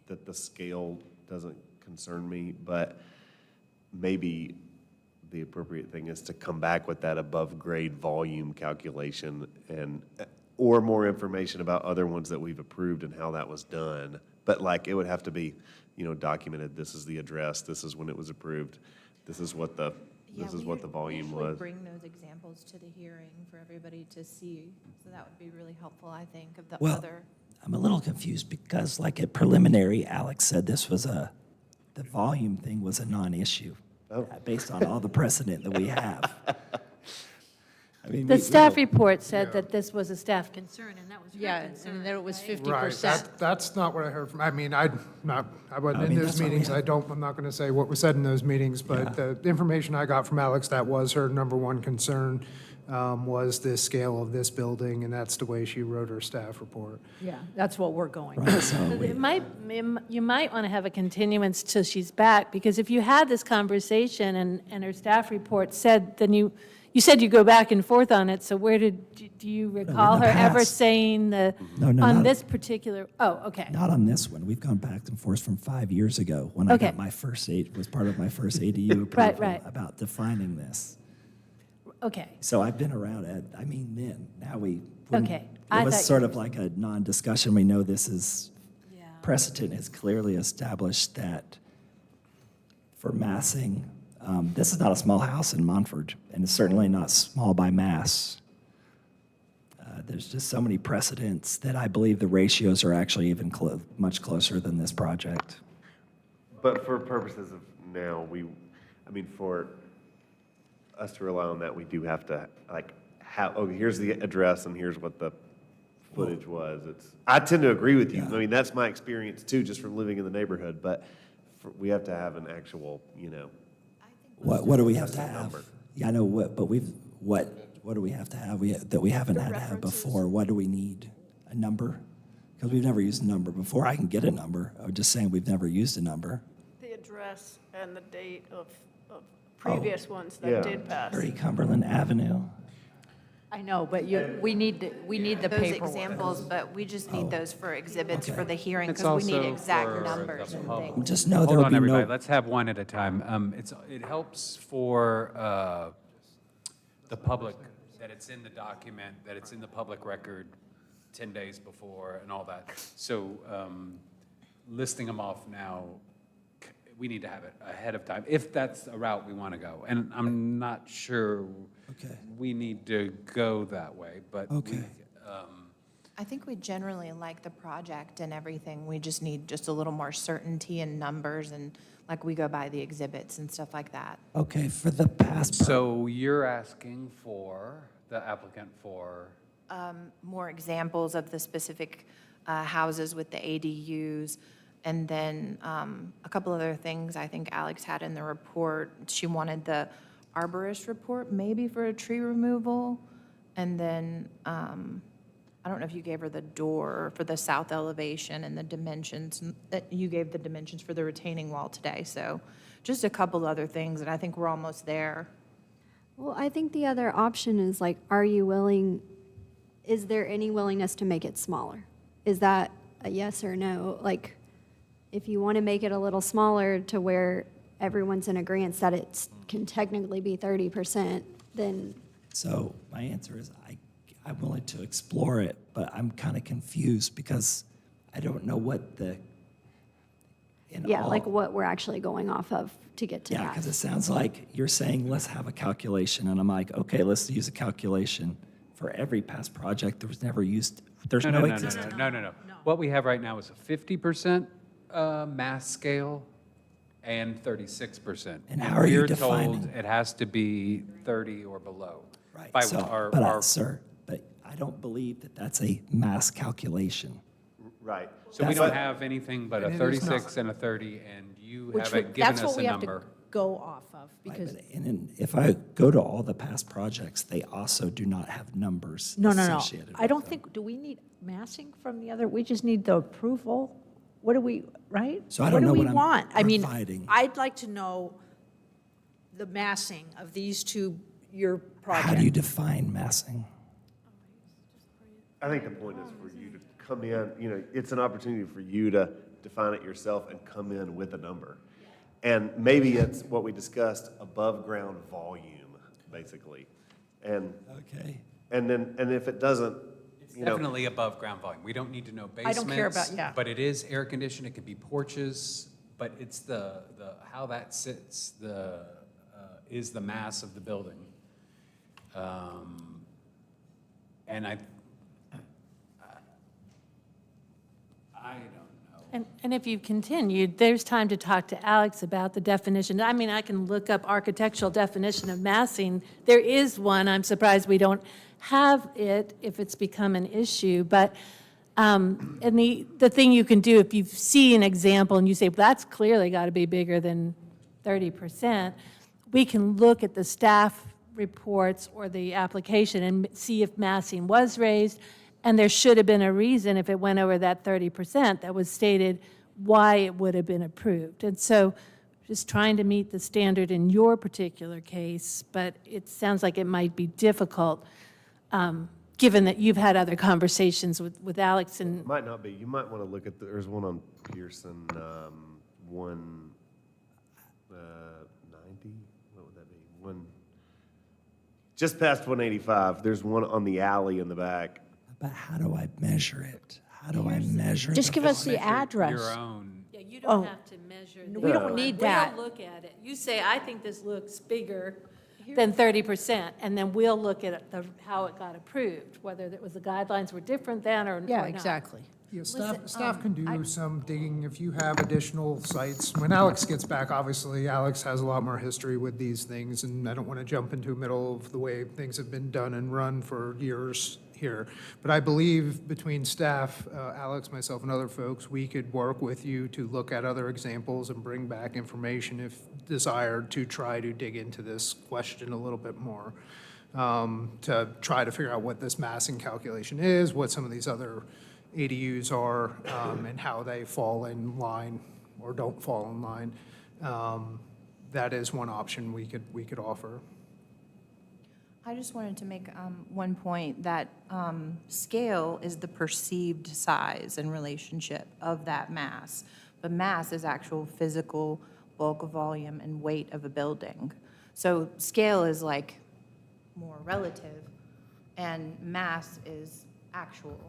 [SPEAKER 12] that the scale doesn't concern me, but maybe the appropriate thing is to come back with that above grade volume calculation or more information about other ones that we've approved and how that was done. But it would have to be, documented. This is the address. This is when it was approved. This is what the volume was.
[SPEAKER 6] Bring those examples to the hearing for everybody to see. So that would be really helpful, I think, of the
[SPEAKER 18] Well,
[SPEAKER 6] other.
[SPEAKER 18] I'm a little confused because at preliminary, Alex said the volume thing was a non-issue based on all the precedent that we have.
[SPEAKER 2] The staff report said that this was a staff concern, and that was your concern.
[SPEAKER 14] and that it was
[SPEAKER 2] right?
[SPEAKER 14] 50%.
[SPEAKER 9] Right, that's not what I heard from, I wasn't in those
[SPEAKER 18] that's what we
[SPEAKER 9] meetings,
[SPEAKER 18] have.
[SPEAKER 9] I'm not going to say what was said in those meetings, but the information I got from Alex, that was her number one concern, was the scale of this building, and that's the way she wrote her staff report.
[SPEAKER 14] Yeah, that's what we're going.
[SPEAKER 18] Right, so
[SPEAKER 2] You might want to have a continuance till she's back, because if you had this conversation and her staff report said, then you said you go back and forth on it, so do you recall
[SPEAKER 18] in the
[SPEAKER 2] her ever
[SPEAKER 18] past.
[SPEAKER 2] saying
[SPEAKER 18] No,
[SPEAKER 2] on
[SPEAKER 18] not-
[SPEAKER 2] this particular, okay.
[SPEAKER 18] Not on this one. We've gone back and forth from 5 years ago when I
[SPEAKER 2] Okay.
[SPEAKER 18] got was part of my first ADU approval
[SPEAKER 2] right.
[SPEAKER 18] about defining this.
[SPEAKER 2] Okay,
[SPEAKER 18] So I've been around it. Then. Now
[SPEAKER 2] Okay. I
[SPEAKER 18] It was
[SPEAKER 2] thought
[SPEAKER 18] sort
[SPEAKER 2] you-
[SPEAKER 18] of like a non-discussion. We know this is, precedent is clearly established that for massing, this is not a small house in Montford, and it's certainly not small by mass. There's just so many precedents that I believe the ratios are actually even much closer than this project.
[SPEAKER 12] But for purposes of now, for us to rely on that, we do have to, here's the address and here's what the footage was. I tend to agree with you. That's my experience too, just from living in the neighborhood, but we have to have an actual,
[SPEAKER 18] What do we have to
[SPEAKER 12] a
[SPEAKER 18] have?
[SPEAKER 12] number.
[SPEAKER 18] Yeah, I know what do we have to have that we haven't had to have before? What do we need? A number? Because we've never used a number before. I can get a number. I'm just saying we've never used a number.
[SPEAKER 17] The address and the date of previous ones that
[SPEAKER 12] Yeah.
[SPEAKER 17] did pass.
[SPEAKER 18] 30 Cumberland Avenue.
[SPEAKER 14] I know, but we need the
[SPEAKER 6] Those
[SPEAKER 14] paperwork.
[SPEAKER 6] examples, but we just need those for exhibits for the hearing,
[SPEAKER 1] It's
[SPEAKER 6] because we need
[SPEAKER 1] also
[SPEAKER 6] exact
[SPEAKER 1] for
[SPEAKER 6] numbers
[SPEAKER 1] the
[SPEAKER 6] and
[SPEAKER 1] public.
[SPEAKER 6] things.
[SPEAKER 18] Just know
[SPEAKER 1] Hold
[SPEAKER 18] there'll
[SPEAKER 1] on,
[SPEAKER 18] be
[SPEAKER 1] everybody,
[SPEAKER 18] no,
[SPEAKER 1] let's have one at a time. It helps for the public that it's in the document, that it's in the public record 10 days before and all that. So listing them off now, we need to have it ahead of time, if that's a route we want to go. And I'm not sure we need to go that way, but
[SPEAKER 18] Okay.
[SPEAKER 6] I think we generally like the project and everything. We just need just a little more certainty in numbers, and like we go by the exhibits and stuff like that.
[SPEAKER 18] okay, for the past.
[SPEAKER 1] So you're asking for, the applicant for,
[SPEAKER 6] More examples of the specific houses with the ADUs. And then a couple other things I think Alex had in the report. She wanted the arborist report, maybe for a tree removal. And then, I don't know if you gave her the door for the south elevation and the dimensions, that you gave the dimensions for the retaining wall today. So just a couple other things, and I think we're almost there.
[SPEAKER 5] Well, I think the other option is like, is there any willingness to make it smaller? Is that a yes or no? Like, if you want to make it a little smaller to where everyone's in agreement that it can technically be 30%, then.
[SPEAKER 18] So my answer is I'm willing to explore it, but I'm kind of confused because I don't know what
[SPEAKER 5] Like what we're actually going off of to get to
[SPEAKER 18] Yeah,
[SPEAKER 5] that.
[SPEAKER 18] because it sounds like you're saying, let's have a calculation, and I'm like, okay, let's use a calculation for every past project. There was never used, there's no existing.
[SPEAKER 1] No. What we have right now is a 50% mass scale and 36%.
[SPEAKER 18] And how are you
[SPEAKER 1] We're
[SPEAKER 18] defining?
[SPEAKER 1] told it has to be 30 or below.
[SPEAKER 18] Right,
[SPEAKER 1] By
[SPEAKER 18] so, sir, but I don't believe that that's a mass calculation.
[SPEAKER 12] Right.
[SPEAKER 1] So we
[SPEAKER 18] That's
[SPEAKER 1] don't
[SPEAKER 18] what-
[SPEAKER 1] have anything but a
[SPEAKER 9] And it is
[SPEAKER 1] 36 and a 30, and you
[SPEAKER 14] Which
[SPEAKER 1] haven't
[SPEAKER 14] would-
[SPEAKER 1] given
[SPEAKER 14] that's
[SPEAKER 1] us
[SPEAKER 14] what
[SPEAKER 1] a
[SPEAKER 14] we have to
[SPEAKER 1] number.
[SPEAKER 14] go off of,
[SPEAKER 18] Right,
[SPEAKER 14] because,
[SPEAKER 18] and then if I go to all the past projects, they also do not have numbers
[SPEAKER 14] no.
[SPEAKER 18] associated
[SPEAKER 14] I
[SPEAKER 18] with
[SPEAKER 14] don't
[SPEAKER 18] them.
[SPEAKER 14] think, do we need massing from the other? We just need the approval. What do we, right?
[SPEAKER 18] So I don't know
[SPEAKER 14] What
[SPEAKER 18] what
[SPEAKER 14] do
[SPEAKER 18] I'm
[SPEAKER 14] we want? I mean,
[SPEAKER 18] providing.
[SPEAKER 14] I'd like to know the massing of these two, your project.
[SPEAKER 18] How do you define massing?
[SPEAKER 12] I think the point is for you to come in, it's an opportunity for you to define it yourself and come in with a number. And maybe it's what we discussed, above ground volume, basically. And,
[SPEAKER 18] Okay.
[SPEAKER 12] and if it doesn't,
[SPEAKER 1] It's definitely above ground volume. We don't need to know basements.
[SPEAKER 14] I don't care about- yeah.
[SPEAKER 1] But it is air conditioned, it could be porches, but it's the how that sits, is the mass of the building. And I don't know.
[SPEAKER 2] And if you continued, there's time to talk to Alex about the definition. I mean, I can look up architectural definition of massing. There is one. I'm surprised we don't have it if it's become an issue. But, and the thing you can do, if you see an example and you say, well, that's clearly got to be bigger than 30%, we can look at the staff reports or the application and see if massing was raised. And there should have been a reason, if it went over that 30%, that was stated why it would have been approved. And so just trying to meet the standard in your particular case, but it sounds like it might be difficult, given that you've had other conversations with Alex and.
[SPEAKER 12] might not be. You might want to look at, there's one on Pearson, 190, what would that be? Just past 185, there's one on the alley in the back.
[SPEAKER 18] But how do I measure it? How do I measure?
[SPEAKER 14] Just
[SPEAKER 18] the
[SPEAKER 14] give us the
[SPEAKER 1] Measure
[SPEAKER 14] address.
[SPEAKER 1] Your own.
[SPEAKER 2] Yeah, you
[SPEAKER 14] Oh.
[SPEAKER 2] don't have to measure.
[SPEAKER 14] We don't need that.
[SPEAKER 2] We'll look at it. You say, I think this looks bigger than 30%, and then we'll look at how it got approved, whether it was the guidelines were different then or
[SPEAKER 14] Yeah,
[SPEAKER 2] not.
[SPEAKER 14] exactly.
[SPEAKER 9] Yeah, staff can do some digging if you have additional sites. When Alex gets back, obviously, Alex has a lot more history with these things, and I don't want to jump into the middle of the way things have been done and run for years here. But I believe between staff, Alex, myself, and other folks, we could work with you to look at other examples and bring back information if desired to try to dig into this question a little bit more, to try to figure out what this massing calculation is, what some of these other ADUs are, and how they fall in line or don't fall in line. That is one option we could offer.
[SPEAKER 6] I just wanted to make one point that scale is the perceived size and relationship of that mass, but mass is actual physical bulk, volume, and weight of a building. So scale is like more relative, and mass is actual.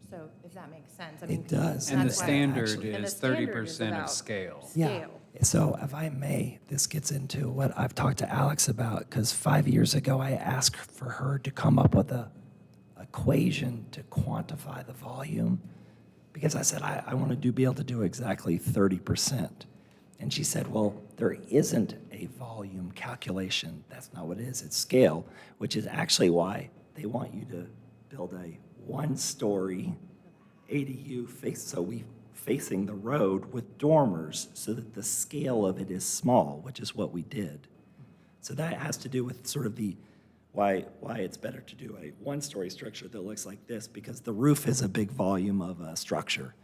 [SPEAKER 6] So if that makes sense. I mean,
[SPEAKER 18] It does.
[SPEAKER 1] And the
[SPEAKER 6] that's why-
[SPEAKER 1] standard
[SPEAKER 18] actually-
[SPEAKER 6] And the
[SPEAKER 1] is
[SPEAKER 6] standard
[SPEAKER 1] 30% of
[SPEAKER 6] about
[SPEAKER 1] scale.
[SPEAKER 18] Yeah.
[SPEAKER 6] Scale.
[SPEAKER 18] So if I may, this gets into what I've talked to Alex about, because 5 years ago, I asked for her to come up with a equation to quantify the volume, because I said, I want to be able to do exactly 30%. And she said, well, there isn't a volume calculation. That's not what it is. It's scale, which is actually why they want you to build a one-story ADU facing the road with dormers so that the scale of it is small, which is what we did. So that has to do with sort of why it's better to do a one-story structure that looks like this, because the roof is a big volume of a structure.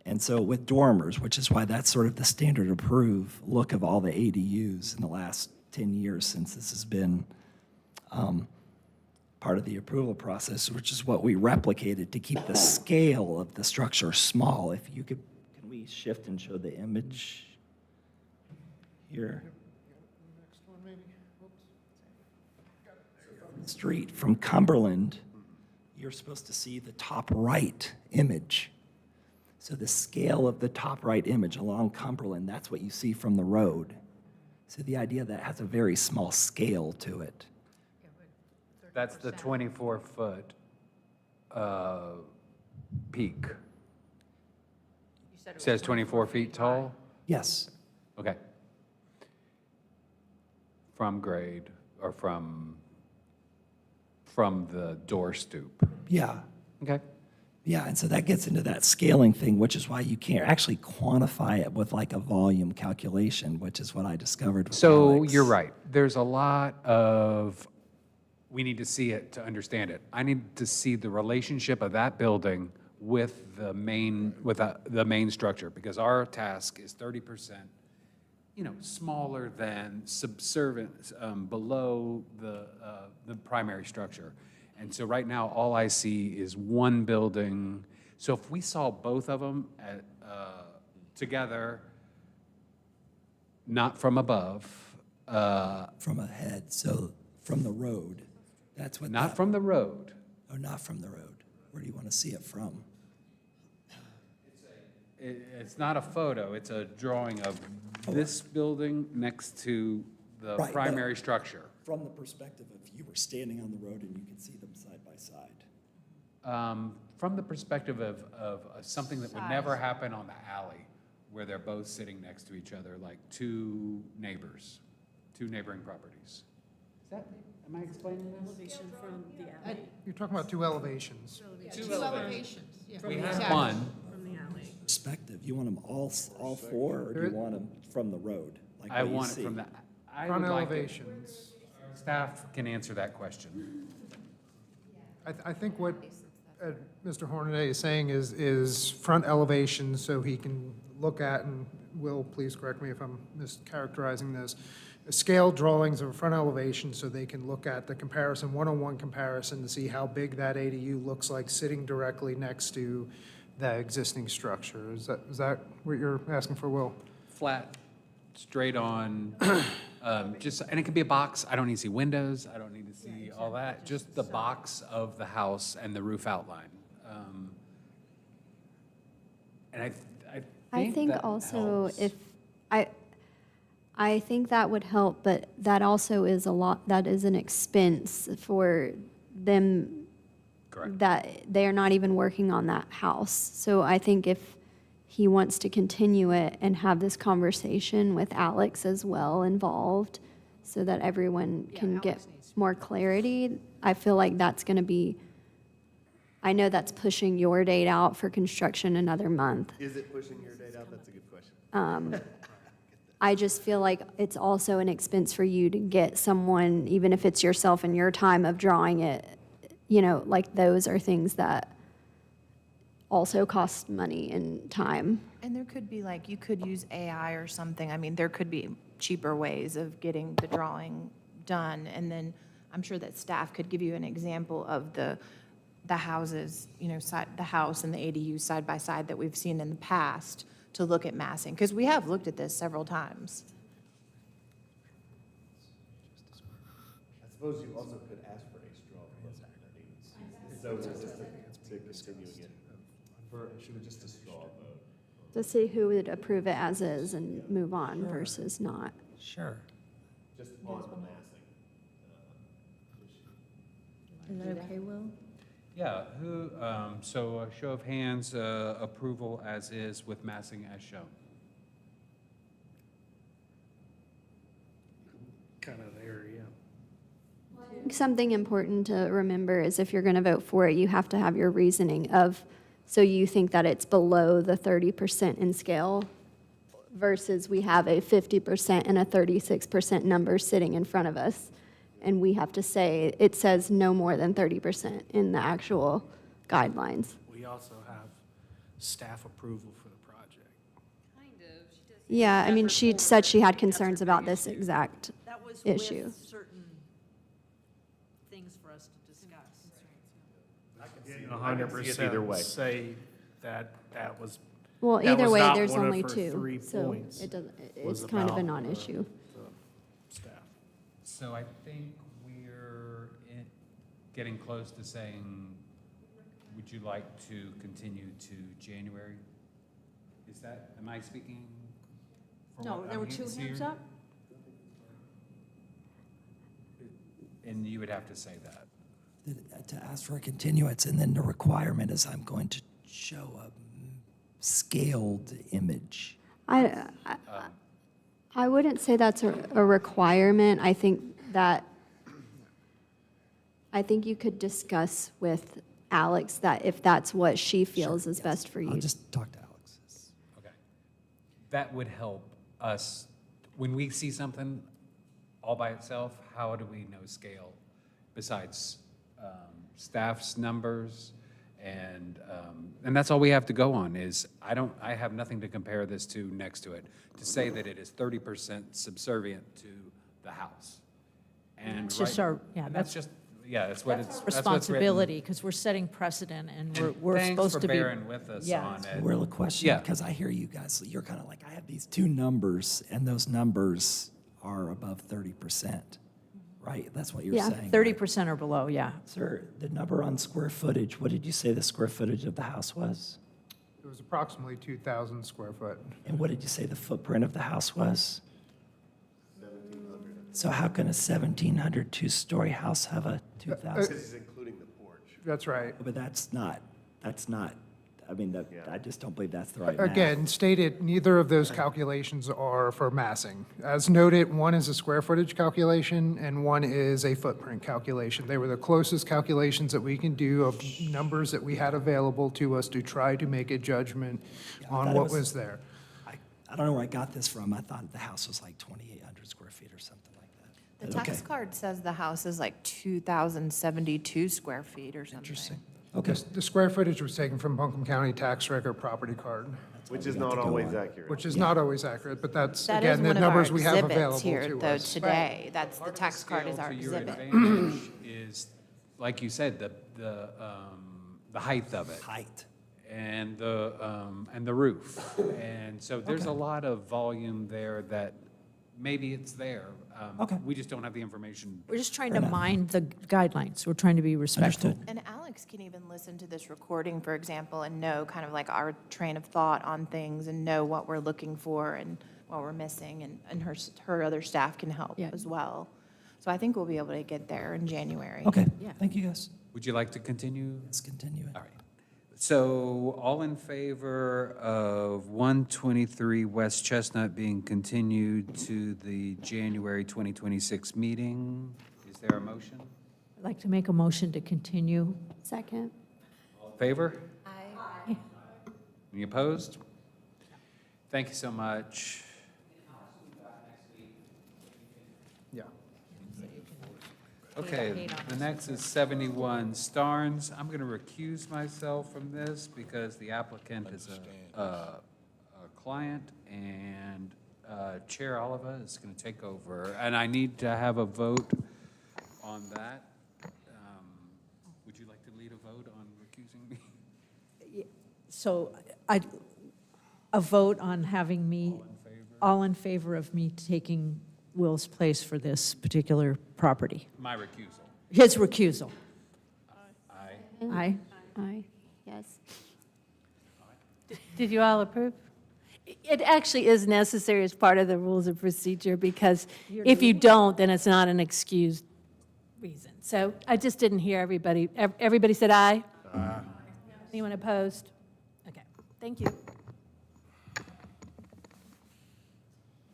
[SPEAKER 18] And so with dormers, which is why that's sort of the standard approved look of all the ADUs in the last 10 years since this has been part of the approval process, which is what we replicated to keep the scale of the structure small. If you could, can we shift and show the image here? Street from Cumberland, you're supposed to see the top right image. So the scale of the top right image along Cumberland, that's what you see from the road. So the idea that has a very small scale to it.
[SPEAKER 1] That's the 24-foot peak. It says 24 feet tall?
[SPEAKER 18] Yes.
[SPEAKER 1] Okay. From grade, or from the door stoop?
[SPEAKER 18] Yeah.
[SPEAKER 1] Okay.
[SPEAKER 18] Yeah, and so that gets into that scaling thing, which is why you can't actually quantify it with like a volume calculation, which is what I discovered with
[SPEAKER 1] So
[SPEAKER 18] Alex.
[SPEAKER 1] you're right. There's a lot of, we need to see it to understand it. I need to see the relationship of that building with the main, the main structure, because our task is 30%, smaller than subservient, below the primary structure. And so right now, all I see is one building. So if we saw both of them together, not from above.
[SPEAKER 18] From ahead, so from the road. That's what.
[SPEAKER 1] Not from the road.
[SPEAKER 18] Oh, not from the road. Where do you want to see it from?
[SPEAKER 1] It's not a photo, it's a drawing of this building next to the
[SPEAKER 18] Right, but-
[SPEAKER 1] primary structure.
[SPEAKER 18] From the perspective of you were standing on the road and you could see them side by side.
[SPEAKER 1] From the perspective of something that would never happen on the alley, where they're both sitting next to each other, like two neighbors, two neighboring properties. Am I explaining this?
[SPEAKER 17] Elevation from the alley.
[SPEAKER 9] You're talking about two elevations.
[SPEAKER 1] Two elevations.
[SPEAKER 17] From
[SPEAKER 1] We
[SPEAKER 17] the
[SPEAKER 1] had
[SPEAKER 17] alley.
[SPEAKER 1] one.
[SPEAKER 17] From the alley.
[SPEAKER 18] Perspective, you want them all four, or do you want them from the road? Like
[SPEAKER 1] I
[SPEAKER 18] what you
[SPEAKER 1] want it
[SPEAKER 18] see?
[SPEAKER 1] from the, I
[SPEAKER 9] Front
[SPEAKER 1] would like it.
[SPEAKER 9] elevations.
[SPEAKER 1] Staff can answer that question.
[SPEAKER 9] I think what Mr. Hornaday is saying is front elevation, so he can look at, and Will, please correct me if I'm mischaracterizing this, scale drawings of a front elevation so they can look at the comparison, one-on-one comparison to see how big that ADU looks like sitting directly next to the existing structure. Is that what you're asking for, Will?
[SPEAKER 1] Flat, straight on, and it could be a box. I don't need to see windows. I don't need to see all that. Just the box of the house and the roof outline. And
[SPEAKER 5] I think
[SPEAKER 1] that
[SPEAKER 5] also
[SPEAKER 1] helps.
[SPEAKER 5] if, I think that would help, but that also is that is an expense for them.
[SPEAKER 1] Correct.
[SPEAKER 5] That they are not even working on that house. So I think if he wants to continue it and have this conversation with Alex as well involved, so that everyone can get more clarity, I feel like that's going to be, I know that's pushing your date out for construction another month.
[SPEAKER 12] Is it pushing your date out? That's a good question.
[SPEAKER 5] I just feel like it's also an expense for you to get someone, even if it's yourself and your time of drawing it, like those are things that also cost money and time.
[SPEAKER 6] And there could be like, you could use AI or something. I mean, there could be cheaper ways of getting the drawing done. And then, I'm sure that staff could give you an example of the houses, the house and the ADU side by side that we've seen in the past to look at massing, because we have looked at this several times.
[SPEAKER 12] I suppose you also could ask for a straw vote. So resistant to continuing it. Should we just a straw vote?
[SPEAKER 5] To see who would approve it as is and move on versus not.
[SPEAKER 18] Sure.
[SPEAKER 12] Just on the massing issue.
[SPEAKER 14] Is that okay, Will?
[SPEAKER 1] Yeah, so a show of hands, approval as is with massing as shown.
[SPEAKER 8] Kind of there, yeah.
[SPEAKER 5] Something important to remember is if you're going to vote for it, you have to have your reasoning of, so you think that it's below the 30% in scale versus we have a 50% and a 36% number sitting in front of us. And we have to say, it says no more than 30% in the actual guidelines.
[SPEAKER 8] We also have staff approval for the project.
[SPEAKER 5] Yeah, I mean, she said she had concerns about this exact
[SPEAKER 14] That was
[SPEAKER 5] issue.
[SPEAKER 14] with certain things for us to discuss.
[SPEAKER 12] I can see it either way.
[SPEAKER 8] 100% say that that was.
[SPEAKER 5] Well,
[SPEAKER 8] that
[SPEAKER 5] either
[SPEAKER 8] was
[SPEAKER 5] way,
[SPEAKER 8] not
[SPEAKER 5] there's
[SPEAKER 8] one of
[SPEAKER 5] only
[SPEAKER 8] her
[SPEAKER 5] two,
[SPEAKER 8] 3
[SPEAKER 5] so
[SPEAKER 8] points
[SPEAKER 5] it doesn't,
[SPEAKER 8] was
[SPEAKER 5] it's kind of a
[SPEAKER 8] about
[SPEAKER 5] non-issue.
[SPEAKER 8] the staff.
[SPEAKER 1] So I think we're getting close to saying, would you like to continue to January? Is that, am I speaking? for
[SPEAKER 14] No,
[SPEAKER 1] what
[SPEAKER 14] there
[SPEAKER 1] I'm
[SPEAKER 14] were 2 hands
[SPEAKER 1] hearing?
[SPEAKER 14] up?
[SPEAKER 1] And you would have to say that.
[SPEAKER 18] To ask for a continuance, and then the requirement is I'm going to show a scaled image.
[SPEAKER 5] I wouldn't say that's a requirement. I think you could discuss with Alex that if that's what she feels is best for you.
[SPEAKER 18] I'll just talk to Alex.
[SPEAKER 1] Okay. That would help us, when we see something all by itself, how do we know scale besides staff's numbers? And that's all we have to go on is, I have nothing to compare this to next to it, to say that it is 30% subservient to the house. And
[SPEAKER 14] It's just
[SPEAKER 1] right-
[SPEAKER 14] our, yeah,
[SPEAKER 1] and
[SPEAKER 14] that's
[SPEAKER 1] just, yeah, that's what it's, that's what's written.
[SPEAKER 14] responsibility, because we're setting precedent, and
[SPEAKER 1] And
[SPEAKER 14] we're supposed to be.
[SPEAKER 1] Thanks for bearing with us
[SPEAKER 14] Yeah.
[SPEAKER 1] on it.
[SPEAKER 18] Real question,
[SPEAKER 1] Yeah.
[SPEAKER 18] because I hear you guys, you're kind of like, I have these 2 numbers, and those numbers are above 30%, right? That's what you're
[SPEAKER 5] Yeah.
[SPEAKER 18] saying.
[SPEAKER 14] 30% or below, yeah.
[SPEAKER 18] Sir, the number on square footage, what did you say the square footage of the house was?
[SPEAKER 9] It was approximately 2,000 square foot.
[SPEAKER 18] And what did you say the footprint of the house was? 1,700. So how can a 1,700 2-story house have a 2,000?
[SPEAKER 12] This is including the porch.
[SPEAKER 9] That's right.
[SPEAKER 18] But that's not, I mean, I just don't believe that's the right math.
[SPEAKER 9] Again, stated, neither of those calculations are for massing. As noted, one is a square footage calculation and one is a footprint calculation. They were the closest calculations that we can do of numbers that we had available to us to try to make a judgment
[SPEAKER 18] I
[SPEAKER 9] on
[SPEAKER 18] thought it
[SPEAKER 9] what was there.
[SPEAKER 18] I don't know where I got this from. I thought the house was like 2,800 square feet or something like that.
[SPEAKER 6] The
[SPEAKER 18] But
[SPEAKER 6] tax
[SPEAKER 18] okay.
[SPEAKER 6] card says the house is like 2,072 square feet or something.
[SPEAKER 18] Interesting. Okay.
[SPEAKER 9] The square footage was taken from Buncombe County Tax Record Property Card,
[SPEAKER 12] Which is not always accurate.
[SPEAKER 9] which is not always accurate, but that's,
[SPEAKER 6] That is
[SPEAKER 9] again, the
[SPEAKER 6] one of our
[SPEAKER 9] numbers we have
[SPEAKER 6] exhibits
[SPEAKER 9] available
[SPEAKER 6] here,
[SPEAKER 9] to
[SPEAKER 6] though,
[SPEAKER 9] us.
[SPEAKER 6] today. That's, the
[SPEAKER 1] Part of
[SPEAKER 6] tax card is
[SPEAKER 1] scale
[SPEAKER 6] our
[SPEAKER 1] to your
[SPEAKER 6] exhibit.
[SPEAKER 1] advantage is, like you said, the height of it.
[SPEAKER 18] Height.
[SPEAKER 1] And the roof. And so there's a lot of volume there that maybe it's there.
[SPEAKER 18] Okay.
[SPEAKER 1] We just don't have the information.
[SPEAKER 14] We're just trying to mind the guidelines. We're trying to be respectful.
[SPEAKER 18] Understood.
[SPEAKER 6] And Alex can even listen to this recording, for example, and know kind of like our train of thought on things and know what we're looking for and what we're missing, and her other staff can help
[SPEAKER 14] Yeah.
[SPEAKER 6] as well. So I think we'll be able to get there in January.
[SPEAKER 18] Okay,
[SPEAKER 14] Yeah.
[SPEAKER 18] thank you, guys.
[SPEAKER 1] Would you like to continue?
[SPEAKER 18] Let's continue it.
[SPEAKER 1] All right. So all in favor of 123 West Chestnut being continued to the January 2026 meeting? Is there a motion?
[SPEAKER 14] I'd like to make a motion to continue.
[SPEAKER 5] Second.
[SPEAKER 1] All in favor? Aye. Any opposed? Thank you so much.
[SPEAKER 9] Yeah.
[SPEAKER 1] Okay, the next is 71 Starnes. I'm going to recuse myself from this because the applicant is a client, and Chair Oliva is going to take over. And I need to have a vote on on that, would you like to lead a vote on recusing me?
[SPEAKER 14] So a vote on having me, all in favor of me taking Will's place for this particular property.
[SPEAKER 1] My recusal.
[SPEAKER 14] His recusal.
[SPEAKER 1] Aye.
[SPEAKER 14] Aye.
[SPEAKER 5] Aye, yes.
[SPEAKER 2] Did you all approve? It actually is necessary as part of the rules of procedure, because if you don't, then it's not an excused reason. So I just didn't hear everybody. Everybody said aye? Aye. Anyone opposed? Okay, thank you.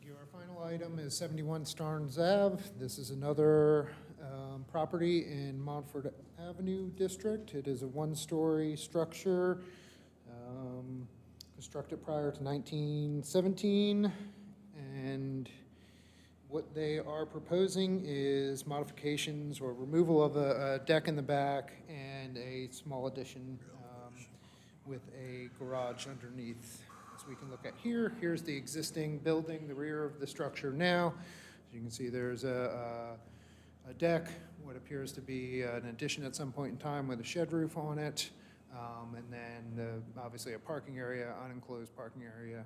[SPEAKER 9] Your final item is 71 Starnes Ave. This is another property in Montford Avenue District. It is a one-story structure constructed prior to 1917, and what they are proposing is modifications or removal of a deck in the back and a small addition with a garage underneath. As we can look at here, here's the existing building, the rear of the structure now. As you can see, there's a deck, what appears to be an addition at some point in time with a shed roof on it. And then obviously a parking area, unenclosed parking area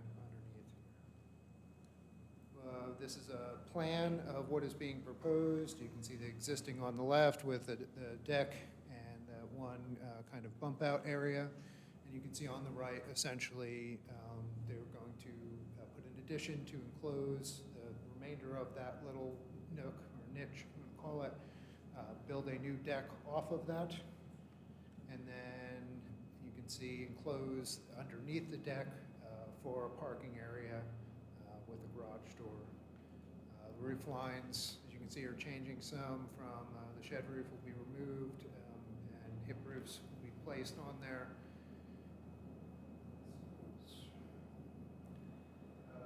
[SPEAKER 9] underneath. This is a plan of what is being proposed. You can see the existing on the left with the deck and one kind of bump out area. And you can see on the right, essentially, they were going to put an addition to enclose the remainder of that little nook or niche, I'm going to call it, build a new deck off of that. And then you can see enclosed underneath the deck for a parking area with a garage door. The roof lines, as you can see, are changing some from the shed roof will be removed and hip roofs will be placed on there.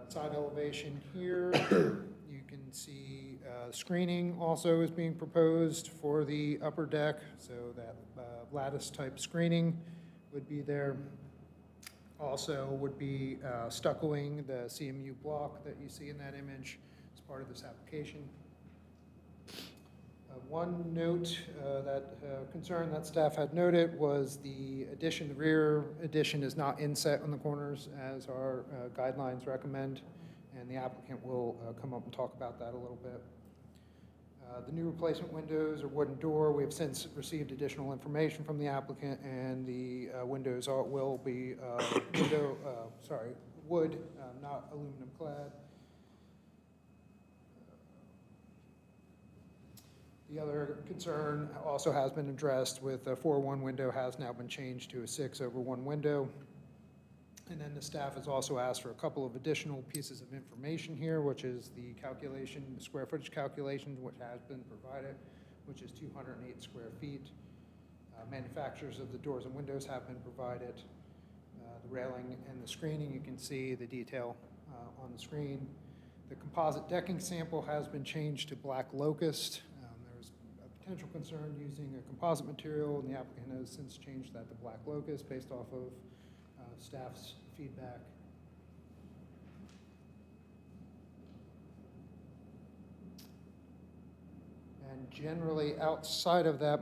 [SPEAKER 9] Side elevation here, you can see screening also is being proposed for the upper deck, so that lattice type screening would be there. Also would be stuccoing the CMU block that you see in that image as part of this application. One note concern that staff had noted was the addition, the rear addition is not inset on the corners as our guidelines recommend, and the applicant will come up and talk about that a little bit. The new replacement windows are wooden door. We have since received additional information from the applicant, and the windows will be wood, not aluminum clad. The other concern also has been addressed with a 4-1 window has now been changed to a 6/1 window. And then the staff has also asked for a couple of additional pieces of information here, which is the calculation, the square footage calculations, which has been provided, which is 208 square feet. Manufacturers of the doors and windows have been provided. The railing and the screening, you can see the detail on the screen. The composite decking sample has been changed to black locust. Potential concern using a composite material, and the applicant has since changed that to black locust based off of staff's feedback. And generally, outside of that,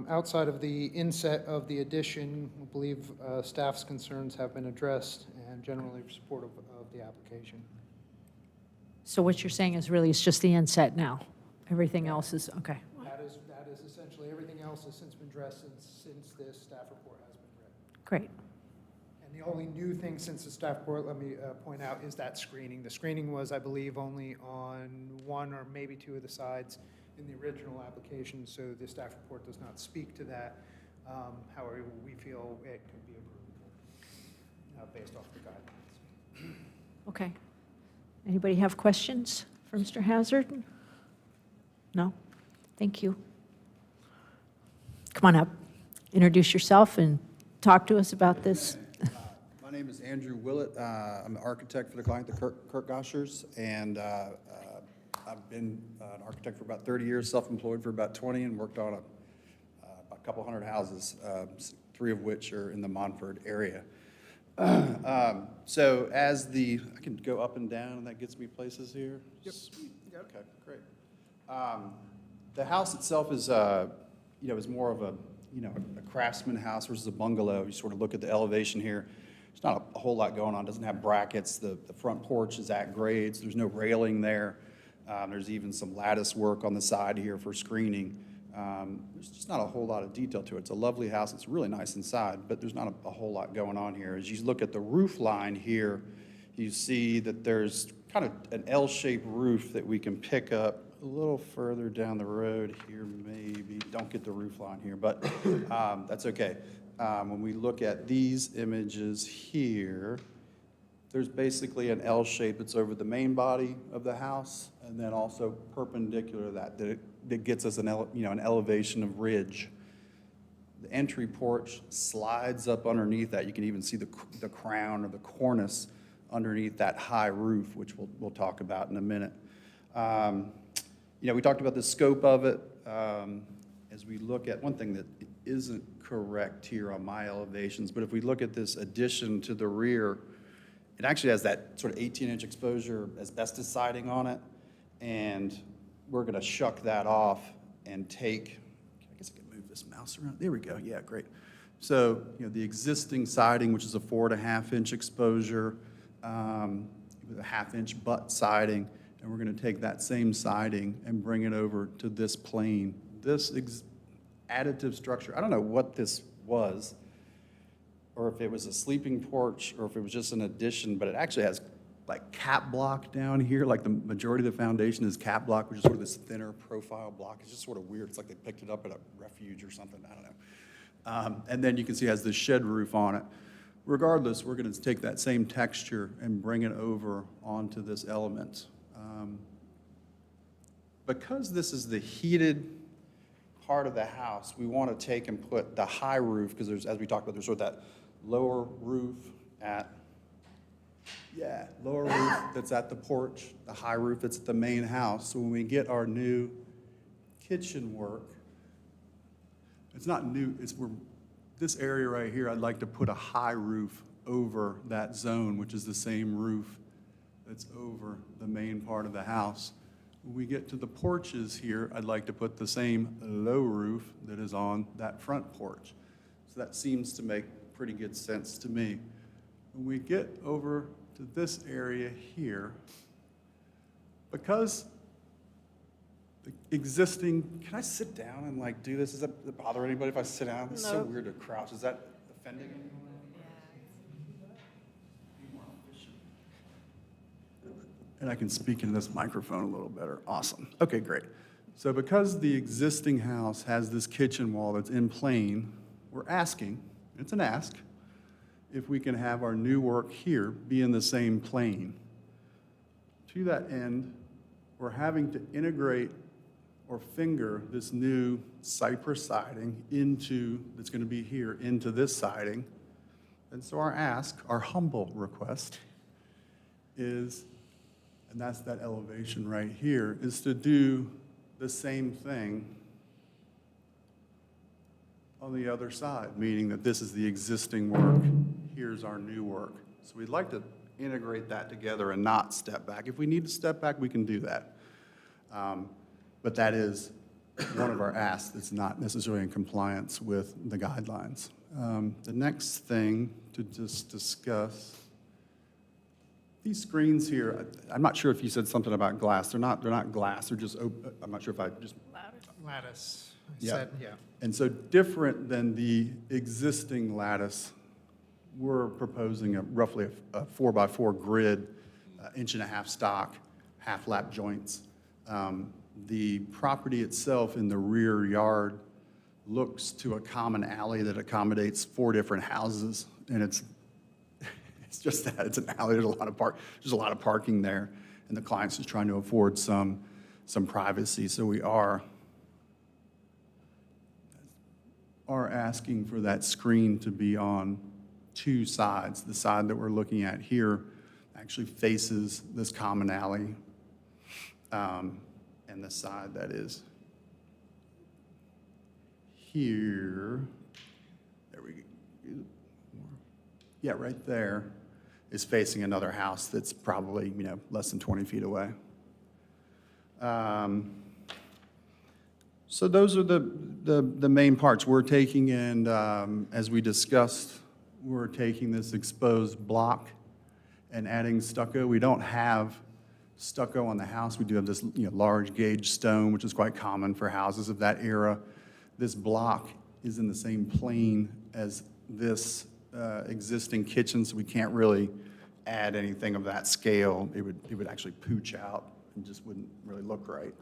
[SPEAKER 9] outside of the inset of the addition, I believe staff's concerns have been addressed and generally supportive of the application.
[SPEAKER 14] So what you're saying is really it's just the inset now? Everything else is, okay.
[SPEAKER 9] That is essentially, everything else has since been addressed since this staff report has been written.
[SPEAKER 14] Great.
[SPEAKER 9] And the only new thing since the staff report, let me point out, is that screening. The screening was, I believe, only on one or maybe two of the sides in the original application, so the staff report does not speak to that. However, we feel it could be approved based off the guidelines.
[SPEAKER 14] Okay. Anybody have questions for Mr. Hazard? No? Thank you. Come on up. Introduce yourself and talk to us about this.
[SPEAKER 19] My name is Andrew Willett. I'm the architect for the client, the Kirk Goshers, and I've been an architect for about 30 years, self-employed for about 20, and worked on a couple hundred houses, 3 of which are in the Montford area. So I can go up and down, and that gets me places here? Yep. Okay, great. The house itself is, is more of a, a craftsman house versus a bungalow. You sort of look at the elevation here. There's not a whole lot going on. It doesn't have brackets. The front porch is at grades. There's no railing there. There's even some lattice work on the side here for screening. There's just not a whole lot of detail to it. It's a lovely house. It's really nice inside, but there's not a whole lot going on here. As you look at the roof line here, you see that there's kind of an L-shaped roof that we can pick up a little further down the road here, maybe. Don't get the roof line here, but that's okay. When we look at these images here, there's basically an L shape that's over the main body of the house, and then also perpendicular to that gets us an elevation of ridge. The entry porch slides up underneath that. You can even see the crown or the cornice underneath that high roof, which we'll talk about in a minute. We talked about the scope of it. As we look at, one thing that isn't correct here on my elevations, but if we look at this addition to the rear, it actually has that sort of 18-inch exposure asbestos siding on it, and we're going to shuck that off and take, I guess I can move this mouse around. There we go. Yeah, great. So, the existing siding, which is a 4.5-inch exposure, with a 1/2-inch butt siding, and we're going to take that same siding and bring it over to this plane. This additive structure, I don't know what this was, or if it was a sleeping porch, or if it was just an addition, but it actually has like cap block down here, like the majority of the foundation is cap block, which is sort of this thinner profile block. It's just sort of weird. It's like they picked it up at a refuge or something, I don't know. And then you can see it has this shed roof on it. Regardless, we're going to take that same texture and bring it over onto this element. Because this is the heated part of the house, we want to take and put the high roof, because there's, as we talked about, there's sort of that lower roof lower roof that's at the porch, the high roof that's at the main house. So when we get our new kitchen work, it's not new, this area right here, I'd like to put a high roof over that zone, which is the same roof that's over the main part of the house. When we get to the porches here, I'd like to put the same low roof that is on that front porch. So that seems to make pretty good sense to me. When we get over to this area here, because the existing, can I sit down and like do this? Does that bother anybody if I sit down? It's so
[SPEAKER 17] No.
[SPEAKER 19] weird to crouch. Is that offending anyone? And I can speak into this microphone a little better. Awesome. Okay, great. So because the existing house has this kitchen wall that's in plane, we're asking, it's an ask, if we can have our new work here be in the same plane. To that end, we're having to integrate or finger this new cypress siding that's going to be here, into this siding. And so our ask, our humble request is, and that's that elevation right here, is to do the same thing on the other side, meaning that this is the existing work, here's our new work. So we'd like to integrate that together and not step back. If we need to step back, we can do that. But that is one of our asks that's not necessarily in compliance with the guidelines. The next thing to just discuss, these screens here, I'm not sure if you said something about glass. They're not glass, they're just, I'm not sure if I just.
[SPEAKER 9] Lattice. I
[SPEAKER 19] Yeah.
[SPEAKER 9] said, yeah.
[SPEAKER 19] And so different than the existing lattice, we're proposing roughly a 4x4 grid, 1.5-inch stock, half-lap joints. The property itself in the rear yard looks to a common alley that accommodates 4 different houses, and it's just that, it's an alley, there's a lot of parking there, and the client's just trying to afford some privacy, so we are asking for that screen to be on 2 sides. The side that we're looking at here actually faces this common alley, and the side that is here, there we go. Yeah, right there is facing another house that's probably, less than 20 feet away. So those are the main parts. We're taking, and as we discussed, we're taking this exposed block and adding stucco. We don't have stucco on the house. We do have this, large gauge stone, which is quite common for houses of that era. This block is in the same plane as this existing kitchen, so we can't really add anything of that scale. It would actually pooch out and just wouldn't really look right.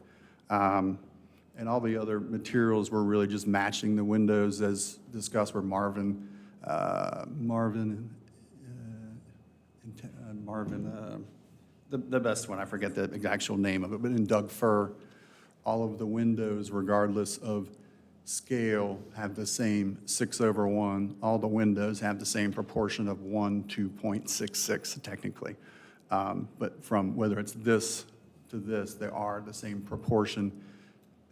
[SPEAKER 19] And all the other materials were really just matching the windows as discussed were Marvin, the best one, I forget the actual name of it, but in Doug Fir, all of the windows, regardless of scale, have the same 6/1. All the windows have the same proportion of 1 to 0.66 technically. But from whether it's this to this, they are the same proportion.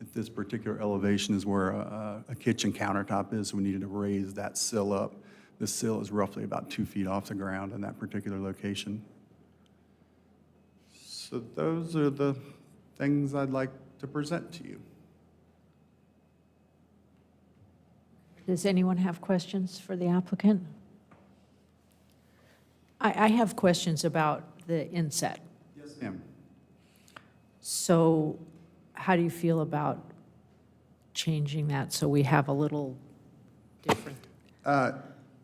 [SPEAKER 19] At this particular elevation is where a kitchen countertop is, so we needed to raise that sill up. The sill is roughly about 2 feet off the ground in that particular location. So those are the things I'd like to present to you.
[SPEAKER 14] Does anyone have questions for the applicant? I have questions about the inset.
[SPEAKER 19] Yes, ma'am.
[SPEAKER 14] So how do you feel about changing that so we have a little different?
[SPEAKER 19] I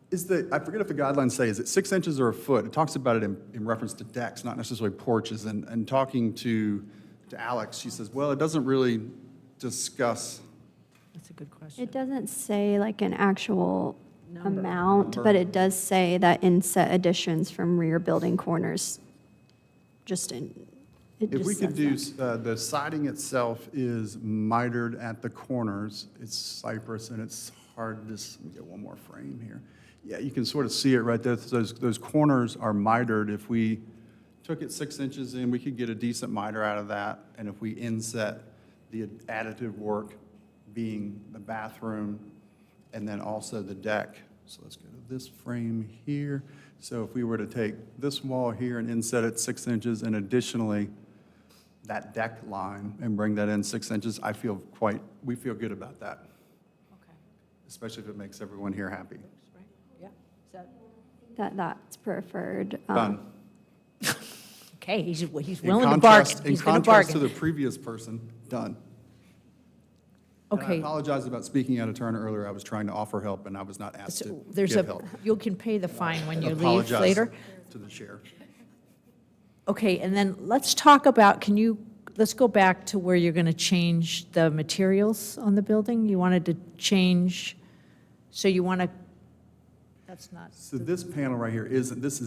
[SPEAKER 19] forget if the guidelines say, is it 6 inches or a foot? It talks about it in reference to decks, not necessarily porches. And talking to Alex, she says, well, it doesn't really discuss.
[SPEAKER 14] That's a good question.
[SPEAKER 5] It doesn't say like an actual amount, but it does say that inset additions from rear building corners.
[SPEAKER 19] If we could do, the siding itself is mitered at the corners. It's cypress, and it's hard to, let me get one more frame here. Yeah, you can sort of see it right there. Those corners are mitered. If we took it 6 inches in, we could get a decent miter out of that. And if we inset the additive work being the bathroom and then also the deck. So let's go to this frame here. So if we were to take this wall here and inset it 6 inches and additionally that deck line and bring that in 6 inches, we feel good about that.
[SPEAKER 14] Okay.
[SPEAKER 19] Especially if it makes everyone here happy.
[SPEAKER 14] Right? Yeah. Is that
[SPEAKER 5] That's preferred.
[SPEAKER 19] Done.
[SPEAKER 14] okay? He's
[SPEAKER 19] In
[SPEAKER 14] willing to bargain.
[SPEAKER 19] contrast, in
[SPEAKER 14] He's going to
[SPEAKER 19] contrast to
[SPEAKER 14] bargain.
[SPEAKER 19] the previous person, done. And I
[SPEAKER 14] Okay.
[SPEAKER 19] apologize about speaking out of turn earlier. I was trying to offer help and I was not asked to
[SPEAKER 14] So there's
[SPEAKER 19] give help.
[SPEAKER 14] you can pay the fine when you leave
[SPEAKER 19] Apologize
[SPEAKER 14] later.
[SPEAKER 19] to the chair.
[SPEAKER 14] Okay, and then let's talk about, let's go back to where you're going to change the materials on the building. You wanted to change, so you want to, that's not,
[SPEAKER 19] So this panel right here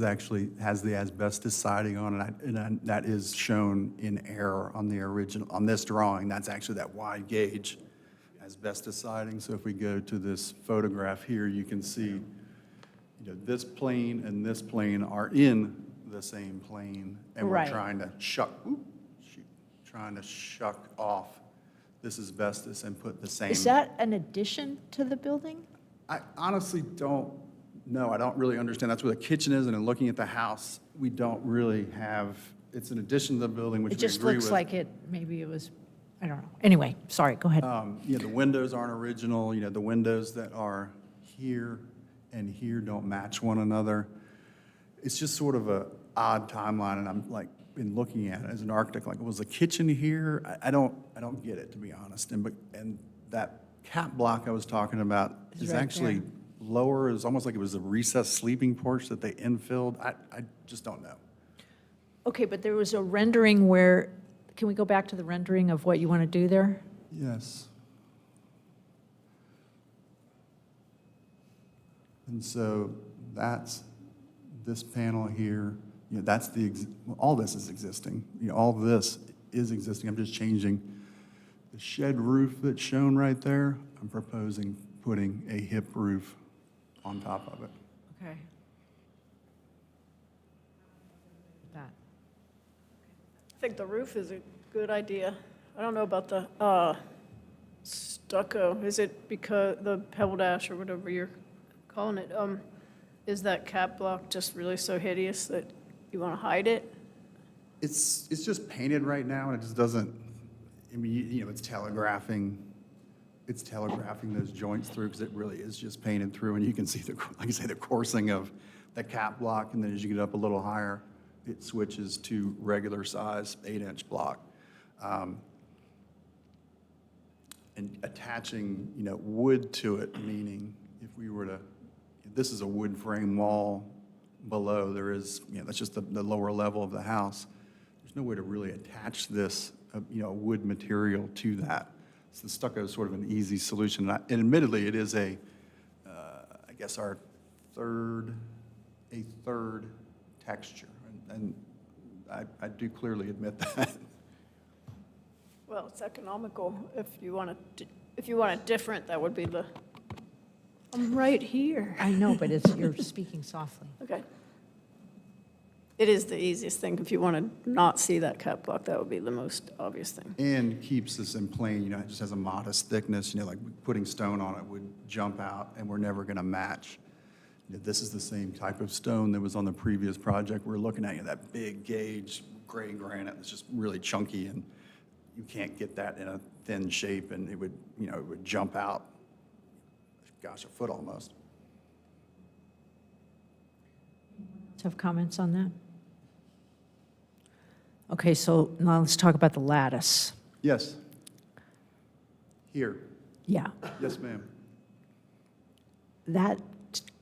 [SPEAKER 19] actually has the asbestos siding on it, and that is shown in error on the original, on this drawing. That's actually that wide gauge asbestos siding. So if we go to this photograph here, you can see, this plane and this plane are in the same plane, and we're
[SPEAKER 14] Right.
[SPEAKER 19] trying to shuck off this asbestos and put the same.
[SPEAKER 14] is that an addition to the building?
[SPEAKER 19] I honestly don't know. I don't really understand. That's where the kitchen is, and in looking at the house, we don't really have, it's an addition to the building, which we
[SPEAKER 14] It
[SPEAKER 19] agree with.
[SPEAKER 14] just looks like maybe it was, I don't know. Anyway, sorry, go ahead.
[SPEAKER 19] The windows aren't original. The windows that are here and here don't match one another. It's just sort of a odd timeline, and I'm like, been looking at it as an architect, like, was the kitchen here? I don't get it, to be honest. And that cap block I was talking about is
[SPEAKER 14] right
[SPEAKER 19] actually
[SPEAKER 14] there.
[SPEAKER 19] lower. It's almost like it was a recessed sleeping porch that they infilled. I just don't know.
[SPEAKER 14] Okay, but there was a rendering where, can we go back to the rendering of what you want to do there?
[SPEAKER 19] Yes. And so that's this panel here. That's all this is existing. All this is existing. I'm just changing the shed roof that's shown right there. I'm proposing putting a hip roof on top of it.
[SPEAKER 14] Okay. That.
[SPEAKER 17] I think the roof is a good idea. I don't know about the stucco. Is it because the pebble dash or whatever you're calling it, is that cap block just really so hideous that you want to hide it?
[SPEAKER 19] It's just painted right now, and it just doesn't, it's telegraphing it's telegraphing those joints through, because it really is just painted through, and you can see the, like I say, the coursing of the cap block, and then as you get up a little higher, it switches to regular size 8-inch block. And attaching, wood to it, meaning if we were to, this is a wood frame wall below, there is, that's just the lower level of the house. There's no way to really attach this, wood material to that. So the stucco is sort of an easy solution. And admittedly, it is I guess our third texture. And I do clearly admit that.
[SPEAKER 17] Well, it's economical. If you want it different, that would be I'm right here.
[SPEAKER 14] I know, but you're speaking softly.
[SPEAKER 17] Okay. It is the easiest thing. If you want to not see that cap block, that would be the most obvious thing.
[SPEAKER 19] And keeps this in plane, it just has a modest thickness, like putting stone on it would jump out, and we're never going to match. This is the same type of stone that was on the previous project we're looking at, that big gauge gray granite that's just really chunky, and you can't get that in a thin shape, and it would, it would jump out, gosh, a foot almost.
[SPEAKER 14] Have comments on that? Okay, so now let's talk about the lattice.
[SPEAKER 19] Yes. Here.
[SPEAKER 14] Yeah.
[SPEAKER 19] Yes, ma'am.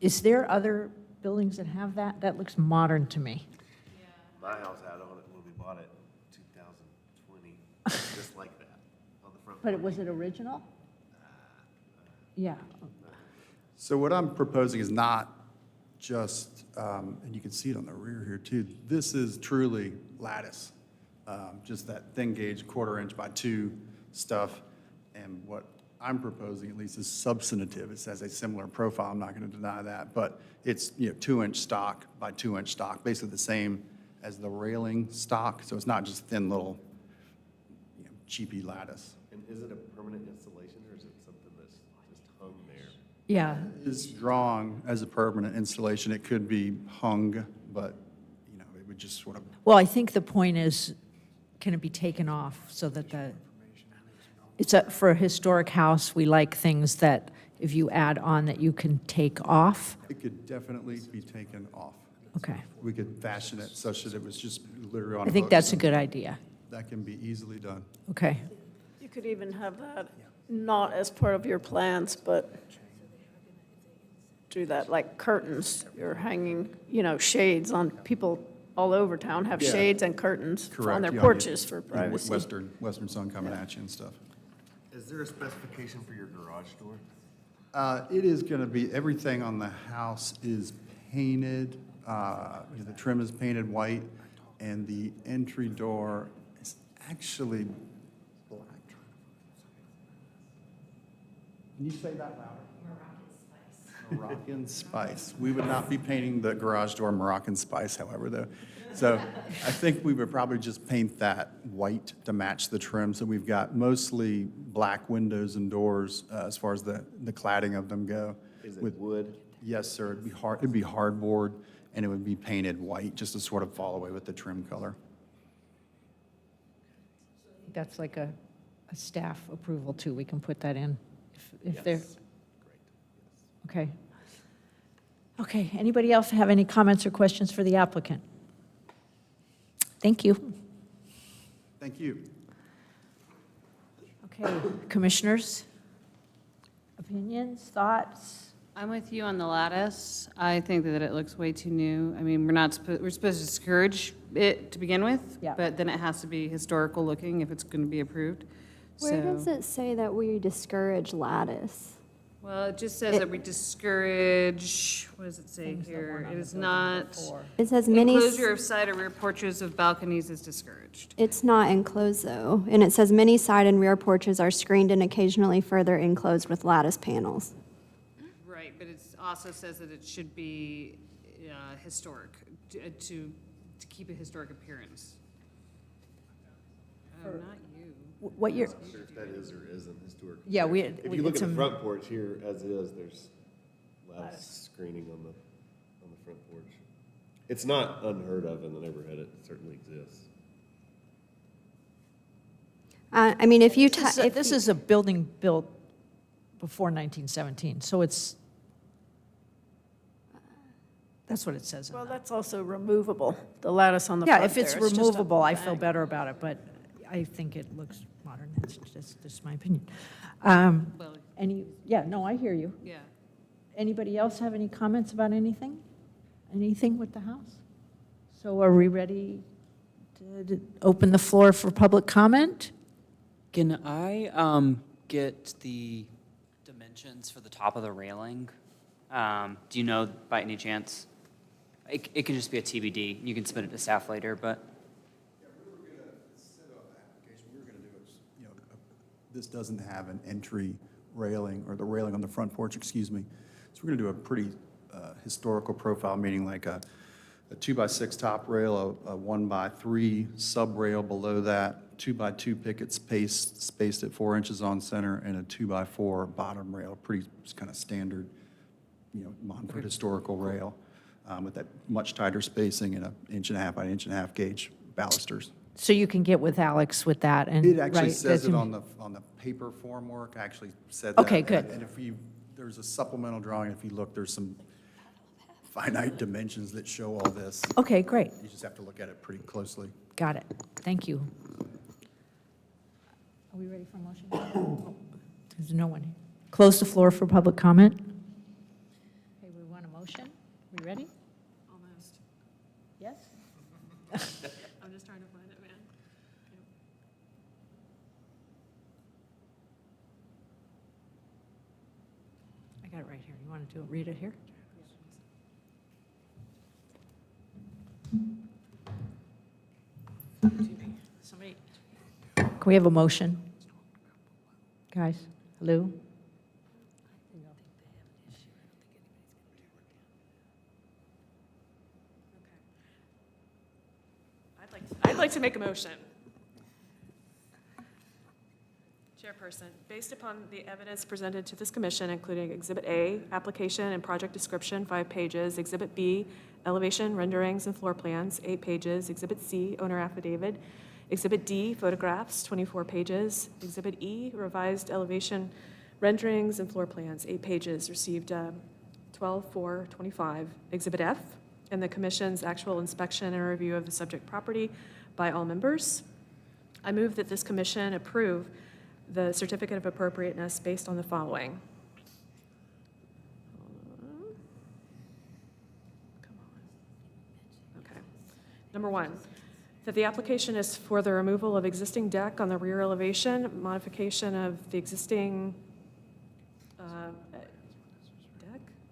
[SPEAKER 14] Is there other buildings that have that? That looks modern to me.
[SPEAKER 12] My house had on it when we bought it in 2020, just like that, on the front.
[SPEAKER 14] But was it original? Yeah.
[SPEAKER 19] So what I'm proposing is not just, and you can see it on the rear here too, this is truly lattice, just that thin gauge 1/4 inch by 2 stuff. And what I'm proposing at least is substantive. It has a similar profile, I'm not going to deny that, but it's 2-inch stock by 2-inch stock, basically the same as the railing stock. So it's not just thin little cheapy lattice.
[SPEAKER 12] And is it a permanent installation, or is it something that's just hung there?
[SPEAKER 14] Yeah.
[SPEAKER 19] It is drawn as a permanent installation. It could be hung, but it would just sort of.
[SPEAKER 14] Well, I think the point is, can it be taken off so that for a historic house, we like things that if you add on that you can take off.
[SPEAKER 19] It could definitely be taken off.
[SPEAKER 14] Okay.
[SPEAKER 19] We could fashion it such that it was just literally on.
[SPEAKER 14] I think
[SPEAKER 19] hooks,
[SPEAKER 14] that's a
[SPEAKER 19] and
[SPEAKER 14] good idea.
[SPEAKER 19] That can be easily done.
[SPEAKER 14] Okay.
[SPEAKER 17] You could even have that not as part of your plans, but do that like curtains. You're hanging, shades on people all over town have
[SPEAKER 19] Yeah.
[SPEAKER 17] shades and curtains
[SPEAKER 19] Correct.
[SPEAKER 17] on their
[SPEAKER 19] Yeah,
[SPEAKER 17] porches for
[SPEAKER 19] you know,
[SPEAKER 17] privacy.
[SPEAKER 19] Western sun coming at you and stuff.
[SPEAKER 12] Is there a specification for your garage door?
[SPEAKER 19] It is going to be, everything on the house is painted, the trim is painted white, and the entry door is actually black. Can you say that louder? Moroccan Spice. We would not be painting the garage door Moroccan Spice, however, though. So I think we would probably just paint that white to match the trim. So we've got mostly black windows and doors as far as the cladding of them go.
[SPEAKER 12] Is it wood?
[SPEAKER 19] Yes, sir. It'd be hardboard, and it would be painted white just to sort of fall away with the trim color.
[SPEAKER 14] That's like a staff approval too. We can put that in if they're. Okay. Okay, anybody else have any comments or questions for the applicant? Thank you.
[SPEAKER 19] Thank you.
[SPEAKER 14] Okay, commissioners? Opinions, thoughts?
[SPEAKER 7] I'm with you on the lattice. I think that it looks way too new. I mean, we're supposed to discourage it to begin with,
[SPEAKER 14] Yeah.
[SPEAKER 7] but then it has to be historical looking if it's going to be approved.
[SPEAKER 5] Where
[SPEAKER 7] So-
[SPEAKER 5] does it say that we discourage lattice?
[SPEAKER 7] Well, it just says that we discourage, what does it say here? It is not,
[SPEAKER 5] It says many.
[SPEAKER 7] enclosure of side or rear porches of balconies is discouraged.
[SPEAKER 5] It's not enclosed though, and it says many side and rear porches are screened and occasionally further enclosed with lattice panels.
[SPEAKER 7] Right, but it also says that it should be historic, to keep a historic appearance. Not you.
[SPEAKER 14] What you're,
[SPEAKER 12] I'm not sure if that is or isn't historic.
[SPEAKER 14] Yeah,
[SPEAKER 12] If you look at the front porch here, as is, there's lattice screening on the front porch. It's not unheard of in the neighborhood, it certainly exists.
[SPEAKER 5] I mean, if you.
[SPEAKER 14] this is a building built before 1917. So that's what it says. in
[SPEAKER 17] Well,
[SPEAKER 14] the-
[SPEAKER 17] that's also removable, the lattice on the
[SPEAKER 14] Yeah,
[SPEAKER 17] front
[SPEAKER 14] if it's
[SPEAKER 17] there. just a
[SPEAKER 14] removable, I feel
[SPEAKER 17] bang.
[SPEAKER 14] better about it, but I think it looks modern. That's just my opinion.
[SPEAKER 7] Well,
[SPEAKER 14] No, I hear you.
[SPEAKER 7] yeah.
[SPEAKER 14] Anybody else have any comments about anything? Anything with the house? So are we ready to open the floor for public comment?
[SPEAKER 15] Can I get the dimensions for the top of the railing? Do you know by any chance? It can just be a TBD. You can submit it to staff later, but.
[SPEAKER 19] Yeah, we were going to set up an application, we were going to do is, this doesn't have an entry railing, or the railing on the front porch, excuse me. So we're going to do a pretty historical profile, meaning like a 2x6 top rail, a 1x3 sub rail below that, 2x2 picket spaced at 4 inches on center, and a 2x4 bottom rail, pretty kind of standard, Montford historical rail, with that much tighter spacing and 1.5 by 1.5 gauge balusters.
[SPEAKER 14] So you can get with Alex with that and.
[SPEAKER 19] It actually
[SPEAKER 14] right,
[SPEAKER 19] says it
[SPEAKER 14] that's-
[SPEAKER 19] on the paper form work, actually said that.
[SPEAKER 14] Okay, good.
[SPEAKER 19] And if there's a supplemental drawing, if you look, there's some finite dimensions that show all this.
[SPEAKER 14] Okay, great.
[SPEAKER 19] You just have to look at it pretty closely.
[SPEAKER 14] Got it. Thank you. Are we ready for a motion? Oh, there's no one here. Close the floor for public comment. Okay, we want a motion. We ready?
[SPEAKER 7] Almost.
[SPEAKER 14] Yes?
[SPEAKER 7] I'm just trying to find it, man.
[SPEAKER 14] I got it right here. You want to read it here? Somebody. Can we have a motion? Guys, hello?
[SPEAKER 4] I'd like to make a motion. Chairperson, based upon the evidence presented to this commission, including Exhibit A, application and project description, 5 pages, Exhibit B, elevation, renderings, and floor plans, 8 pages, Exhibit C, owner affidavit, Exhibit D, photographs, 24 pages, Exhibit E, revised elevation, renderings, and floor plans, 8 pages, received 12/4/25, Exhibit F, and the commission's actual inspection and review of the subject property by all members. I move that this commission approve the certificate of appropriateness based on the following. Come on. Okay. Number one, that the application is for the removal of existing deck on the rear elevation, modification of the existing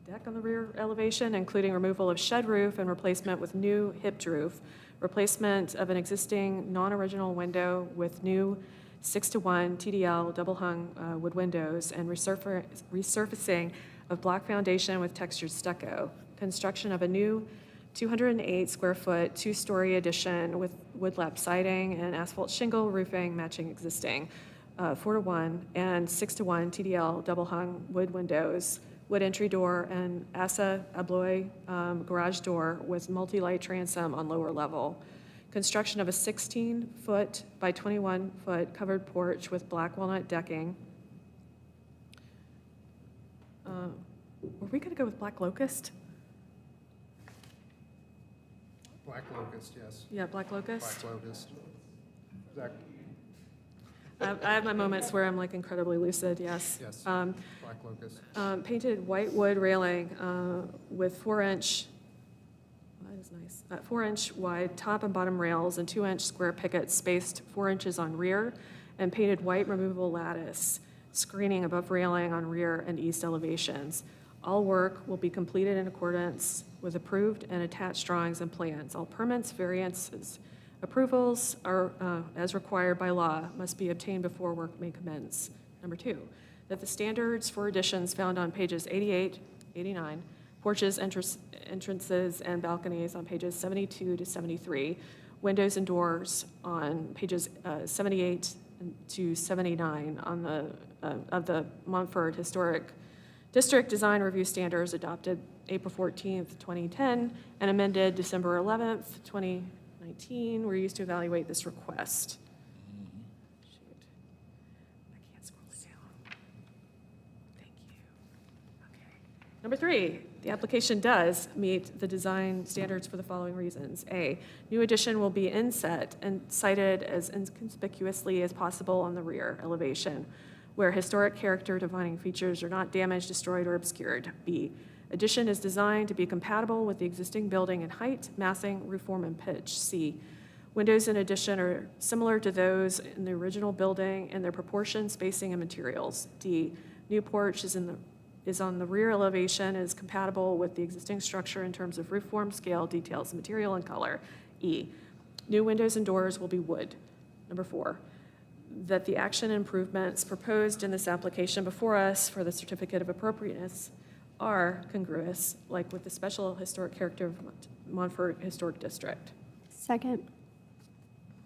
[SPEAKER 4] deck on the rear elevation, including removal of shed roof and replacement with new hipped roof, replacement of an existing non-original window with new 6:1 TDL double-hung wood windows, and resurfacing of block foundation with textured stucco, construction of a new 208-square-foot, 2-story addition with wood lap siding and asphalt shingle roofing matching existing, 4:1 and 6:1 TDL double-hung wood windows, wood entry door, and Asa Abloy garage door with multi-light transom on lower level. Construction of a 16-foot by 21-foot covered porch with black walnut decking. Were we going to go with black locust?
[SPEAKER 9] Black locust, yes.
[SPEAKER 4] Yeah, black locust.
[SPEAKER 9] Black locust. Zach?
[SPEAKER 4] I have my moments where I'm like incredibly lucid, yes.
[SPEAKER 9] Yes, black locust.
[SPEAKER 4] Painted white wood railing with 4-inch, that is nice, 4-inch wide top and bottom rails and 2-inch square pickets spaced 4 inches on rear, and painted white removable lattice screening above railing on rear and east elevations. All work will be completed in accordance with approved and attached drawings and plans. All permits, variances, approvals are, as required by law, must be obtained before work may commence. Number 2, that the standards for additions found on pages 88, 89, porches, entrances, and balconies on pages 72 to 73, windows and doors on pages 78 to 79 on of the Montford Historic District Design Review Standards adopted April 14th, 2010, and amended December 11th, 2019, were used to evaluate this request. Shoot. I can't scroll it down. Dang Number 3, the application does meet the design standards for the following reasons. A, new addition will be inset and sited as inconspicuously as possible on the rear elevation, where historic character defining features are not damaged, destroyed, or obscured. B, addition is designed to be compatible with the existing building in height, massing, roof form, and pitch. C, windows in addition are similar to those in the original building in their proportion, spacing, and materials. D, new porch is on the rear elevation and is compatible with the existing structure in terms of roof form, scale, details, material, and color. E, new windows and doors will be wood. Number 4, that the action improvements proposed in this application before us for the certificate of appropriateness are congruous, like with the special historic character of Montfort Historic District.
[SPEAKER 5] Second.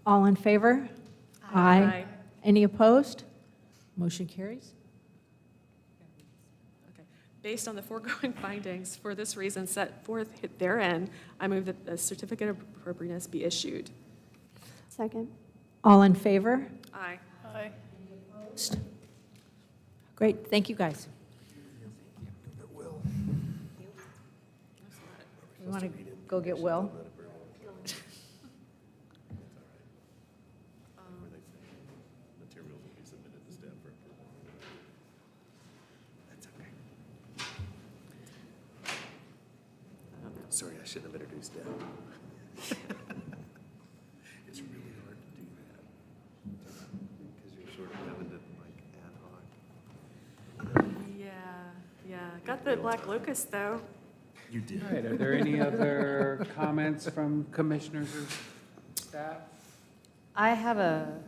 [SPEAKER 14] All in favor?
[SPEAKER 4] Aye.
[SPEAKER 14] Any opposed? Motion carries.
[SPEAKER 4] Based on the foregoing findings, for this reason set forth therein, I move that the certificate of appropriateness be issued.
[SPEAKER 5] Second.
[SPEAKER 14] All in favor?
[SPEAKER 4] Aye.
[SPEAKER 17] Aye.
[SPEAKER 14] Opposed? Great, thank you, guys. You want to go get Will?
[SPEAKER 12] Materials will be submitted to staff for approval. That's okay. Sorry, I shouldn't have introduced that. It's really hard to do that. Because you're sort of having to like ad hoc.
[SPEAKER 4] Yeah. Got the black locust, though.
[SPEAKER 12] You did.
[SPEAKER 1] All right, are there any other comments from commissioners or staff?
[SPEAKER 7] I have a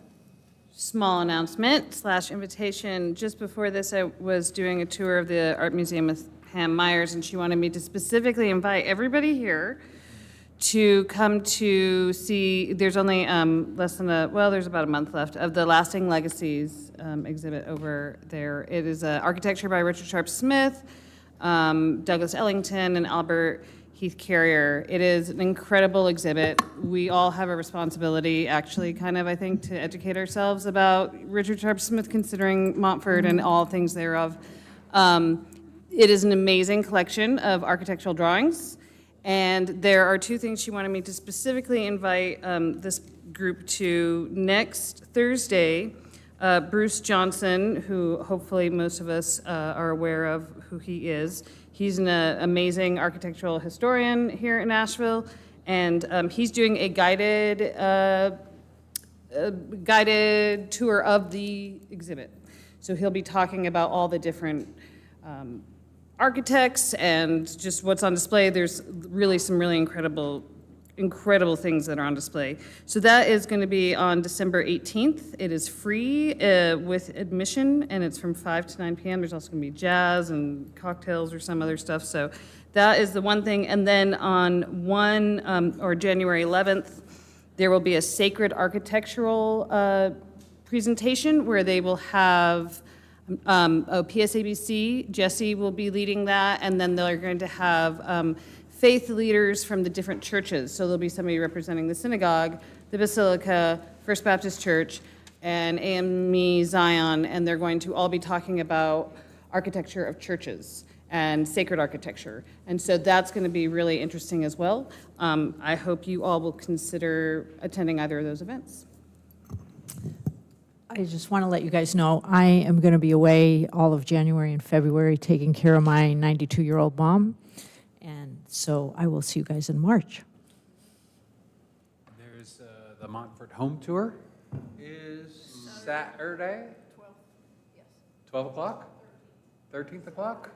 [SPEAKER 7] small announcement / invitation. Just before this, I was doing a tour of the Art Museum with Pam Myers, and she wanted me to specifically invite everybody here to come to see, there's only there's about a month left of the Lasting Legacies exhibit over there. It is architecture by Richard Sharp Smith, Douglas Ellington, and Albert Heath Carrier. It is an incredible exhibit. We all have a responsibility, actually, kind of, I think, to educate ourselves about Richard Sharp Smith, considering Montfort and all things thereof. It is an amazing collection of architectural drawings, and there are 2 things she wanted me to specifically invite this group to. Next Thursday, Bruce Johnson, who hopefully most of us are aware of who he is. He's an amazing architectural historian here in Asheville, and he's doing a guided tour of the exhibit. So he'll be talking about all the different architects and just what's on display. There's really some really incredible things that are on display. So that is going to be on December 18th. It is free with admission, and it's from 5 to 9 p.m. There's also going to be jazz and cocktails or some other stuff. So that is the one thing. And then on January 11th, there will be a sacred architectural presentation where they will have PSABC. Jesse will be leading that, and then they're going to have faith leaders from the different churches. So there'll be somebody representing the synagogue, the Basilica, First Baptist Church, and AME Zion, and they're going to all be talking about architecture of churches and sacred architecture. And so that's going to be really interesting as well. I hope you all will consider attending either of those events.
[SPEAKER 14] I just want to let you guys know, I am going to be away all of January and February taking care of my 92-year-old mom. And so I will see you guys in March.
[SPEAKER 1] There's the Montfort Home Tour is Saturday? 12 o'clock? 13th o'clock?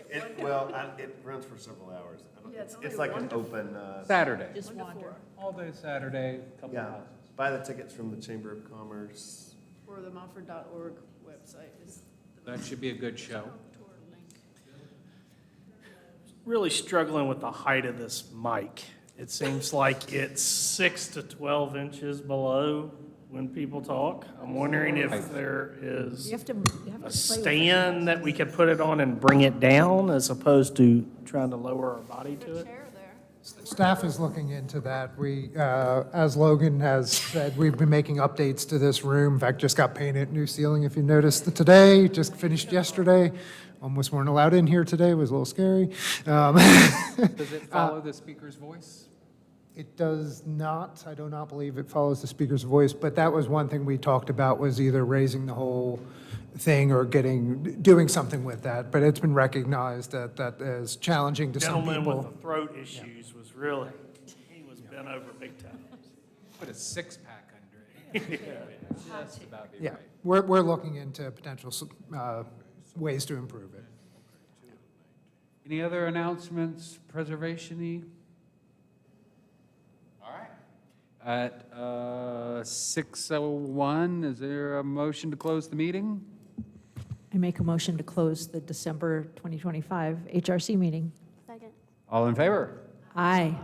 [SPEAKER 12] It runs for several hours. It's like an open.
[SPEAKER 1] Saturday.
[SPEAKER 14] Just wander.
[SPEAKER 1] All day Saturday, couple
[SPEAKER 12] Yeah,
[SPEAKER 1] of houses.
[SPEAKER 12] buy the tickets from the Chamber of Commerce.
[SPEAKER 17] Or the Montfort.org website is
[SPEAKER 1] That should be a good show.
[SPEAKER 17] tour link.
[SPEAKER 8] Really struggling with the height of this mic. It seems like it's 6 to 12 inches below when people talk. I'm wondering if there is
[SPEAKER 14] You have to
[SPEAKER 8] a
[SPEAKER 14] play with it.
[SPEAKER 8] stand that we could put it on and bring it down as opposed to trying to lower our body to it.
[SPEAKER 9] Staff is looking into that. We, as Logan has said, we've been making updates to this room. In fact, just got painted new ceiling, if you noticed today, just finished yesterday. Almost weren't allowed in here today, was a little scary.
[SPEAKER 1] Does it follow the speaker's voice?
[SPEAKER 9] It does not. I do not believe it follows the speaker's voice, but that was one thing we talked about, was either raising the whole thing or doing something with that. But it's been recognized that that is challenging to some
[SPEAKER 8] Gentleman
[SPEAKER 9] people.
[SPEAKER 8] with the throat issues was really, he was bent over big time.
[SPEAKER 1] Put a six-pack under it. Just about be
[SPEAKER 9] Yeah,
[SPEAKER 1] right.
[SPEAKER 9] we're looking into potential ways to improve it.
[SPEAKER 1] Any other announcements, preservation-y? All right. At 6:01, is there a motion to close the meeting?
[SPEAKER 14] I make a motion to close the December 2025 HRC meeting.
[SPEAKER 5] Second.
[SPEAKER 1] All in favor?
[SPEAKER 14] Aye.